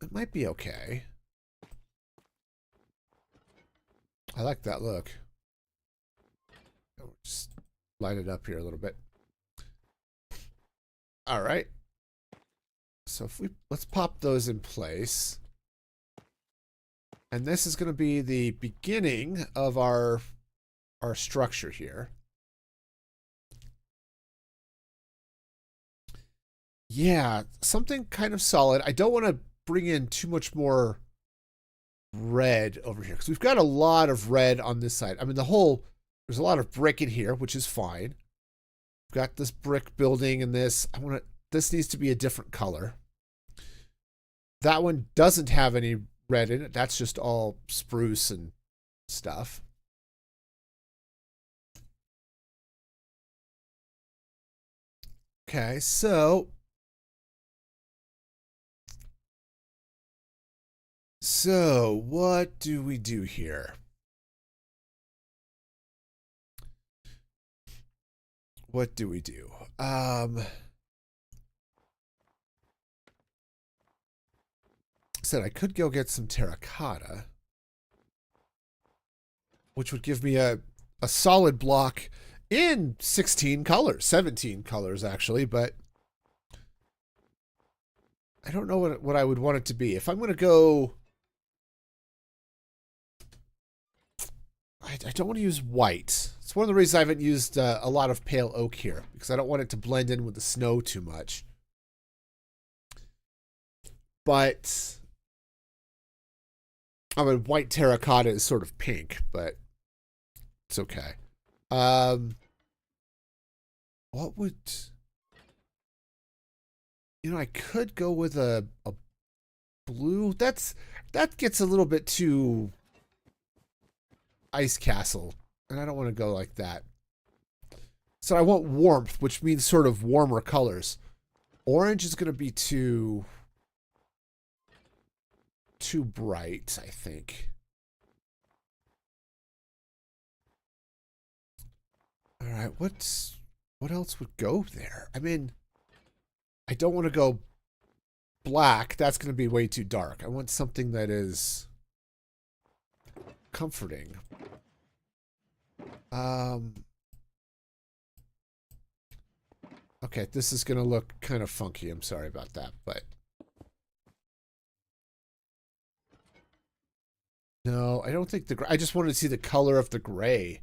It might be okay. I like that look. Just light it up here a little bit. All right. So let's pop those in place. And this is going to be the beginning of our structure here. Yeah, something kind of solid. I don't want to bring in too much more red over here because we've got a lot of red on this side. I mean, there's a lot of brick in here, which is fine. We've got this brick building and this. This needs to be a different color. That one doesn't have any red in it. That's just all spruce and stuff. Okay, so So, what do we do here? What do we do? Said I could go get some terracotta, which would give me a solid block in 16 colors, 17 colors actually, but I don't know what I would want it to be. If I'm going to go, I don't want to use white. It's one of the reasons I haven't used a lot of pale oak here, because I don't want it to blend in with the snow too much. But I mean, white terracotta is sort of pink, but it's okay. What would... You know, I could go with a blue. That gets a little bit too ice castle, and I don't want to go like that. So I want warmth, which means sort of warmer colors. Orange is going to be too bright, I think. All right, what else would go there? I mean, I don't want to go black. That's going to be way too dark. I want something that is comforting. Okay, this is going to look kind of funky. I'm sorry about that, but no, I don't think I just wanted to see the color of the gray.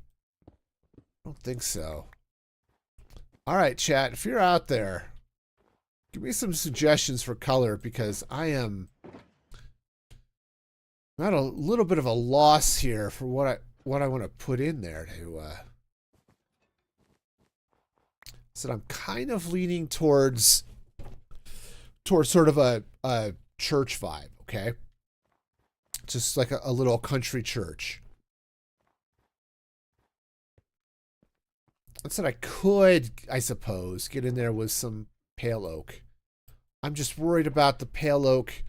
I don't think so. All right, chat, if you're out there, give me some suggestions for color, because I'm at a little bit of a loss here for what I want to put in there to so I'm kind of leaning towards sort of a church vibe, okay? Just like a little country church. I said I could, I suppose, get in there with some pale oak. I'm just worried about the pale oak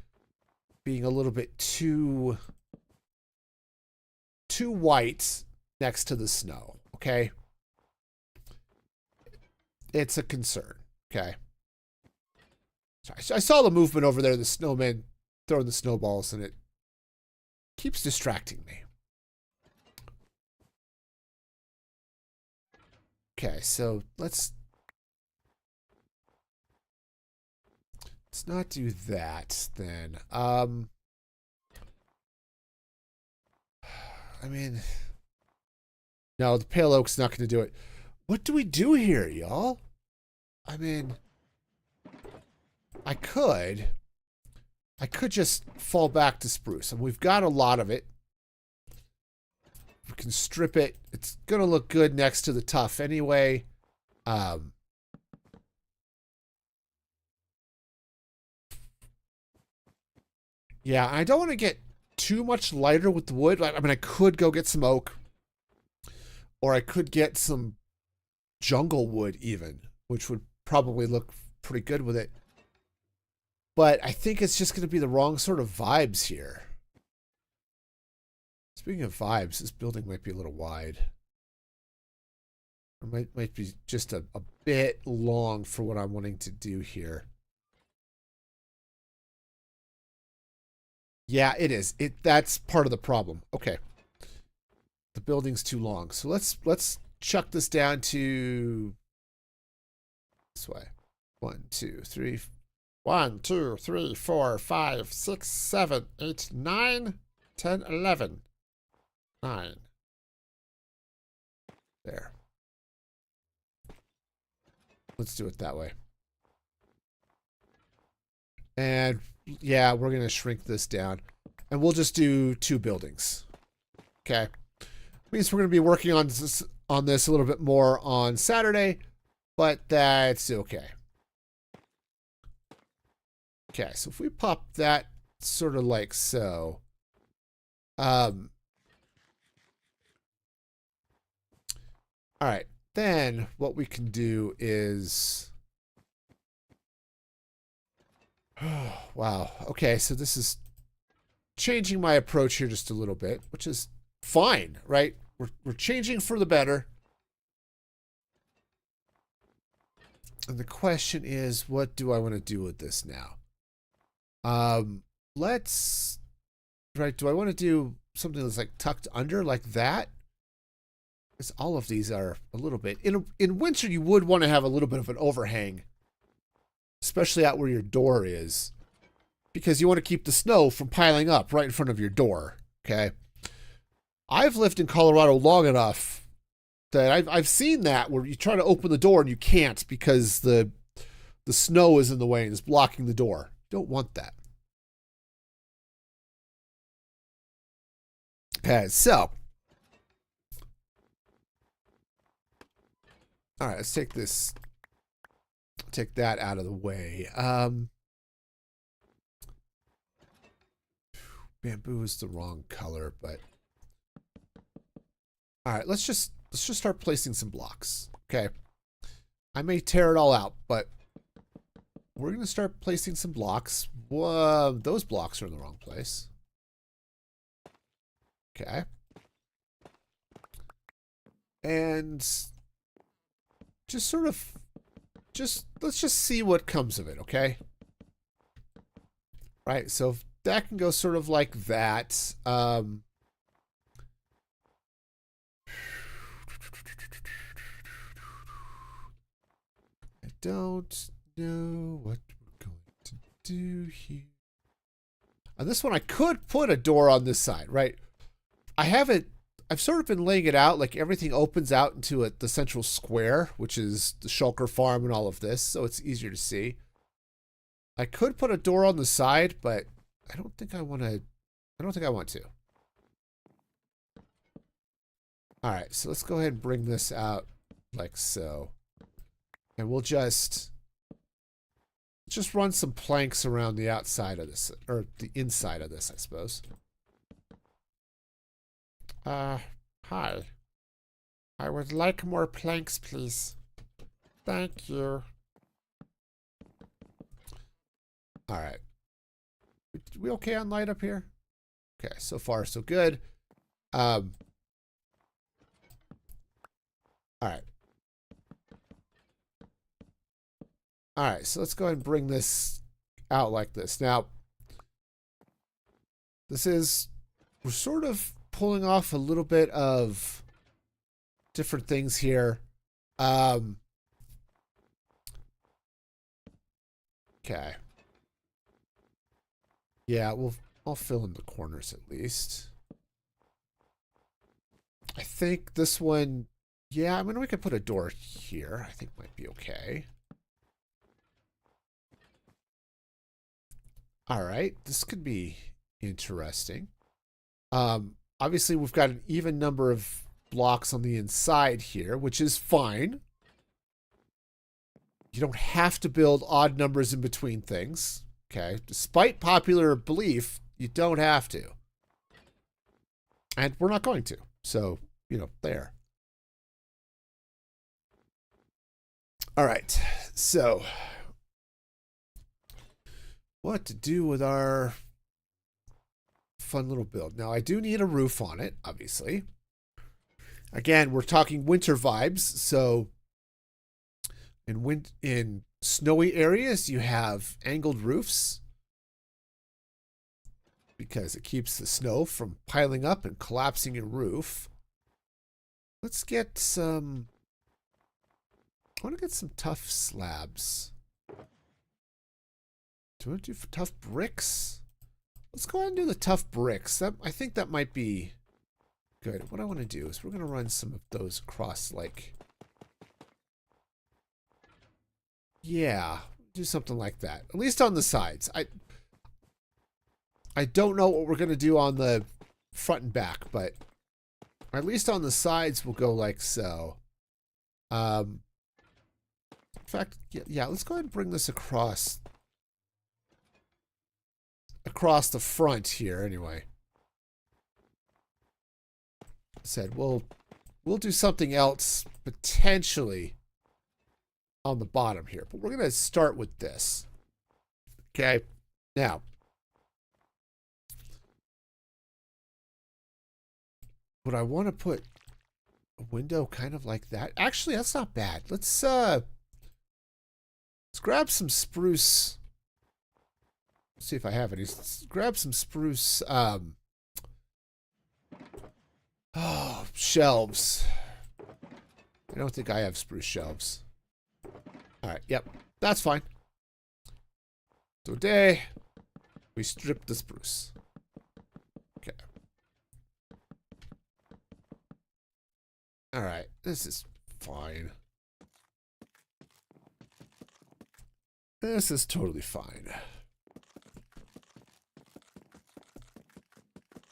being a little bit too white next to the snow, okay? It's a concern, okay? I saw the movement over there, the snowman throwing the snowballs, and it keeps distracting me. Okay, so let's not do that then. I mean, no, the pale oak's not going to do it. What do we do here, y'all? I mean, I could just fall back to spruce, and we've got a lot of it. We can strip it. It's going to look good next to the tuff anyway. Yeah, I don't want to get too much lighter with the wood. I mean, I could go get some oak, or I could get some jungle wood even, which would probably look pretty good with it. But I think it's just going to be the wrong sort of vibes here. Speaking of vibes, this building might be a little wide. Or might be just a bit long for what I'm wanting to do here. Yeah, it is. That's part of the problem. Okay. The building's too long. So let's chuck this down to this way. 1, 2, 3. 1, 2, 3, 4, 5, 6, 7, 8, 9, 10, 11. 9. There. Let's do it that way. And yeah, we're going to shrink this down. And we'll just do 2 buildings. Okay. Means we're going to be working on this a little bit more on Saturday, but that's okay. Okay, so if we pop that sort of like so. All right, then what we can do is, oh, wow. Okay, so this is changing my approach here just a little bit, which is fine, right? We're changing for the better. And the question is, what do I want to do with this now? Let's, right, do I want to do something that's like tucked under like that? Because all of these are a little bit. In winter, you would want to have a little bit of an overhang, especially out where your door is, because you want to keep the snow from piling up right in front of your door, okay? I've lived in Colorado long enough that I've seen that where you try to open the door and you can't because the snow is in the way and is blocking the door. You don't want that. Okay, so. All right, let's take this. Take that out of the way. Bamboo is the wrong color, but all right, let's just start placing some blocks. Okay, I may tear it all out, but we're gonna start placing some blocks. Whoa, those blocks are in the wrong place. Okay, and just sort of, let's just see what comes of it. Okay, right. So that can go sort of like that. I don't know what we're going to do here. On this one, I could put a door on this side, right? I've sort of been laying it out like everything opens out into the central square, which is the shulker farm and all of this, so it's easier to see. I could put a door on the side, but I don't think I want to. I don't think I want to. All right, so let's go ahead and bring this out like so. And we'll just run some planks around the outside of this, or the inside of this, I suppose. Hi. I would like more planks, please. Thank you. All right. We okay on light up here? Okay, so far so good. All right. All right, so let's go ahead and bring this out like this. Now, we're sort of pulling off a little bit of different things here. Okay. Yeah, I'll fill in the corners at least. I think this one, yeah, I mean, we could put a door here. I think might be okay. All right, this could be interesting. Obviously, we've got an even number of blocks on the inside here, which is fine. You don't have to build odd numbers in between things. Okay, despite popular belief, you don't have to. And we're not going to. So, you know, there. All right, so what to do with our fun little build. Now, I do need a roof on it, obviously. Again, we're talking winter vibes, so in snowy areas, you have angled roofs because it keeps the snow from piling up and collapsing your roof. Let's get some... I want to get some tough slabs. Do you want to do tough bricks? Let's go ahead and do the tough bricks. I think that might be good. What I want to do is we're going to run some of those across, like... Yeah, do something like that. At least on the sides. I don't know what we're going to do on the front and back, but at least on the sides we'll go like so. In fact, yeah, let's go ahead and bring this across the front here anyway. I said we'll do something else potentially on the bottom here, but we're going to start with this. Okay. Now, would I want to put a window kind of like that? Actually, that's not bad. Let's grab some spruce. Let's see if I have any. Let's grab some spruce shelves. I don't think I have spruce shelves. Alright, yep. That's fine. Today, we strip the spruce. Okay. Alright, this is fine. This is totally fine.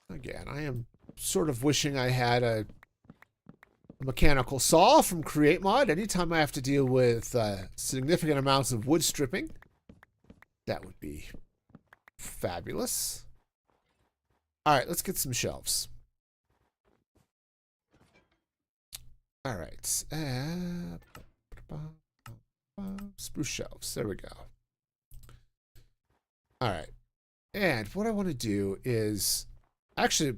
Again, I am sort of wishing I had a mechanical saw from Create Mod. Anytime I have to deal with significant amounts of wood stripping, that would be fabulous. Alright, let's get some shelves. Alright. Spruce shelves. There we go. Alright. And what I want to do is... Actually,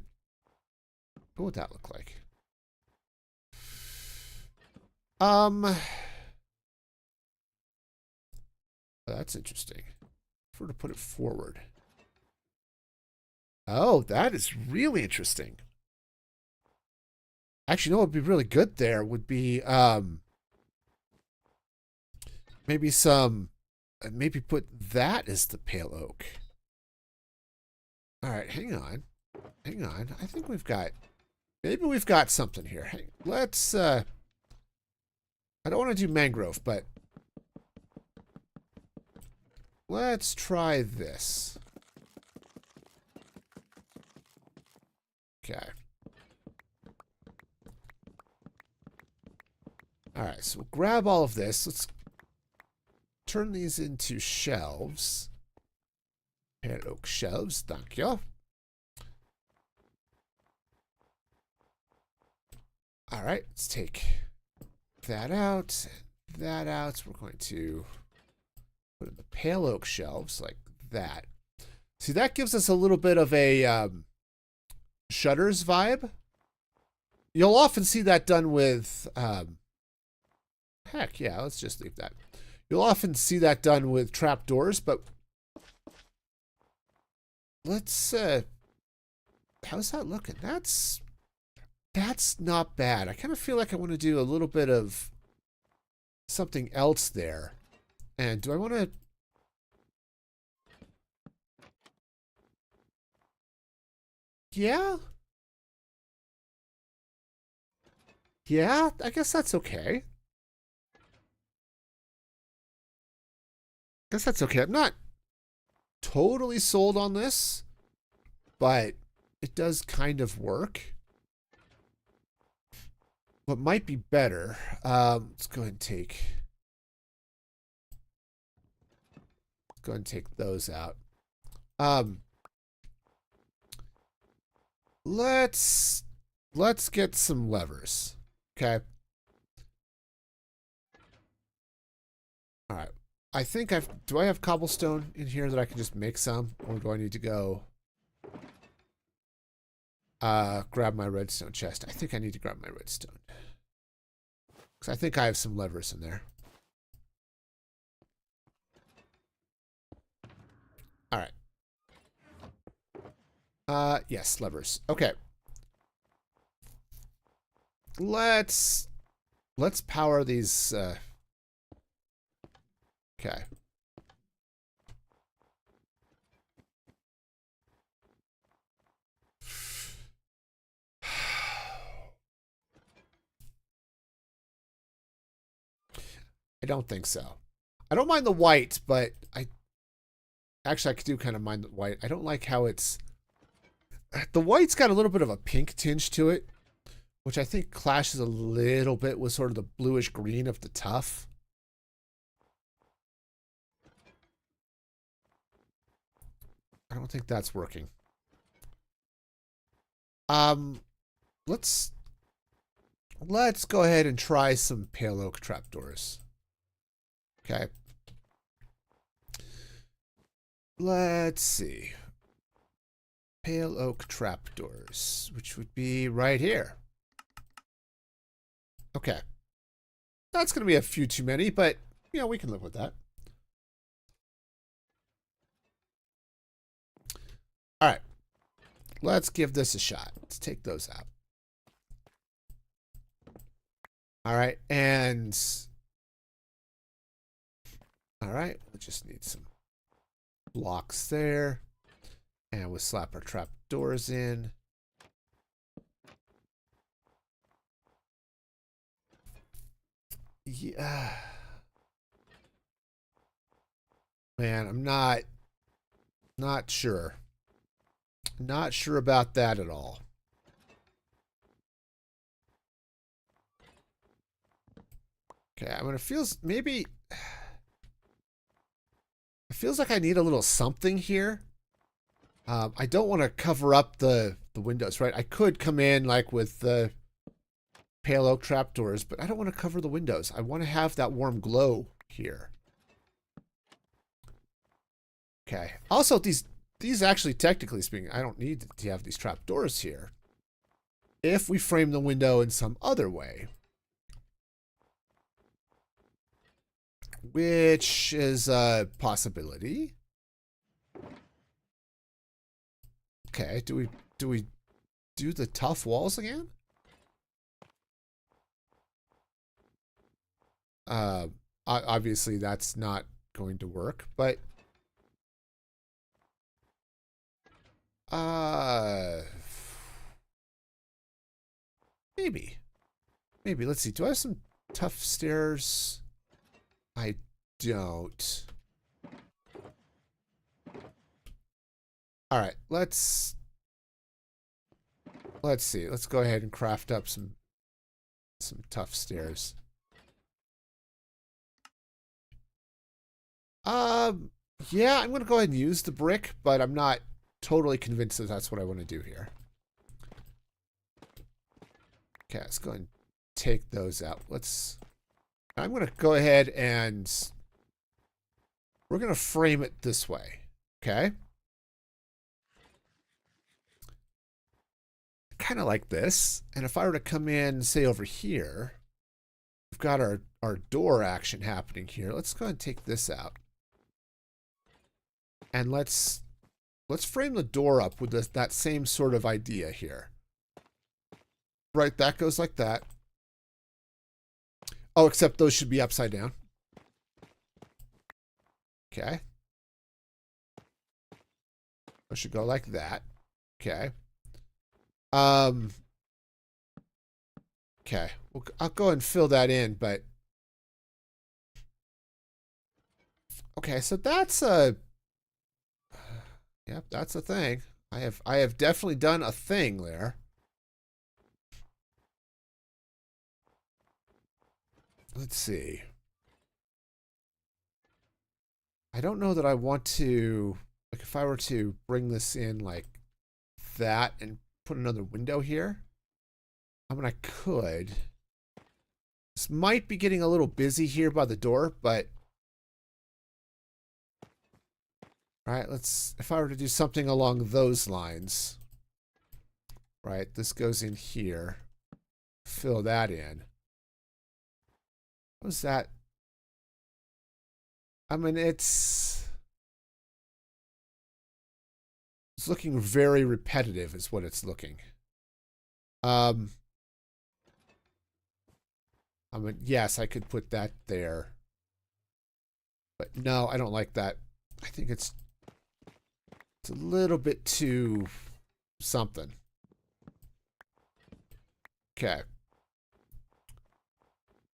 what would that look like? That's interesting. If we're to put it forward. Oh, that is really interesting. Actually, you know what would be really good there would be maybe maybe put that as the pale oak. All right, hang on. Hang on. I think maybe we've got something here. Let's I don't want to do mangrove, but let's try this. Okay. All right, so we'll grab all of this. Let's turn these into shelves. Pear oak shelves, thank you. All right, let's take that out, that out. We're going to put in the pale oak shelves like that. See, that gives us a little bit of a shutters vibe. You'll often see that done with, heck yeah, let's just leave that. You'll often see that done with trapdoors, but let's, how's that looking? That's not bad. I kind of feel like I want to do a little bit of something else there. And do I want to... Yeah? Yeah, I guess that's okay. I guess that's okay. I'm not totally sold on this, but it does kind of work. What might be better, let's go ahead and take those out. Let's get some levers. Okay. All right. I think do I have cobblestone in here that I can just make some, or do I need to go grab my redstone chest? I think I need to grab my redstone. Because I think I have some levers in there. Alright. Yes, levers. Okay. Let's power these, okay. I don't think so. I don't mind the white, but actually I do kind of mind the white. I don't like how the white's got a little bit of a pink tinge to it, which I think clashes a little bit with sort of the bluish green of the tuff. I don't think that's working. Let's go ahead and try some pale oak trapdoors. Okay. Let's see. Pale oak trapdoors, which would be right here. Okay. That's going to be a few too many, but, you know, we can live with that. All right. Let's give this a shot. Let's take those out. All right. And... all right. We just need some blocks there. And we'll slap our trap doors in. Yeah. Man, I'm not sure. Not sure about that at all. Okay, I mean, it feels maybe... it feels like I need a little something here. I don't want to cover up the windows, right? I could come in like with the pale oak trapdoors, but I don't want to cover the windows. I want to have that warm glow here. Okay. Also, these actually, technically speaking, I don't need to have these trapdoors here. If we frame the window in some other way, which is a possibility. Okay, do we do the tough walls again? Obviously that's not going to work, but maybe let's see. Do I have some tough stairs? I don't. All right, let's see. Let's go ahead and craft up some tough stairs. Yeah, I'm gonna go ahead and use the brick, but I'm not totally convinced that that's what I want to do here. Okay, let's go and take those out. I'm gonna go ahead and we're gonna frame it this way. Okay. Kind of like this. And if I were to come in, say over here, we've got our door action happening here. Let's go ahead and take this out. And let's frame the door up with that same sort of idea here. Right, that goes like that. Oh, except those should be upside down. Okay. Those should go like that. Okay. Okay. Well, I'll go and fill that in, but okay, so that's a yep, that's a thing. I have definitely done a thing there. Let's see. I don't know that I want to, like, if I were to bring this in like that and put another window here. I mean, I could. This might be getting a little busy here by the door, but all right, if I were to do something along those lines, right, this goes in here, fill that in. What was that? I mean, it's looking very repetitive is what it's looking. I mean, yes, I could put that there. But no, I don't like that. I think it's a little bit too something. Okay.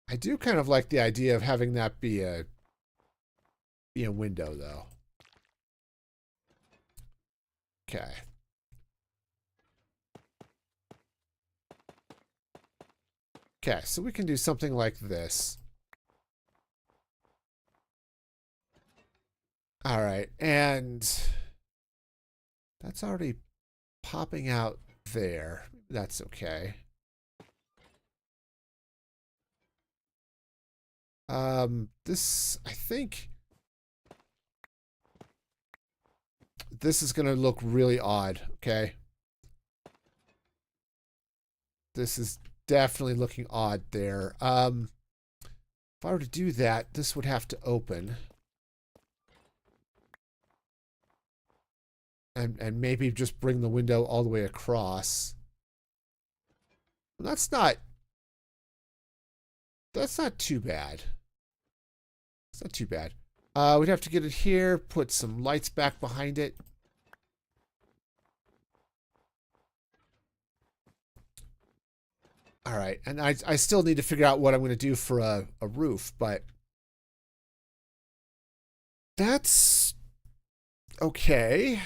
I do kind of like the idea of having that be a window, though. Okay. Okay, so we can do something like this. All right, and that's already popping out there. That's okay. This, I think this is going to look really odd, okay? This is definitely looking odd there. If I were to do that, this would have to open. And maybe just bring the window all the way across. That's not too bad. It's not too bad. We'd have to get it here, put some lights back behind it. All right, and I still need to figure out what I'm going to do for a roof, but that's okay.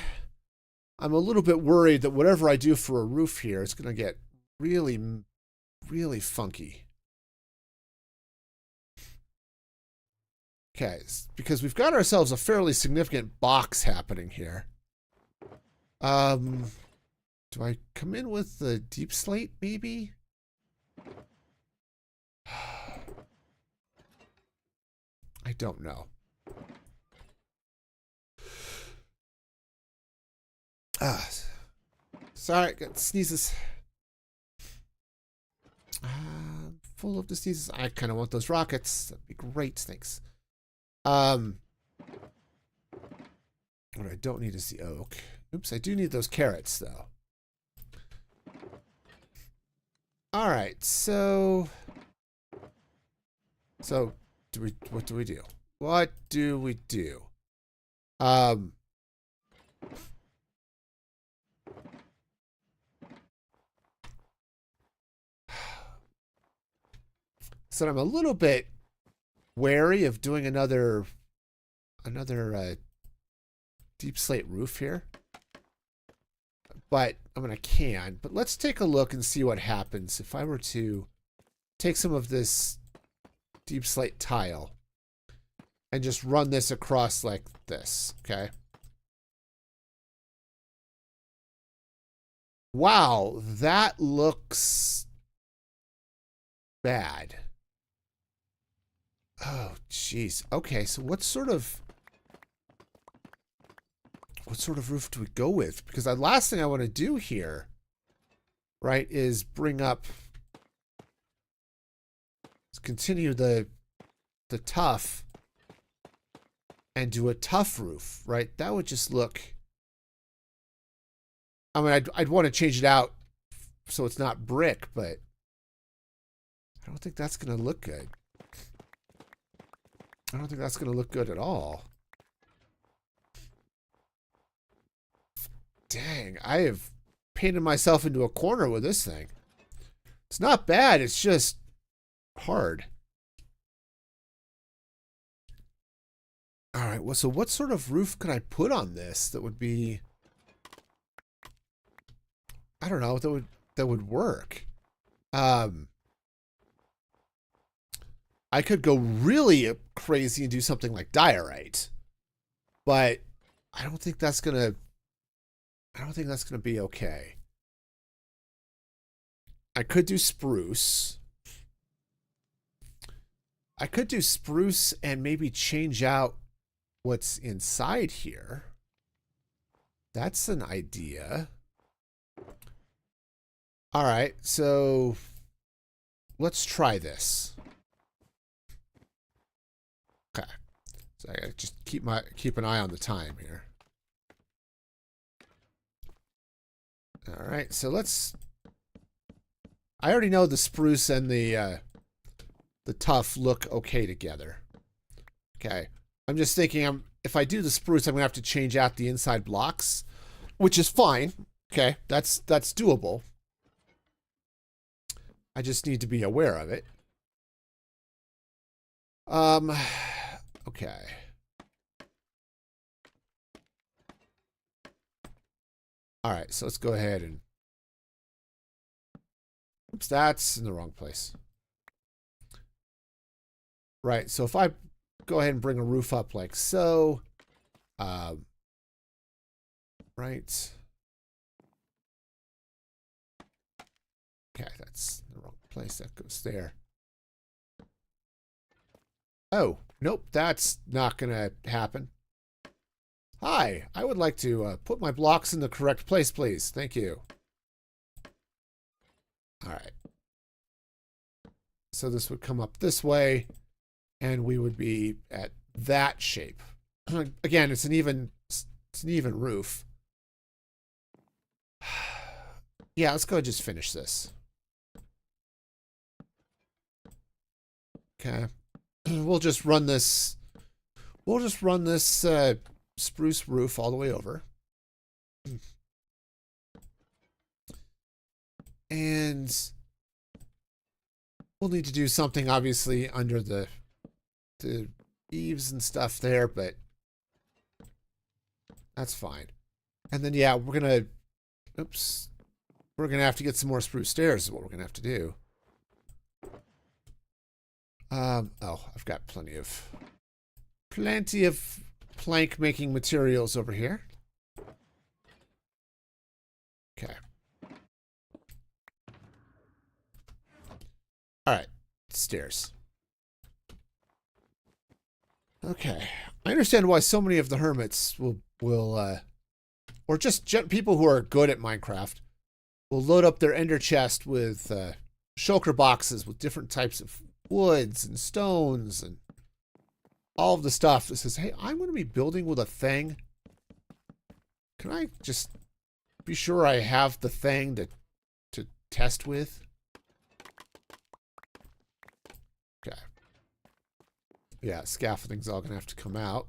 I'm a little bit worried that whatever I do for a roof here is going to get really, really funky. Okay, because we've got ourselves a fairly significant box happening here. Do I come in with the deep slate, maybe? I don't know. Sorry, got sneezes. Full of the sneezes. I kind of want those rockets. That'd be great. Thanks. What I don't need is the oak. Oops, I do need those carrots though. All right, so what do we do? What do we do? So I'm a little bit wary of doing another deep slate roof here, but I can. But let's take a look and see what happens if I were to take some of this deep slate tile and just run this across like this. Okay. Wow, that looks bad. Oh, jeez. Okay, so what sort of roof do we go with? Because the last thing I want to do here, right, is continue the tough and do a tough roof, right? That would just look. I mean, I'd want to change it out so it's not brick, but I don't think that's going to look good. I don't think that's going to look good at all. Dang, I have painted myself into a corner with this thing. It's not bad, it's just hard. All right, well, so what sort of roof can I put on this that would be, I don't know, that would work? I could go really crazy and do something like diorite, but I don't think that's gonna be okay. I could do spruce. I could do spruce and maybe change out what's inside here. That's an idea. All right, so let's try this. Okay, so I gotta just keep an eye on the time here. All right, so I already know the spruce and the tough look okay together. Okay, I'm just thinking if I do the spruce, I'm gonna have to change out the inside blocks, which is fine. Okay, that's doable. I just need to be aware of it. Okay. All right, so let's go ahead and... Oops, that's in the wrong place. Right, so if I go ahead and bring a roof up like so, right. Okay, that's the wrong place. That goes there. Oh, nope, that's not gonna happen. Hi, I would like to put my blocks in the correct place, please. Thank you. All right. So this would come up this way, and we would be at that shape. Again, it's an even roof. Yeah, let's go just finish this. Okay. We'll just run this spruce roof all the way over. And we'll need to do something obviously under the eaves and stuff there, but that's fine. And then yeah, we're gonna have to get some more spruce stairs is what we're gonna have to do. Oh, I've got plenty of plank making materials over here. Okay. All right, stairs. Okay, I understand why so many of the hermits will or just people who are good at Minecraft will load up their ender chest with shulker boxes with different types of woods and stones and all of the stuff that says, hey, I'm going to be building with a thing. Can I just be sure I have the thing to test with? Okay. Yeah, scaffolding's all going to have to come out.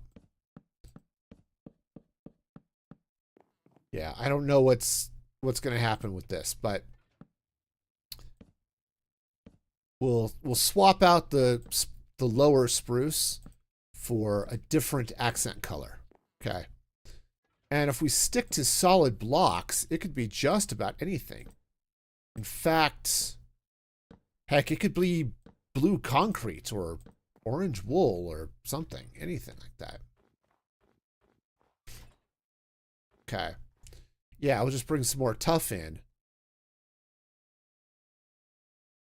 Yeah, I don't know what's going to happen with this, but we'll swap out the lower spruce for a different accent color. Okay. And if we stick to solid blocks, it could be just about anything. In fact, heck, it could be blue concrete or orange wool or something, anything like that. Okay. Yeah, I'll just bring some more tuff in.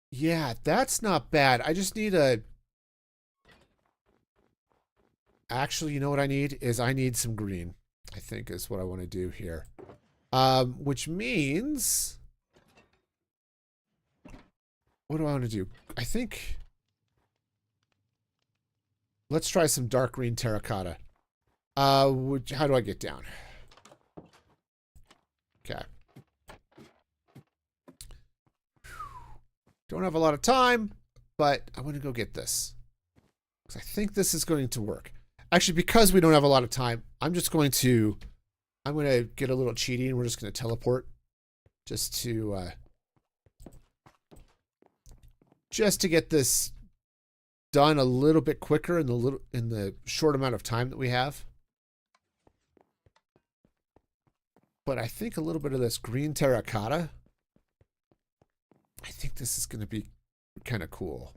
Yeah, that's not bad. I just need a... Actually, you know what I need? I need some green, I think is what I want to do here. Which means... What do I want to do? I think... Let's try some dark green terracotta. How do I get down? Okay. Don't have a lot of time, but I want to go get this. Because I think this is going to work. Actually, because we don't have a lot of time, I'm going to get a little cheaty and we're just going to teleport. Just to get this done a little bit quicker in the short amount of time that we have. But I think a little bit of this green terracotta, I think this is going to be kind of cool.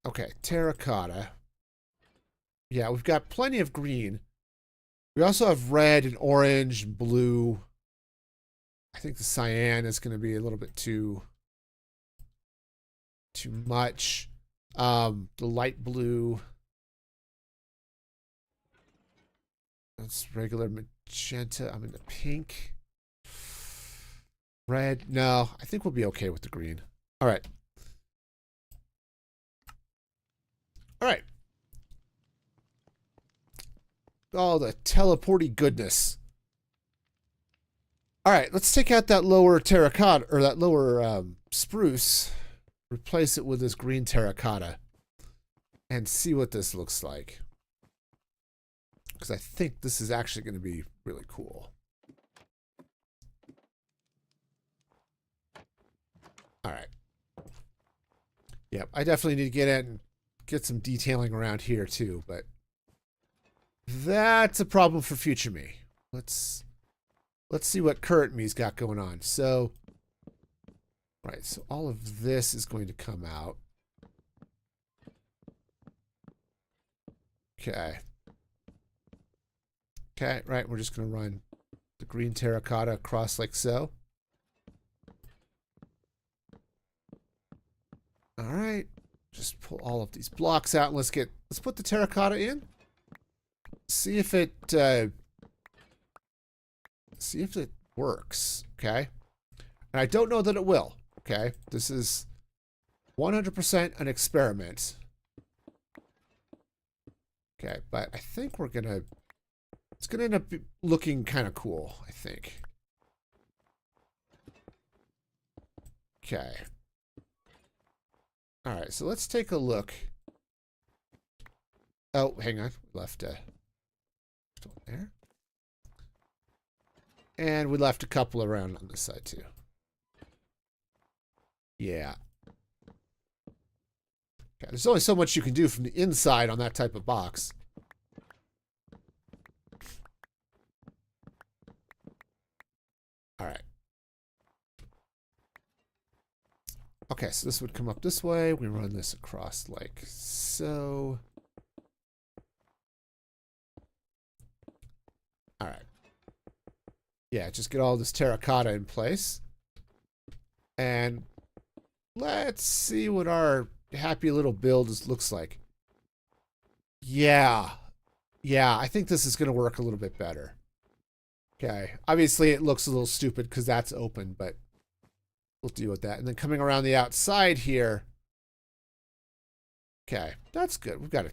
Okay, terracotta. Yeah, we've got plenty of green. We also have red and orange and blue. I think the cyan is going to be a little bit too much. The light blue. That's regular magenta. I'm in the pink. Red. No, I think we'll be okay with the green. All right. All right. Oh, the teleporty goodness. All right, let's take out that lower terracotta, or that lower spruce. Replace it with this green terracotta. And see what this looks like. Because I think this is actually going to be really cool. All right. Yep, I definitely need to get in and get some detailing around here too, but that's a problem for future me. Let's see what current me's got going on. So, right, so all of this is going to come out. Okay. Okay, right, we're just going to run the green terracotta across like so. All right, just pull all of these blocks out and let's put the terracotta in. see if it works, okay? And I don't know that it will, okay? This is 100% an experiment. Okay, but I think we're gonna... It's gonna end up looking kind of cool, I think. Okay. Alright, so let's take a look. Oh, hang on. Left one there. And we left a couple around on this side, too. Yeah. Okay, there's only so much you can do from the inside on that type of box. Alright. Okay, so this would come up this way. We run this across like so. Alright. Yeah, just get all this terracotta in place. And let's see what our happy little build looks like. Yeah. Yeah, I think this is going to work a little bit better. Okay. Obviously, it looks a little stupid because that's open, but we'll deal with that. And then coming around the outside here. Okay, that's good. We've got a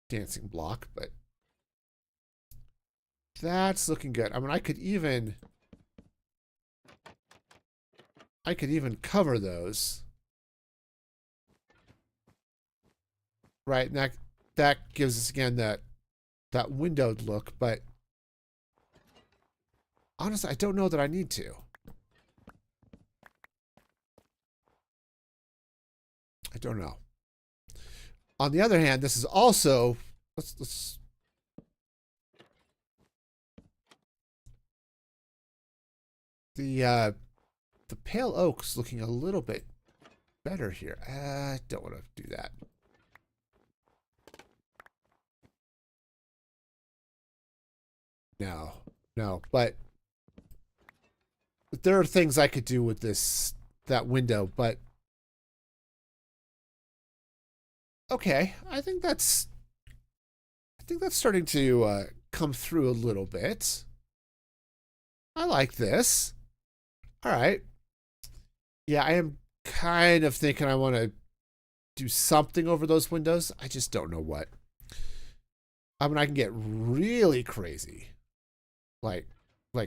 dancing block, but that's looking good. I mean, I could even cover those. Right, and that gives us again that windowed look, but honestly, I don't know that I need to. I don't know. On the other hand, this is also let's the pale oak's looking a little bit better here. I don't want to do that. No, but there are things I could do with that window, but okay, I think that's starting to come through a little bit. I like this. All right. Yeah, I am kind of thinking I want to do something over those windows. I just don't know what. I mean, I can get really crazy. Like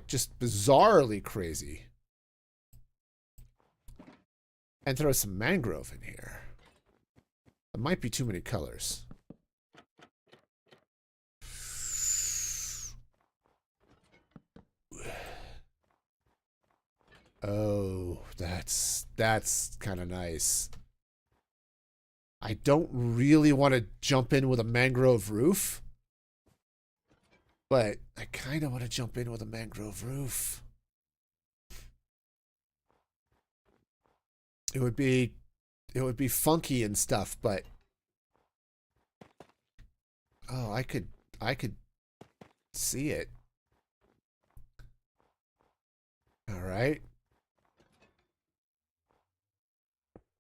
just bizarrely crazy. And throw some mangrove in here. It might be too many colors. Oh, that's kind of nice. I don't really want to jump in with a mangrove roof. But I kind of want to jump in with a mangrove roof. It would be funky and stuff, but oh, I could see it. All right.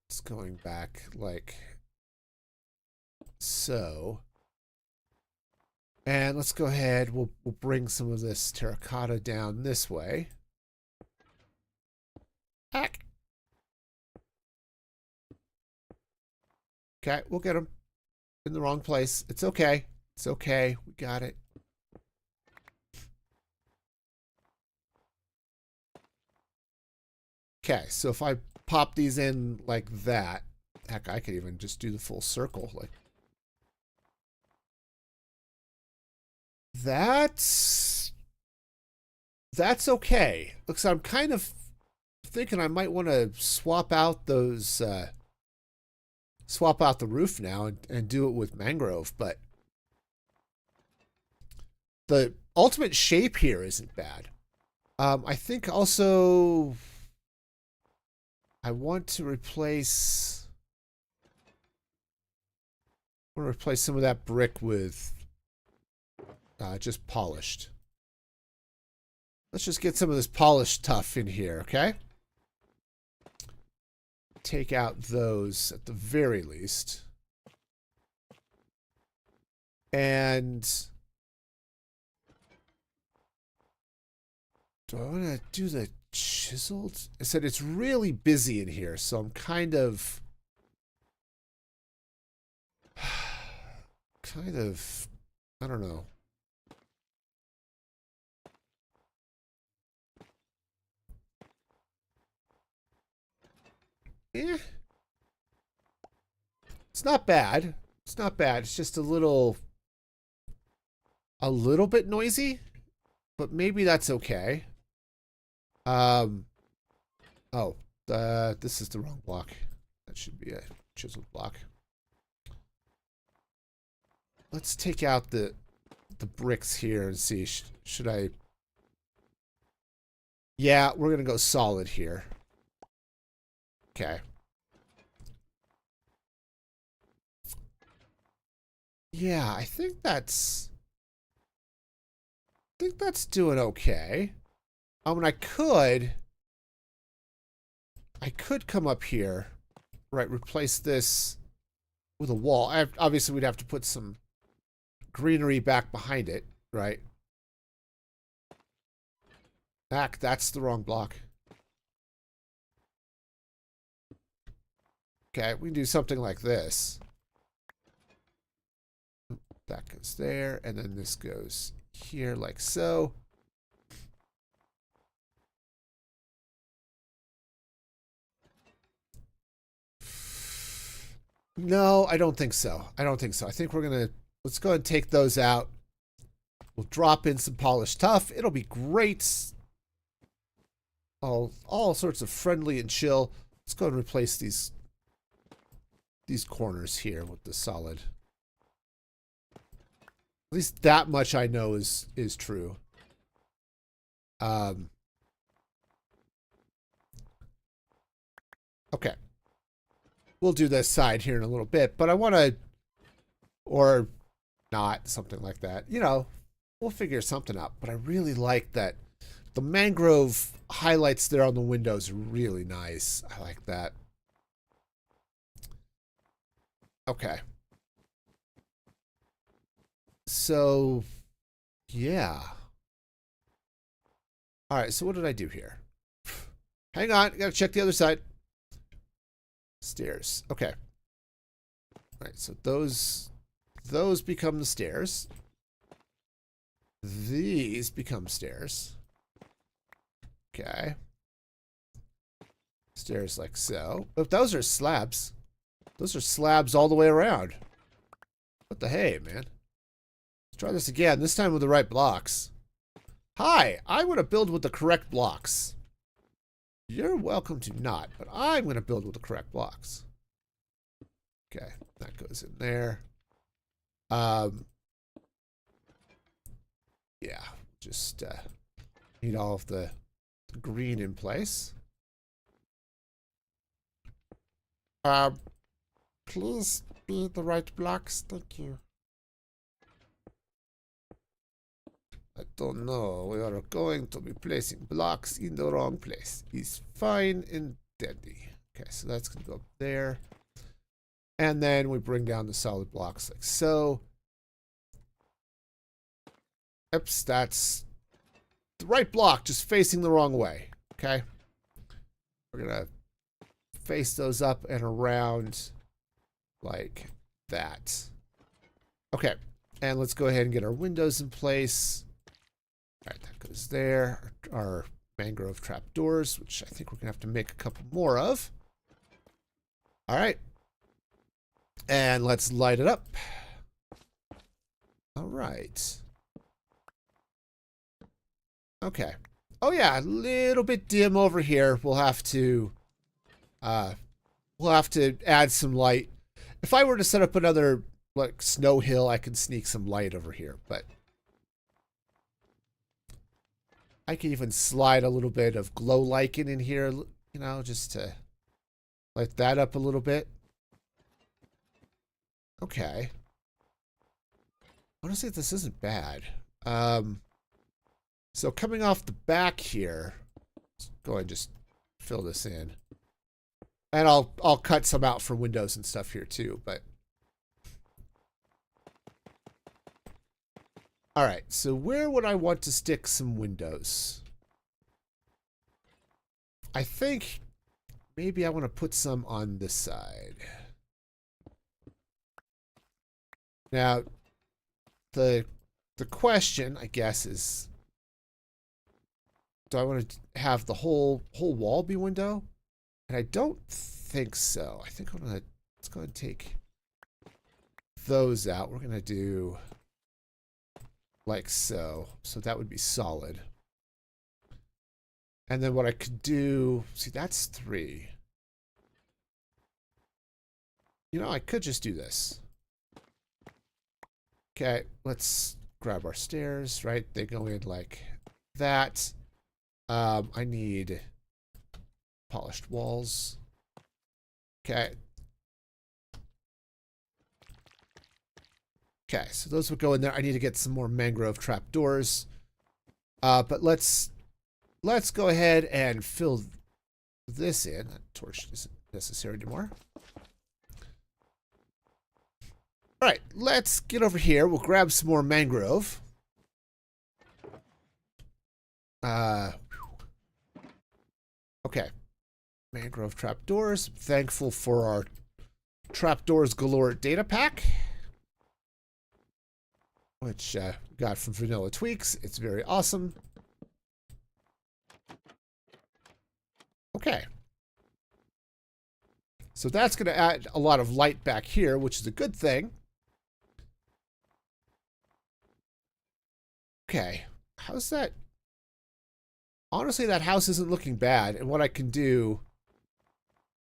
It's going back like so. And let's go ahead. We'll bring some of this terracotta down this way. Heck. Okay, we'll get them in the wrong place. It's okay. It's okay. We got it. Okay, so if I pop these in like that, heck, I could even just do the full circle. Like that's okay. Looks, I'm kind of thinking I might want to swap out those, swap out the roof now and do it with mangrove, but the ultimate shape here isn't bad. I think also I want to replace some of that brick with just polished. Let's just get some of this polished tuff in here, okay? Take out those at the very least. And Do I want to do the chiseled? I said it's really busy in here, so I'm kind of... I don't know. Eh. It's not bad. It's not bad. It's just a little bit noisy, but maybe that's okay. Oh, this is the wrong block. That should be a chiseled block. Let's take out the bricks here and see. Should I? Yeah, we're gonna go solid here. Okay. Yeah, I think that's doing okay. And I could come up here, right? Replace this with a wall. Obviously, we'd have to put some greenery back behind it, right? That's the wrong block. Okay, we can do something like this. That goes there, and then this goes here like so. No, I don't think so. I don't think so. I think we're going to... Let's go ahead and take those out. We'll drop in some polished tuff. It'll be great. All sorts of friendly and chill. Let's go ahead and replace these corners here with the solid. At least that much I know is true. Okay. We'll do this side here in a little bit, but I want to... Or not, something like that. You know, we'll figure something out. But I really like that the mangrove highlights there on the windows are really nice. I like that. Okay. So, yeah. All right, so what did I do here? Hang on, I gotta check the other side. Stairs. Okay. All right, so those become the stairs. These become stairs. Okay. Stairs like so. Oh, those are slabs. Those are slabs all the way around. What the hey, man? Let's try this again, this time with the right blocks. Hi, I want to build with the correct blocks. You're welcome to not, but I'm going to build with the correct blocks. Okay, that goes in there. Yeah, just need all of the green in place. Please be the right blocks, thank you. I don't know. We are going to be placing blocks in the wrong place. It's fine and dandy. Okay, so that's going to go up there. And then we bring down the solid blocks like so. Oops, that's the right block, just facing the wrong way. Okay. We're going to face those up and around like that. Okay. And let's go ahead and get our windows in place. All right, that goes there. Our mangrove trapdoors, which I think we're going to have to make a couple more of. All right. And let's light it up. All right. Okay. Oh yeah, a little bit dim over here. We'll have to add some light. If I were to set up another like snow hill, I could sneak some light over here, but I could even slide a little bit of glow lichen in here, you know, just to light that up a little bit. Okay. Honestly, this isn't bad. So coming off the back here, let's go ahead and just fill this in. And I'll cut some out for windows and stuff here too, but all right, so where would I want to stick some windows? I think maybe I want to put some on this side. Now, the question, I guess, is, do I want to have the whole wall be window? And I don't think so. I think let's go ahead and take those out. We're gonna do like so. So that would be solid. And then what I could do, see, that's 3. You know, I could just do this. Okay, let's grab our stairs, right? They go in like that. I need polished walls. Okay. Okay, so those would go in there. I need to get some more mangrove trapdoors. But let's go ahead and fill this in. That torch isn't necessary anymore. All right, let's get over here. We'll grab some more mangrove. Okay. Mangrove trapdoors. Thankful for our trapdoors galore data pack, which got from Vanilla Tweaks. It's very awesome. Okay. So that's going to add a lot of light back here, which is a good thing. Okay. How's that? Honestly, that house isn't looking bad. And what I can do,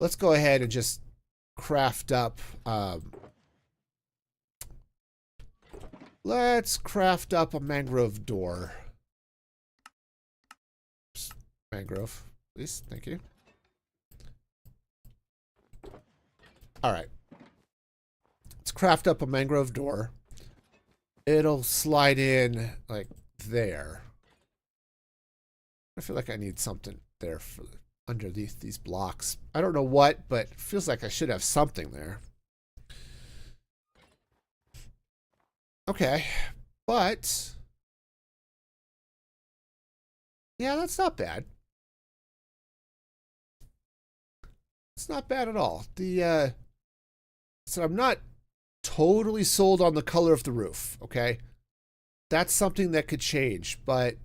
let's go ahead and just craft up. Let's craft up a mangrove door. Mangrove, please. Thank you. All right. Let's craft up a mangrove door. It'll slide in like there. I feel like I need something there for underneath these blocks. I don't know what, but it feels like I should have something there. Okay, but yeah, that's not bad. It's not bad at all. So I'm not totally sold on the color of the roof, okay? That's something that could change, but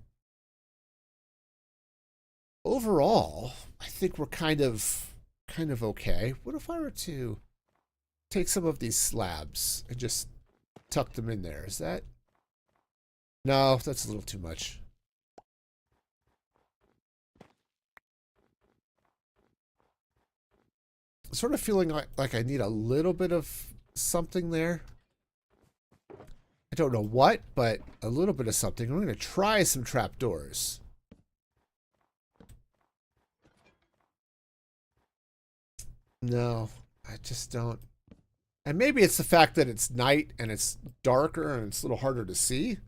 overall, I think we're kind of okay. What if I were to take some of these slabs and just tuck them in there? Is that? No, that's a little too much. I'm sort of feeling like I need a little bit of something there. I don't know what, but a little bit of something. I'm going to try some trapdoors. No, I just don't. And maybe it's the fact that it's night and it's darker and it's a little harder to see.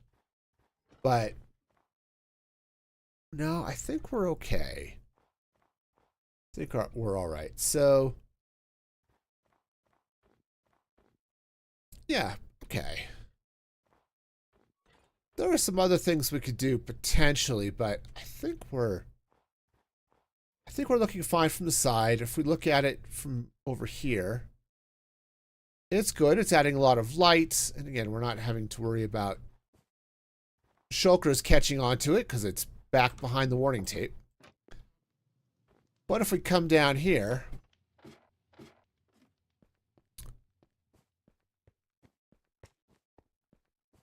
But no, I think we're okay. I think we're all right. So yeah, okay. There are some other things we could do potentially, but I think we're looking fine from the side. If we look at it from over here, it's good. It's adding a lot of light. And again, we're not having to worry about shulkers catching onto it because it's back behind the warning tape. But if we come down here,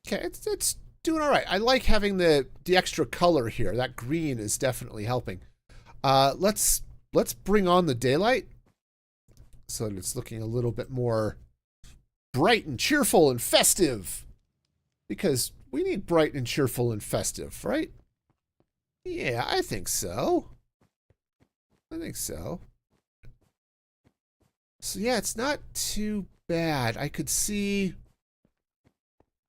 okay, it's doing all right. I like having the extra color here. That green is definitely helping. Let's bring on the daylight so that it's looking a little bit more bright and cheerful and festive, because we need bright and cheerful and festive, right? Yeah, I think so. I think so. So yeah, it's not too bad. I could see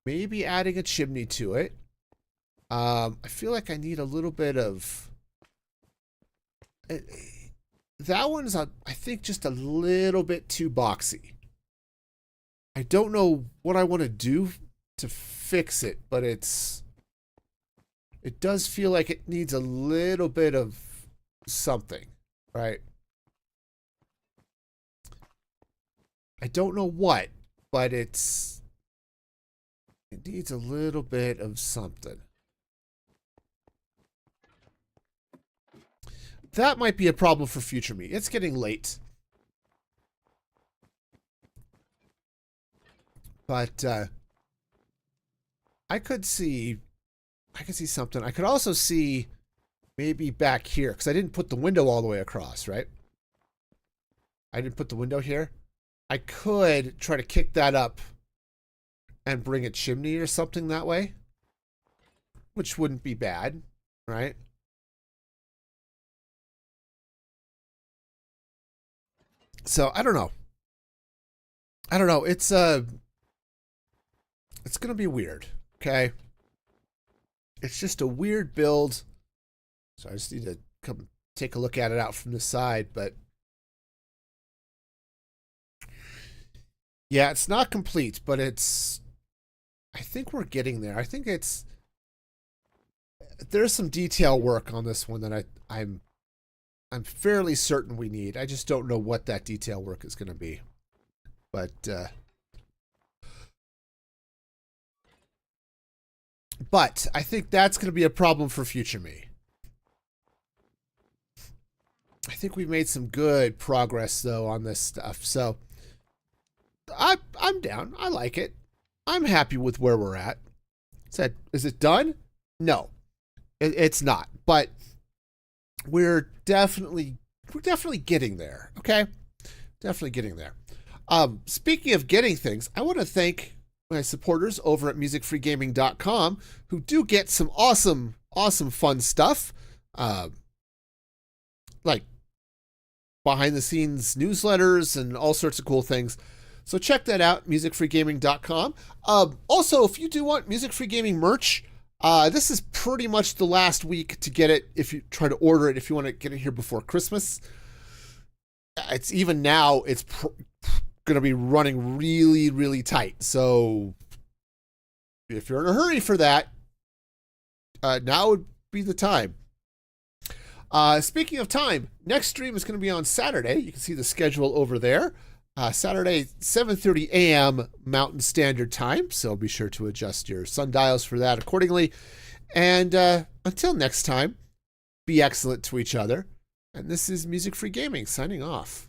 maybe adding a chimney to it. I feel like I need a little bit of that one's, I think, just a little bit too boxy. I don't know what I want to do to fix it, but it does feel like it needs a little bit of something. right? I don't know what, but it needs a little bit of something. That might be a problem for future me. It's getting late. But I could see something. I could also see maybe back here, because I didn't put the window all the way across, right? I didn't put the window here. I could try to kick that up and bring a chimney or something that way, which wouldn't be bad, right? So I don't know. It's gonna be weird. Okay. It's just a weird build. So I just need to come take a look at it out from the side, but yeah, it's not complete, but I think we're getting there. I think there's some detail work on this one that I'm fairly certain we need. I just don't know what that detail work is going to be. But I think that's going to be a problem for future me. I think we've made some good progress though on this stuff. So I'm down. I like it. I'm happy with where we're at. Is it done? No, it's not. But we're definitely getting there. Okay, definitely getting there. Speaking of getting things, I want to thank my supporters over at musicfreegaming.com who do get some awesome fun stuff, like behind the scenes newsletters and all sorts of cool things. So check that out, musicfreegaming.com. Also, if you do want Music Free Gaming merch, this is pretty much the last week to get it if you try to order it, if you want to get it here before Christmas. It's even now, it's going to be running really, really tight. So if you're in a hurry for that, now would be the time. Speaking of time, next stream is going to be on Saturday. You can see the schedule over there. Saturday, 7:30 a.m. Mountain Standard Time. So be sure to adjust your sundials for that accordingly. And until next time, be excellent to each other. And this is Music Free Gaming signing off.